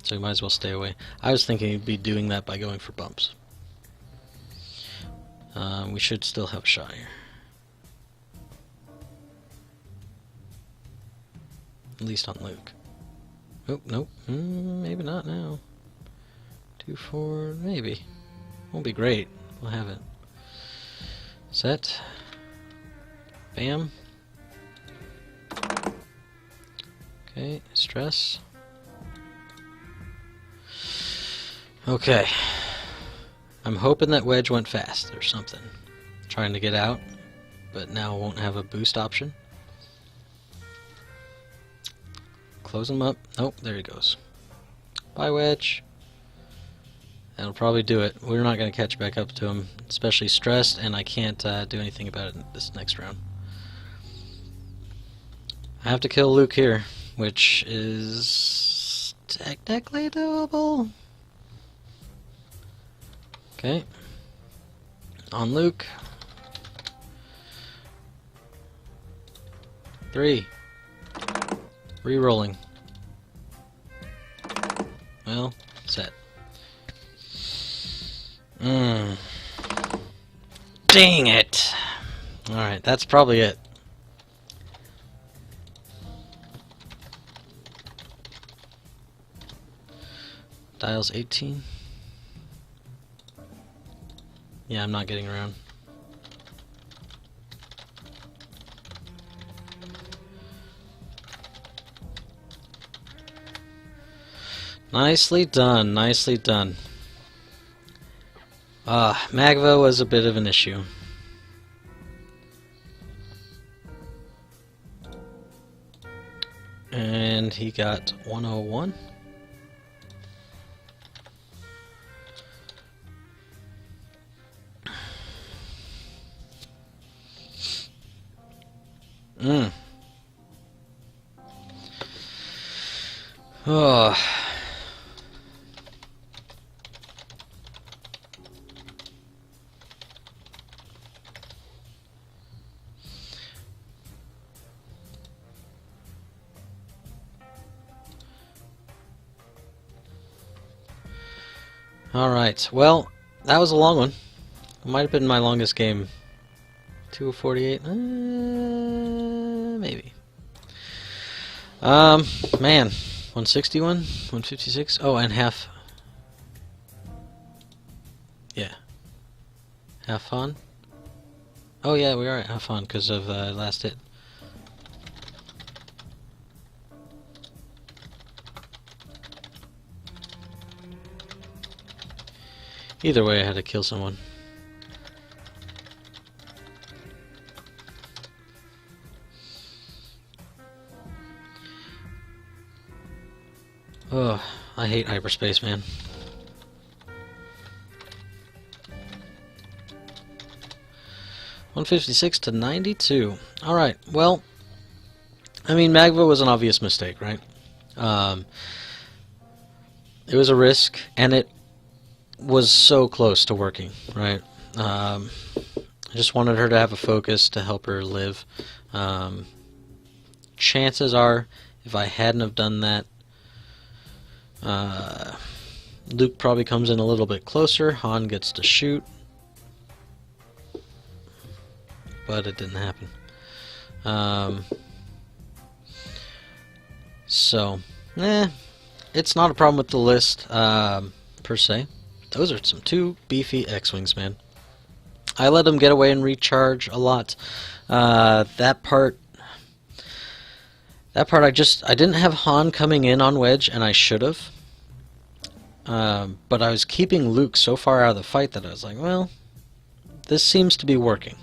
So he might as well stay away. I was thinking he'd be doing that by going for bumps. We should still have a shot here. At least on Luke. Oh, nope. Maybe not now. 2 forward, maybe. Won't be great. We'll have it. Set. Bam. Okay, stress. Okay. I'm hoping that wedge went fast or something. Trying to get out, but now won't have a boost option. Close him up. Nope, there he goes. Bye, wedge. That'll probably do it. We're not going to catch back up to him, especially stressed, and I can't do anything about it in this next round. I have to kill Luke here, which is technically doable. Okay. On Luke. 3. Re-rolling. Well, set. Dang it! Alright, that's probably it. Dial's 18. Yeah, I'm not getting around. Nicely done, nicely done. Magva was a bit of an issue. And he got 101. Oh. Alright, well, that was a long one. It might have been my longest game. 2:48? Maybe. Man. 161? 156? Oh, and half. Yeah. Half on? Oh, yeah, we are at half on because of last hit. Either way, I had to kill someone. Oh, I hate hyperspace, man. $156 to $92. Alright, well, I mean, Magva was an obvious mistake, right? It was a risk, and it was so close to working, right? I just wanted her to have a focus to help her live. Chances are, if I hadn't have done that, Luke probably comes in a little bit closer. Han gets to shoot, but it didn't happen. So, it's not a problem with the list per se. Those are some two beefy X-Wings, man. I let them get away and recharge a lot. That part I didn't have Han coming in on Wedge, and I should have. But I was keeping Luke so far out of the fight that I was like, well, this seems to be working.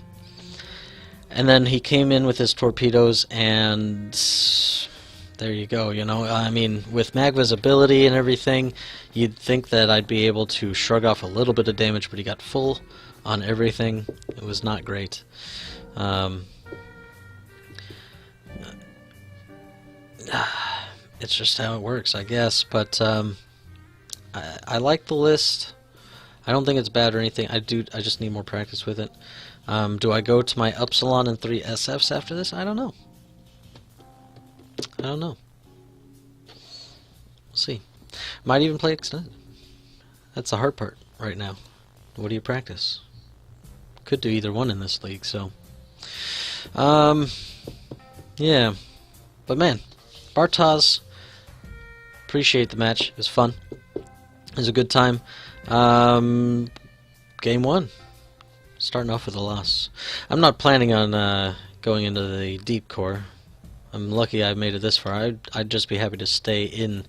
And then he came in with his torpedoes, and there you go, you know. I mean, with Magva's ability and everything, you'd think that I'd be able to shrug off a little bit of damage, but he got full on everything. It was not great. It's just how it works, I guess. But I like the list. I don't think it's bad or anything. I just need more practice with it. Do I go to my Upsilon and 3 SFs after this? I don't know. We'll see. Might even play extended. That's the hard part right now. What do you practice? Could do either one in this league, so. Yeah. But man, Bartosz, appreciate the match. It was fun. It was a good time. Game 1. Starting off with a loss. I'm not planning on going into the deep core. I'm lucky I made it this far. I'd just be happy to stay in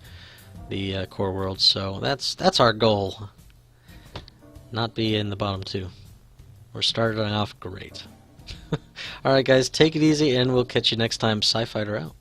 the core world. So that's our goal. Not be in the bottom 2. We're starting off great. Alright guys, take it easy and we'll catch you next time. Sci-Fighter out.